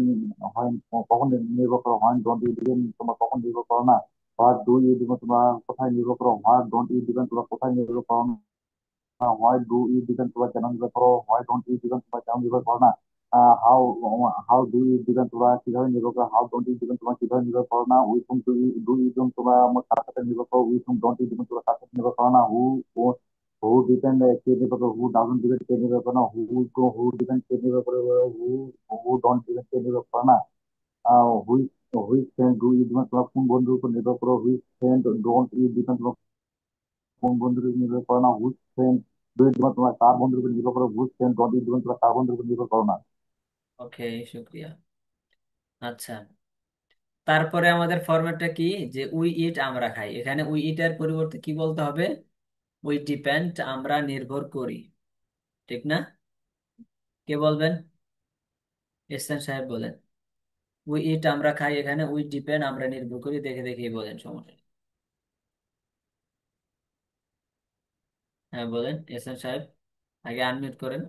হয় কখন নির্ভর করো, হোয়াইন ডোন্ট ইউ ডিপেন্ড তোমরা কখন নির্ভর করো না, হোয়াট ডু ইউ ডিপেন্ড তোমরা কোথায় নির্ভর করো, হোয়াট ডোন্ট ইউ ডিপেন্ড তোমরা কোথায় নির্ভর করো না, হোয়াই ডু ইউ ডিপেন্ড তোমরা কেন নির্ভর করো, হোয়াই ডোন্ট ইউ ডিপেন্ড তোমরা কেন নির্ভর করো না, how how do you depend তোমরা কিভাবে নির্ভর করো, হাউ ডোন্ট ইউ ডিপেন্ড তোমরা কিভাবে নির্ভর করো না, with whom do you depend তোমরা আমার কার সাথে নির্ভর করো, with whom don't you depend তোমরা কার সাথে নির্ভর করো না, হু ডিপেন্ড কে নির্ভর করে, হু ডাজন্ট ডিপেন্ড কে নির্ভর করে না, হু ডিপেন্ড কে নির্ভর করে, হু হু ডোন্ট ডিপেন্ড কে নির্ভর করে না, which which friend do you depend তোমরা কোন বন্ধুর উপর নির্ভর করো, which friend don't you depend কোন বন্ধুর উপর নির্ভর করো না, হুইচ ফ্রেন্ড দুই তোমার তোমার কার বন্ধুর উপর নির্ভর করো, which friend don't you depend তোমার কার বন্ধুর উপর নির্ভর করো না।
ওকে, শুক্রিয়া। আচ্ছা, তারপরে আমাদের ফরম্যাটটা কি? যে উই ইট আমরা খাই, এখানে উই ইট এর পরিবর্তে কি বলতে হবে? উই ডিপেন্ড আমরা নির্ভর করি, ঠিক না? কে বলবেন? এহসান সাহেব বলেন। উই ইট আমরা খাই, এখানে উই ডিপেন্ড আমরা নির্ভর করি, দেখে দেখেই বলেন, সমস্যা নেই। হ্যাঁ বলেন এহসান সাহেব, আগে আনমিউট করেন,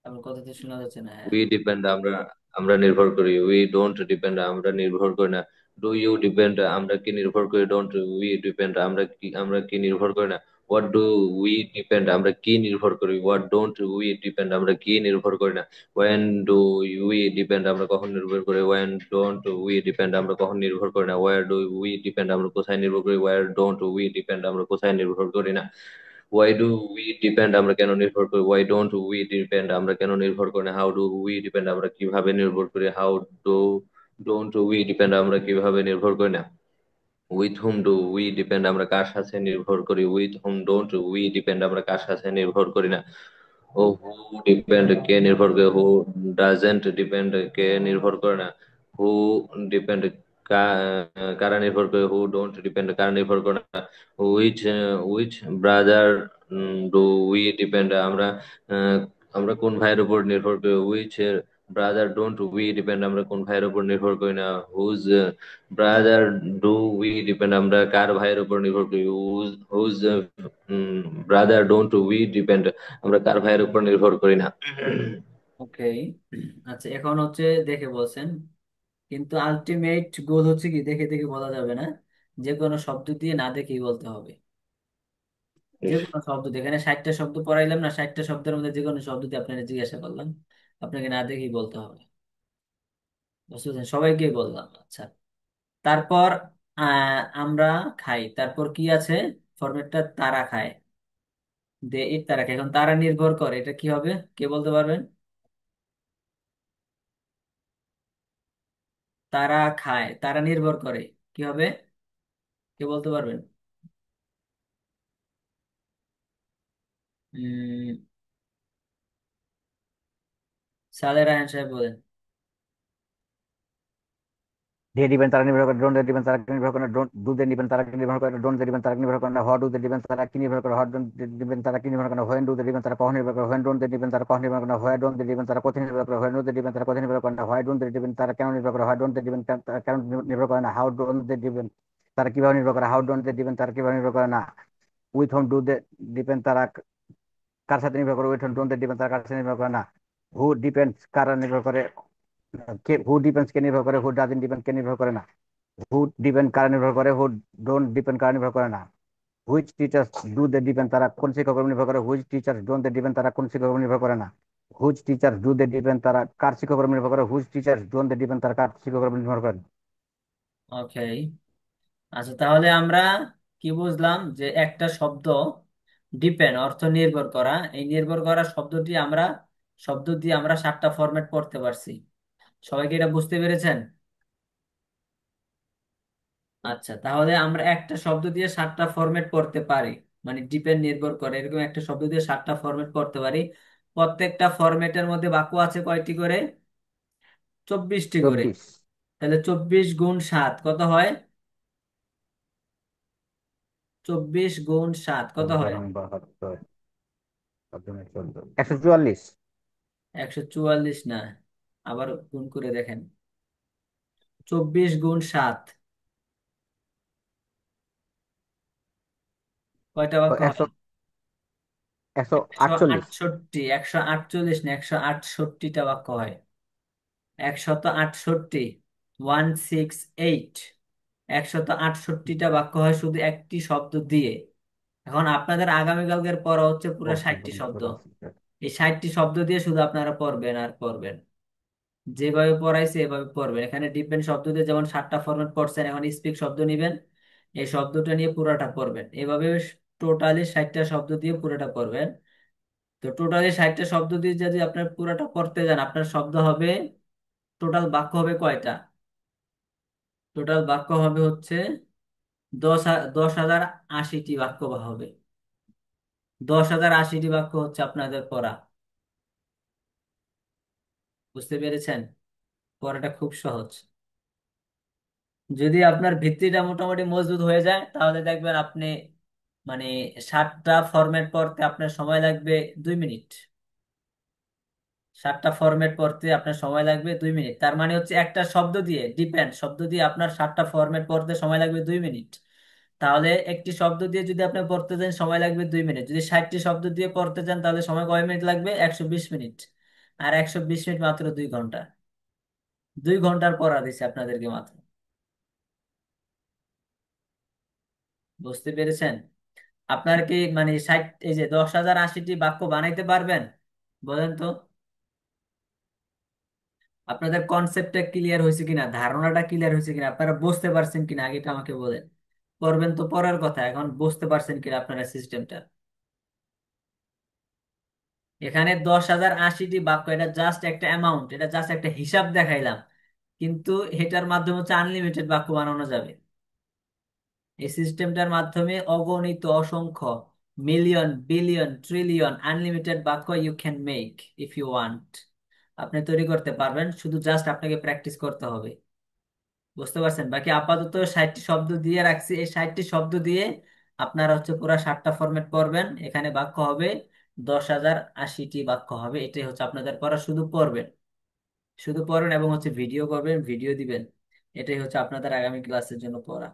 আপনার কথা তো শোনা যাচ্ছে না। হ্যাঁ।
উই ডিপেন্ড আমরা আমরা নির্ভর করি, উই ডোন্ট ডিপেন্ড আমরা নির্ভর করি না, ডু ইউ ডিপেন্ড আমরা কি নির্ভর করি, ডোন্ট উই ডিপেন্ড আমরা কি নির্ভর করি না, হোয়াট ডু উই ডিপেন্ড আমরা কি নির্ভর করি, হোয়াট ডোন্ট উই ডিপেন্ড আমরা কি নির্ভর করি না, ওয়েন ডু উই ডিপেন্ড আমরা কখন নির্ভর করি, ওয়েন ডোন্ট উই ডিপেন্ড আমরা কখন নির্ভর করি না, ওয়ার ডু উই ডিপেন্ড আমরা কোথায় নির্ভর করি, ওয়ার ডোন্ট উই ডিপেন্ড আমরা কোথায় নির্ভর করি না, ওয়াই ডু উই ডিপেন্ড আমরা কেন নির্ভর করি, ওয়াই ডোন্ট উই ডিপেন্ড আমরা কেন নির্ভর করি না, হাউ ডু উই ডিপেন্ড আমরা কিভাবে নির্ভর করি, how do don't we depend আমরা কিভাবে নির্ভর করি না, with whom do we depend আমরা কার সাথে নির্ভর করি, with whom don't we depend আমরা কার সাথে নির্ভর করি না, ও হু ডিপেন্ড কে নির্ভর করে, হু ডাজেন্ট ডিপেন্ড কে নির্ভর করে না, হু ডিপেন্ড কারা নির্ভর করে, হু ডোন্ট ডিপেন্ড কারা নির্ভর করে না, which which brother do we depend আমরা আহ, আমরা কোন ভাইয়ের উপর নির্ভর করি, which brother don't we depend আমরা কোন ভাইয়ের উপর নির্ভর করি না, whose brother do we depend আমরা কার ভাইয়ের উপর নির্ভর করি, whose whose brother don't we depend আমরা কার ভাইয়ের উপর নির্ভর করি না।
ওকে। আচ্ছা এখন হচ্ছে দেখে বলছেন, কিন্তু আলটিমেট গোল হচ্ছে কি দেখে দেখে বলা যাবে না, যে কোনো শব্দ দিয়ে না দেখেই বলতে হবে, যে কোনো শব্দ দিয়ে। এখানে 60টা শব্দ পড়াইলাম না, 60টা শব্দের মধ্যে যে কোনো শব্দ দিয়ে আপনাকে জিজ্ঞাসা করলাম, আপনাকে না দেখেই বলতে হবে, বুঝতে পারছেন? সবাইকে বললাম। আচ্ছা, তারপর আমরা খাই, তারপর কি আছে? ফরম্যাটটা তারা খায়, দে ইট তারা খায়। এখন তারা নির্ভর করে, এটা কি হবে? কে বলতে পারবেন? তারা খায়, তারা নির্ভর করে, কি হবে? কে বলতে পারবেন? উম সালে রায়হান সাহেব বলেন।
দে ডিপেন্ড তারা নির্ভর করে, ডোন্ট দে ডিপেন্ড তারা কি নির্ভর করে, ডোন্ট ডু দে ডিপেন্ড তারা কি নির্ভর করে, ডোন্ট দে ডিপেন্ড তারা কি নির্ভর করে না, হোয়াট ডু দে ডিপেন্ড তারা কি নির্ভর করে, হোয়াট ডোন্ট দে ডিপেন্ড তারা কি নির্ভর করে না, হোয়েন ডু দে ডিপেন্ড তারা কখন নির্ভর করে, হোয়েন ডোন্ট দে ডিপেন্ড তারা কখন নির্ভর করে না, হোয়াই ডোন্ট দে ডিপেন্ড তারা কোথায় নির্ভর করে, হোয়েন ডু দে ডিপেন্ড তারা কোথায় নির্ভর করে না, হোয়াই ডোন্ট দে ডিপেন্ড তারা কেন নির্ভর করে, হোয়াই ডোন্ট দে ডিপেন্ড তারা কেন নির্ভর করে না, হাউ ডোন্ট দে ডিপেন্ড তারা কিভাবে নির্ভর করে, হাউ ডোন্ট দে ডিপেন্ড তারা কিভাবে নির্ভর করে না, with whom do they depend তারা কার সাথে নির্ভর করে, with whom don't they depend তারা কার সাথে নির্ভর করে না, হু ডিপেন্ডস কারা নির্ভর করে, কে হু ডিপেন্ডস কে নির্ভর করে, হু ডাজন্ট ডিপেন্ড কে নির্ভর করে না, হু ডিপেন্ড কারা নির্ভর করে, হু ডোন্ট ডিপেন্ড কারা নির্ভর করে না, which teachers do they depend তারা কোন শিক্ষকের উপর নির্ভর করে, which teachers don't they depend তারা কোন শিক্ষকের উপর নির্ভর করে না, whose teacher do they depend, তারা কার শিক্ষকের উপর নির্ভর করে। Whose teacher don't they depend, তারা কার শিক্ষকের উপর নির্ভর করে।
ওকে, আচ্ছা তাহলে আমরা কি বুঝলাম যে একটা শব্দ ডিপেন্ড অর্থ নির্ভর করা, এই নির্ভর করা শব্দটি আমরা শব্দ দিয়ে আমরা 7টা ফরম্যাট পড়তে পারছি। সবাইকে এটা বুঝতে পেরেছেন? আচ্ছা, তাহলে আমরা একটা শব্দ দিয়ে 7টা ফরম্যাট পড়তে পারি, মানে ডিপেন্ড নির্ভর করে এরকম একটা শব্দ দিয়ে 7টা ফরম্যাট পড়তে পারি। প্রত্যেকটা ফরম্যাটের মধ্যে বাক্য আছে কয়টি করে? 24টি করে।
24।
তাহলে 24 গুণ 7 কত হয়? 24 গুণ 7 কত হয়?
72, 14, 144।
144 না, আবার গুণ করে দেখেন। 24 গুণ 7 কয়টা বাক্য হয়?
100, 148।
168, 148 না, 168টা বাক্য হয়। 168, 168, 168টা বাক্য হয় শুধু একটি শব্দ দিয়ে। এখন আপনাদের আগামীকালকের পড়া হচ্ছে পুরো 60টি শব্দ। এই 60টি শব্দ দিয়ে শুধু আপনারা পড়বেন আর পড়বেন, যেভাবে পড়াইছে এভাবে পড়বেন। এখানে ডিপেন্ড শব্দ দিয়ে যেমন 7টা ফরম্যাট পড়ছেন, এখন স্পিক শব্দ নিবেন, এই শব্দটা নিয়ে পুরোটা পড়বেন। এভাবে টোটালি 60টা শব্দ দিয়ে পুরোটা পড়বেন। তো টোটালি 60টা শব্দ দিয়ে যদি আপনার পুরোটা পড়তে যান, আপনার শব্দ হবে, টোটাল বাক্য হবে কয়টা? টোটাল বাক্য হবে হচ্ছে 10,080টি বাক্য হবে। 10,080টি বাক্য হচ্ছে আপনাদের পড়া। বুঝতে পেরেছেন? পড়াটা খুব সহজ। যদি আপনার ভিত্তিটা মোটামুটি মজবুত হয়ে যায় তাহলে দেখবেন আপনি, মানে 7টা ফরম্যাট পড়তে আপনার সময় লাগবে 2 মিনিট। 7টা ফরম্যাট পড়তে আপনার সময় লাগবে 2 মিনিট। তার মানে হচ্ছে একটা শব্দ দিয়ে, ডিপেন্ড শব্দ দিয়ে আপনার 7টা ফরম্যাট পড়তে সময় লাগবে 2 মিনিট। তাহলে একটি শব্দ দিয়ে যদি আপনি পড়তে যান সময় লাগবে 2 মিনিট। যদি 60টি শব্দ দিয়ে পড়তে চান তাহলে সময় কয় মিনিট লাগবে? 120 মিনিট। আর 120 মিনিট মাত্র 2 ঘন্টা। 2 ঘন্টার পড়া দিচ্ছে আপনাদেরকে মাত্র। বুঝতে পেরেছেন? আপনার কি মানে 60, এই যে 10,080টি বাক্য বানাইতে পারবেন? বলেন তো, আপনাদের কনসেপ্টটা ক্লিয়ার হয়েছে কিনা, ধারণাটা ক্লিয়ার হয়েছে কিনা, আপনারা বুঝতে পারছেন কিনা আগেটা আমাকে বলেন। করবেন তো পরের কথা, এখন বুঝতে পারছেন কিনা আপনারা সিস্টেমটা? এখানে 10,080টি বাক্য, এটা জাস্ট একটা অ্যামাউন্ট, এটা জাস্ট একটা হিসাব দেখাইলাম, কিন্তু এটার মাধ্যমে হচ্ছে আনলিমিটেড বাক্য বানানো যাবে। এই সিস্টেমটার মাধ্যমে অগণিত, অসংখ্য, মিলিয়ন, বিলিয়ন, ট্রিলিয়ন, আনলিমিটেড বাক্য you can make if you want. আপনি তৈরি করতে পারবেন, শুধু জাস্ট আপনাকে প্র্যাকটিস করতে হবে। বুঝতে পারছেন? বাকি আপাতত 60টি শব্দ দিয়ে রাখছি, এই 60টি শব্দ দিয়ে আপনারা হচ্ছে পুরো 7টা ফরম্যাট পড়বেন। এখানে বাক্য হবে 10,080টি বাক্য হবে। এটাই হচ্ছে আপনাদের পড়া, শুধু পড়বেন, শুধু পড়েন এবং হচ্ছে ভিডিও করবেন, ভিডিও দিবেন। এটাই হচ্ছে আপনাদের আগামী ক্লাসের জন্য পড়া।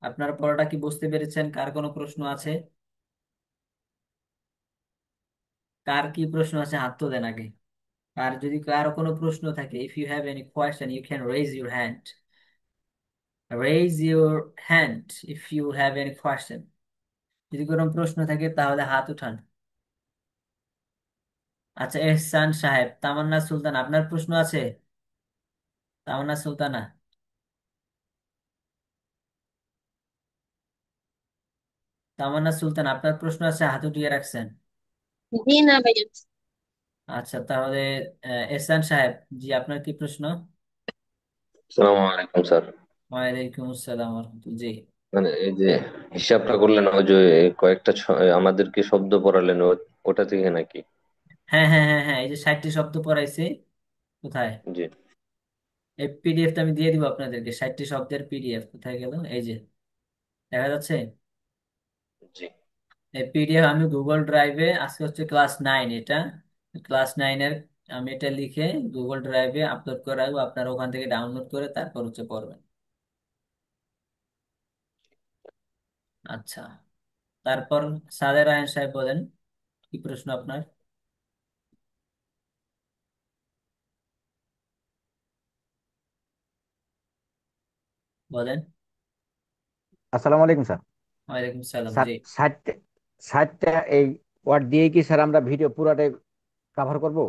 আপনারা পড়াটা কি বুঝতে পেরেছেন? কার কোনো প্রশ্ন আছে? কার কি প্রশ্ন আছে হাত তো দেন আগে। আর যদি কারো কোনো প্রশ্ন থাকে, if you have any question you can raise your hand. Raise your hand if you have any question. যদি কোনো প্রশ্ন থাকে তাহলে হাত উঠান। আচ্ছা, এহসান সাহেব, তামান্না সুলতান, আপনার প্রশ্ন আছে? তামান্না সুলতানা, তামান্না সুলতান, আপনার প্রশ্ন আছে? হাত উঠিয়ে রাখছেন।
জি না ভাইয়া।
আচ্ছা তাহলে এহসান সাহেব, জি আপনার কি প্রশ্ন?
আসসালামু আলাইকুম স্যার।
ওয়ালাইকুম আসসালাম ওয়া রাহমাতুল্লাহ। জি।
মানে এই যে হিসাবটা করলেন, ওই যে কয়েকটা আমাদেরকে শব্দ পড়ালেন, ওটা থেকে নাকি?
হ্যাঁ হ্যাঁ হ্যাঁ হ্যাঁ, এই যে 60টি শব্দ পড়াইছি। কোথায়?
জি।
এই পিডিএফটা আমি দিয়ে দিব আপনাদেরকে, 60টি শব্দের পিডিএফ কোথায় গেল? এই যে দেখা যাচ্ছে
জি।
এই পিডিএফ আমি গুগল ড্রাইভে, আজকে হচ্ছে ক্লাস 9 এটা, ক্লাস 9-এর আমি এটা লিখে গুগল ড্রাইভে আপলোড করে রাখবো, আপনারা ওখান থেকে ডাউনলোড করে তারপর হচ্ছে পড়বেন। আচ্ছা, তারপর সাদের আয়ন সাহেব বলেন, কি প্রশ্ন আপনার? বলেন।
আসসালামু আলাইকুম স্যার।
ওয়ালাইকুম সালাম।
ষাট
জি।
ষাটটা ষাটটা এই ওয়ার্ড দিয়ে কি স্যার আমরা ভিডিও পুরাটাই কভার করব?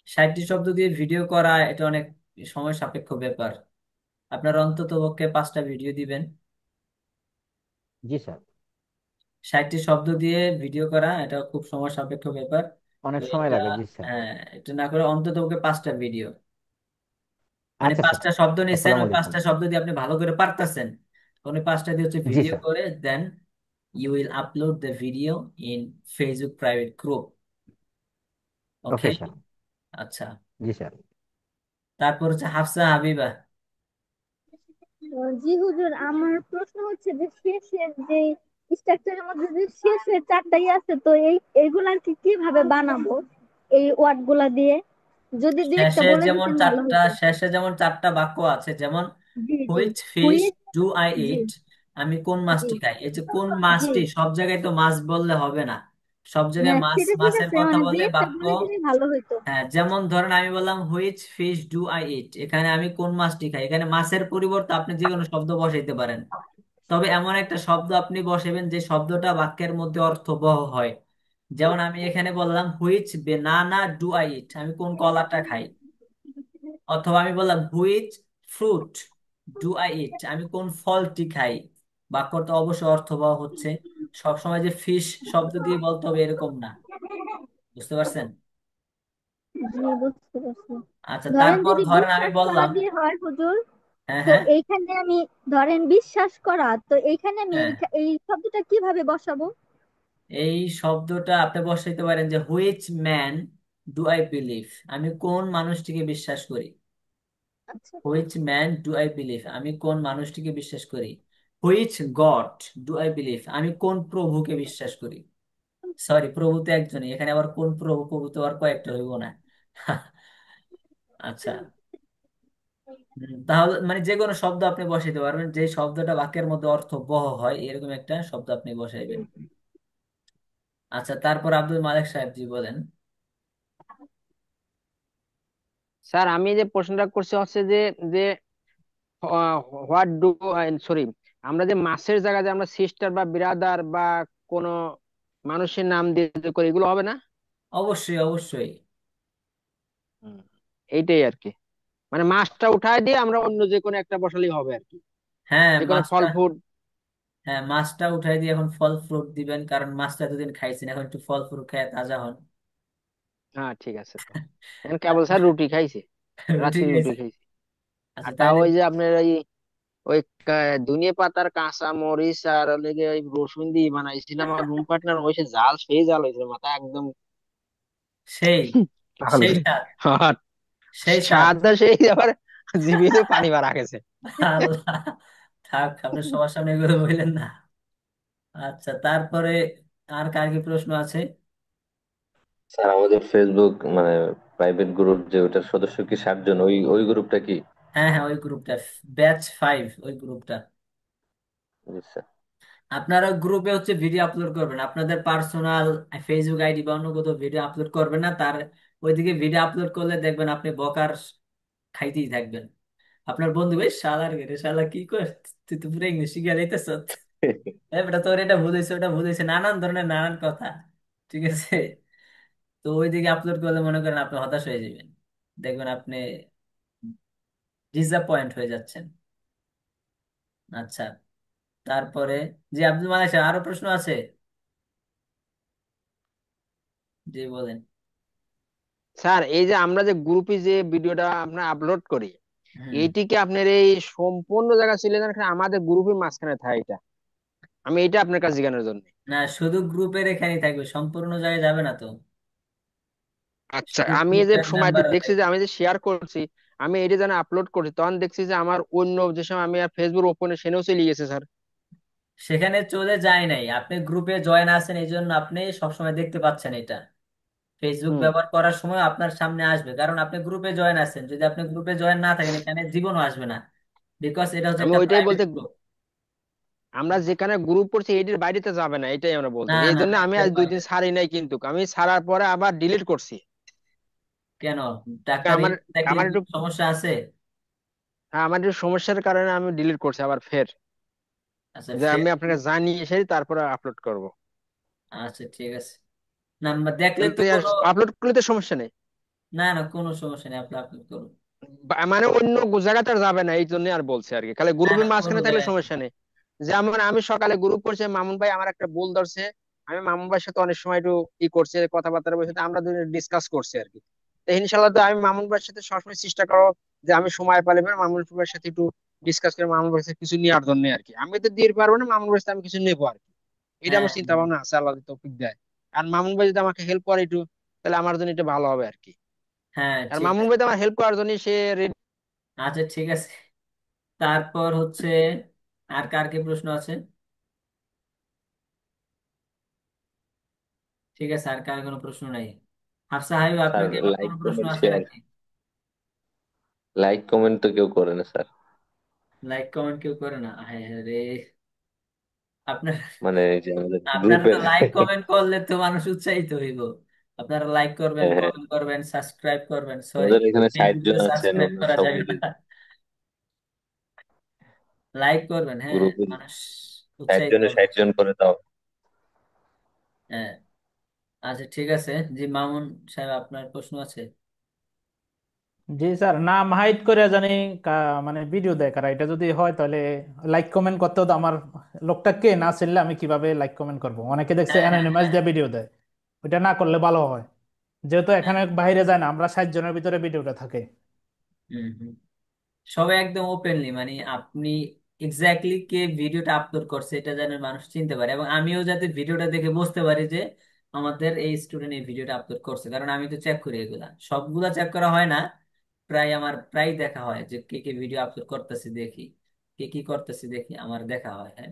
60টি শব্দ দিয়ে ভিডিও করা এটা অনেক সময় সাপেক্ষ ব্যাপার। আপনার অন্তত পক্ষে 5টা ভিডিও দিবেন।
জি স্যার।
60টি শব্দ দিয়ে ভিডিও করা এটা খুব সময় সাপেক্ষ ব্যাপার। তো
অনেক সময়
এটা,
লাগে, জি স্যার।
হ্যাঁ, এটা না করে অন্তত পক্ষে 5টা ভিডিও, মানে
আচ্ছা স্যার।
5টা শব্দ নিছেন,
আসসালামু
ওই
আলাইকুম।
5টা শব্দ দিয়ে আপনি ভালো করে পারতেছেন, ওই 5টা দিয়ে হচ্ছে
জি
ভিডিও
স্যার।
করে then you will upload the video in Facebook private group. Okay,
okay sir.
আচ্ছা।
জি স্যার।
তারপর হচ্ছে হাফসা হাবিবা।
জি হুজুর, আমার প্রশ্ন হচ্ছে যে শেষের যে স্ট্রাকচারের মধ্যে যে শেষের চারটাই আছে, তো এইগুলা কি কিভাবে বানাবো এই ওয়ার্ড গুলা দিয়ে? যদি দুই একটা বলে দিতেন ভালো হতো।
শেষে যেমন 4টা বাক্য আছে, যেমন
জি জি।
Which fish
which.
Do I
জি
ইট, আমি কোন
জি
মাছটি খাই। এই যে কোন
জি।
মাছটি, সব জায়গায় তো মাছ বললে হবে না, সব জায়গায়
হ্যাঁ
মাছ
সেটা ঠিক
মাছের
আছে,
কথা
মানে দুই
বললে
একটা
বাক্য।
বলে দিলে ভালো হতো।
হ্যাঁ, যেমন ধরেন আমি বললাম হুইচ ফিশ ডু আই ইট, এখানে আমি কোন মাছটি খাই, এখানে মাছের পরিবর্তে আপনি যে কোনো শব্দ বসাইতে পারেন। তবে এমন একটা শব্দ আপনি বসাবেন যে শব্দটা বাক্যের মধ্যে অর্থবহ হয়। যেমন আমি এখানে বললাম which banana do I eat, আমি কোন কলাটা খাই। অথবা আমি বললাম which fruit do I eat, আমি কোন ফলটি খাই। বাক্যটা অবশ্যই অর্থবহ হচ্ছে। সবসময় যে ফিশ শব্দ দিয়ে বলতে হবে এরকম না। বুঝতে পারছেন?
জি বুঝতে পারছি।
আচ্ছা,
ধরেন
তারপর
যদি
ধরেন আমি
বিশ্বাস করা
বললাম,
দিয়ে হয় হুজুর,
হ্যাঁ
তো
হ্যাঁ
এইখানে আমি, ধরেন বিশ্বাস করা, তো এইখানে আমি
হ্যাঁ,
এই শব্দটা কিভাবে বসাবো?
এই শব্দটা আপনি বসাইতে পারেন যে which man do I believe, আমি কোন মানুষটিকে বিশ্বাস করি।
আচ্ছা।
Which man do I believe, আমি কোন মানুষটিকে বিশ্বাস করি। Which god do I believe, আমি কোন প্রভুকে বিশ্বাস করি। সরি, প্রভু তো একজনই, এখানে আবার কোন প্রভু, প্রভু তো আর কয়েকটা হইব না। আচ্ছা। তাহলে মানে যে কোনো শব্দ আপনি বসাইতে পারবেন, যে শব্দটা বাক্যের মধ্যে অর্থবহ হয় এরকম একটা শব্দ আপনি বসাইবেন। আচ্ছা, তারপর আব্দুল মালিক সাহেব জি বলেন।
স্যার আমি যে প্রশ্নটা করছি হচ্ছে যে যে হোয়াট ডু, সরি, আমরা যে মাসের জায়গায় যে আমরা সিস্টার বা ব্রাদার বা কোনো মানুষের নাম দিয়ে যে করি, এগুলো হবে না?
অবশ্যই অবশ্যই।
হুম, এইটাই আর কি, মানে মাছটা উঠায় দিয়ে আমরা অন্য যে কোনো একটা বসালেই হবে আর কি,
হ্যাঁ,
যে কোনো ফল
মাছটা,
ফুড।
হ্যাঁ মাছটা উঠাই দিয়ে এখন ফল ফ্রুট দিবেন, কারণ মাছটা এতদিন খাইছেন, এখন একটু ফল ফ্রুট খেয়ে তাজা হন।
হ্যাঁ ঠিক আছে। তো এখন কেবল স্যার রুটি খাইছে,
রুটি
রাত্রি রুটি
খাইছে।
খাইছে।
আচ্ছা
আর তাও
তাইলে,
ওই যে আপনার ওই ধনিয়া পাতার কাঁচা মরিচ আর লেগে ওই রসুন দিয়ে বানাইছিলাম, আমার রুম পার্টনার হয়েছে জাল, সেই জাল হয়েছে, মাথা একদম
সেই
পাগল
সেই
হয়েছে।
স্বাদ,
আর
সেই স্বাদ।
স্বাদটা সেই, আবার জিভে পানি বার গেছে।
আল্লাহ, থাক আপনার সবার সামনে এগুলো বললেন না। আচ্ছা, তারপরে আর কার কি প্রশ্ন আছে?
স্যার আমাদের ফেসবুক মানে প্রাইভেট গ্রুপ যে ওটার সদস্য কি 60 জন, ওই ওই গ্রুপটা কি?
হ্যাঁ হ্যাঁ, ওই গ্রুপটা ব্যাচ 5, ওই গ্রুপটা।
জি স্যার।
আপনারা গ্রুপে হচ্ছে ভিডিও আপলোড করবেন, আপনাদের পার্সোনাল ফেসবুক আইডি বা অন্য কোথাও ভিডিও আপলোড করবেন না। তার ওইদিকে ভিডিও আপলোড করলে দেখবেন আপনি বকার খাইতেই থাকবেন। আপনার বন্ধু, বেশ শালার গেরে শালা কি কর, তুই তো পুরো ইংলিশ শিখে যাইতেছ, বেটা তোর এটা ভুল হয়েছে, ওটা ভুল হয়েছে, নানান ধরনের নানান কথা। ঠিক আছে? তো ওইদিকে আপলোড করলে মনে করেন আপনি হতাশ হয়ে যাবেন, দেখবেন আপনি ডিসঅ্যাপয়েন্ট হয়ে যাচ্ছেন। আচ্ছা, তারপরে জি আব্দুল মালিক সাহেব, আরো প্রশ্ন আছে? জি বলেন।
স্যার এই যে আমরা যে গ্রুপে যে ভিডিওটা আপনার আপলোড করি,
হুম।
এইটিকে আপনার এই সম্পূর্ণ জায়গা ছিল না, আমাদের গ্রুপের মাঝখানে থাকে এটা, আমি এটা আপনার কাছে জানার জন্য।
না, শুধু গ্রুপের এখানেই থাকবে, সম্পূর্ণ জায়গায় যাবে না তো।
আচ্ছা,
শুধু
আমি এই যে
গ্রুপের
সময়তে
মেম্বার হতে।
দেখছি যে আমি যে শেয়ার করছি, আমি এটা যেন আপলোড করছি, তখন দেখছি যে আমার অন্য যে সময় আমি আর ফেসবুক ওপেনে সেনেও চলে গেছে স্যার।
সেখানে চলে যায় নাই, আপনি গ্রুপে জয়েন আছেন এই জন্য আপনি সবসময় দেখতে পাচ্ছেন এটা। ফেসবুক
হুম।
ব্যবহার করার সময় আপনার সামনে আসবে, কারণ আপনি গ্রুপে জয়েন আছেন। যদি আপনি গ্রুপে জয়েন না থাকেন, এখানে জীবনও আসবে না, বিকজ এটা হচ্ছে
আমি
একটা
ওইটাই
প্রাইভেট
বলতে,
গ্রুপ।
আমরা যেখানে গ্রুপ করছি এটির বাইরেতে যাবে না, এটাই আমরা বলতে
না
এই
না
জন্য
না,
আমি
এর
আজ দুই
বাইরে।
দিন ছাড়ি নাই, কিন্তু আমি ছাড়ার পরে আবার ডিলিট করছি।
কেন, ডাক্তার
আমার
দেখলে
আমার
কি
একটু,
সমস্যা আছে?
হ্যাঁ, আমার একটু সমস্যার কারণে আমি ডিলিট করছি আবার ফের,
আচ্ছা
যে আমি
ফের।
আপনাকে জানিয়ে এসে তারপরে আপলোড করব।
আচ্ছা ঠিক আছে। নাম্বার দেখলে তো কোনো,
আপলোড করলে তো সমস্যা নেই।
না না কোনো সমস্যা নেই, আপনি আপলোড করুন।
মানে অন্য জায়গাতে আর যাবে না, এই জন্য আর বলছে আর কি, খালি
না না
গ্রুপের
কোনো
মাঝখানে থাকলে
জায়গায়।
সমস্যা নেই। যেমন আমি সকালে গ্রুপ করছি, মামুন ভাই আমার একটা ভুল ধরছে, আমি মামুন ভাইয়ের সাথে অনেক সময় একটু ই করছে, কথাবার্তা বলছে, আমরা দুজন ডিসকাস করছি আর কি। তো ইনশাল্লাহ তো আমি মামুন ভাইয়ের সাথে সবসময় চেষ্টা করো যে আমি সময় পেলে পরে মামুন ভাইয়ের সাথে একটু ডিসকাস করে মামুন ভাইয়ের সাথে কিছু নেওয়ার জন্য আর কি। আমি তো দিয়ে পারবো না, মামুন ভাইয়ের সাথে আমি কিছু নেবো আর কি। এটা
হ্যাঁ
আমার চিন্তা ভাবনা আছে, আল্লাহ যদি তৌফিক দেয়। আর মামুন ভাই যদি আমাকে হেল্প করে একটু, তাহলে আমার জন্য এটা ভালো হবে আর কি।
হ্যাঁ
আর
ঠিক
মামুন
আছে।
ভাই তো আমার হেল্প করার জন্য সে
আচ্ছা ঠিক আছে। তারপর হচ্ছে আর কার কি প্রশ্ন আছে? ঠিক আছে, আর কার কোনো প্রশ্ন নাই? হাফসা হাবিব,
স্যার
আপনার কি এবার
লাইক
কোনো প্রশ্ন
কমেন্ট
আছে
শেয়ার,
নাকি?
লাইক কমেন্ট তো কেউ করে না স্যার।
লাইক কমেন্ট কেউ করে না, হ্যাঁ রে। আপনার
মানে এই যে আমাদের
আপনারা তো
গ্রুপের
লাইক কমেন্ট করলে তো মানুষ উৎসাহিত হইব। আপনারা লাইক করবেন,
হ্যাঁ হ্যাঁ,
কমেন্ট করবেন, সাবস্ক্রাইব করবেন। সরি,
আমাদের এখানে 60
ফেসবুকে
জন আছেন,
সাবস্ক্রাইব
ওনার
করা যাবে
সবাই
না। লাইক করবেন, হ্যাঁ,
গ্রুপে
মানুষ
60
উৎসাহিত
জনে
হবে।
60 জন করে দাও।
হ্যাঁ। আচ্ছা ঠিক আছে, জি মামুন সাহেব, আপনার প্রশ্ন আছে?
জি স্যার, নাম হাইড করে জানি মানে ভিডিও দেয় কারা, এটা যদি হয় তাহলে লাইক কমেন্ট করতে হতো আমার। লোকটা কে না চিনলে আমি কিভাবে লাইক কমেন্ট করব? অনেকে দেখছে
হ্যাঁ হ্যাঁ
অ্যানোনিমাস
হ্যাঁ।
দিয়ে ভিডিও দেয়, ওইটা না করলে ভালো হয়। যেহেতু এখানে বাইরে যায় না, আমরা 60 জনের ভিতরে ভিডিওটা থাকে।
হুম হুম। সবাই একদম ওপেনলি, মানে আপনি এক্স্যাক্টলি কে ভিডিওটা আপলোড করছে এটা যেন মানুষ চিনতে পারে, এবং আমিও যাতে ভিডিওটা দেখে বুঝতে পারি যে আমাদের এই স্টুডেন্ট এই ভিডিওটা আপলোড করছে, কারণ আমি তো চেক করি এগুলা, সবগুলা চেক করা হয় না। প্রায় দেখা হয় যে কে কে ভিডিও আপলোড করতেছে দেখি, কে কি করতেছে দেখি, আমার দেখা হয়, হ্যাঁ।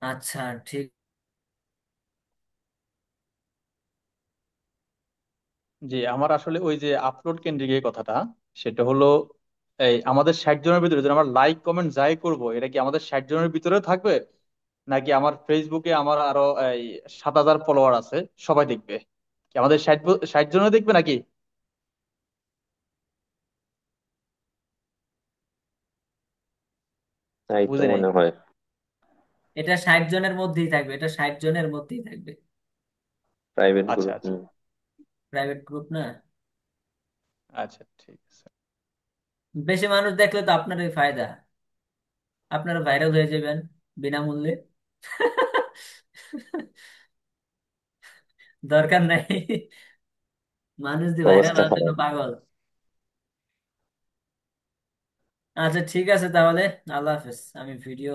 আচ্ছা ঠিক।
জি, আমার আসলে ওই যে আপলোড কেন্দ্রিক এই কথাটা, সেটা হলো এই আমাদের 60 জনের ভিতরে যদি আমরা লাইক কমেন্ট যাই করব, এটা কি আমাদের 60 জনের ভিতরে থাকবে, নাকি আমার ফেসবুকে আমার আরো এই 7,000 ফলোয়ার আছে সবাই দেখবে? কি আমাদের 60 জনও দেখবে নাকি?
তাই তো
বুঝি নাই।
মনে হয়।
এটা 60 জনের মধ্যেই থাকবে, এটা 60 জনের মধ্যেই থাকবে।
প্রাইভেট
আচ্ছা
গ্রুপ।
আচ্ছা।
প্রাইভেট গ্রুপ না।
আচ্ছা ঠিক আছে।
বেশি মানুষ দেখলে তো আপনারই ফায়দা, আপনারা ভাইরাল হয়ে যাবেন বিনামূল্যে। দরকার নাই, মানুষ দিয়ে ভাইরাল
অবস্থা
হওয়ার জন্য
খারাপ।
পাগল। আচ্ছা ঠিক আছে তাহলে, আল্লাহ হাফেজ, আমি ভিডিও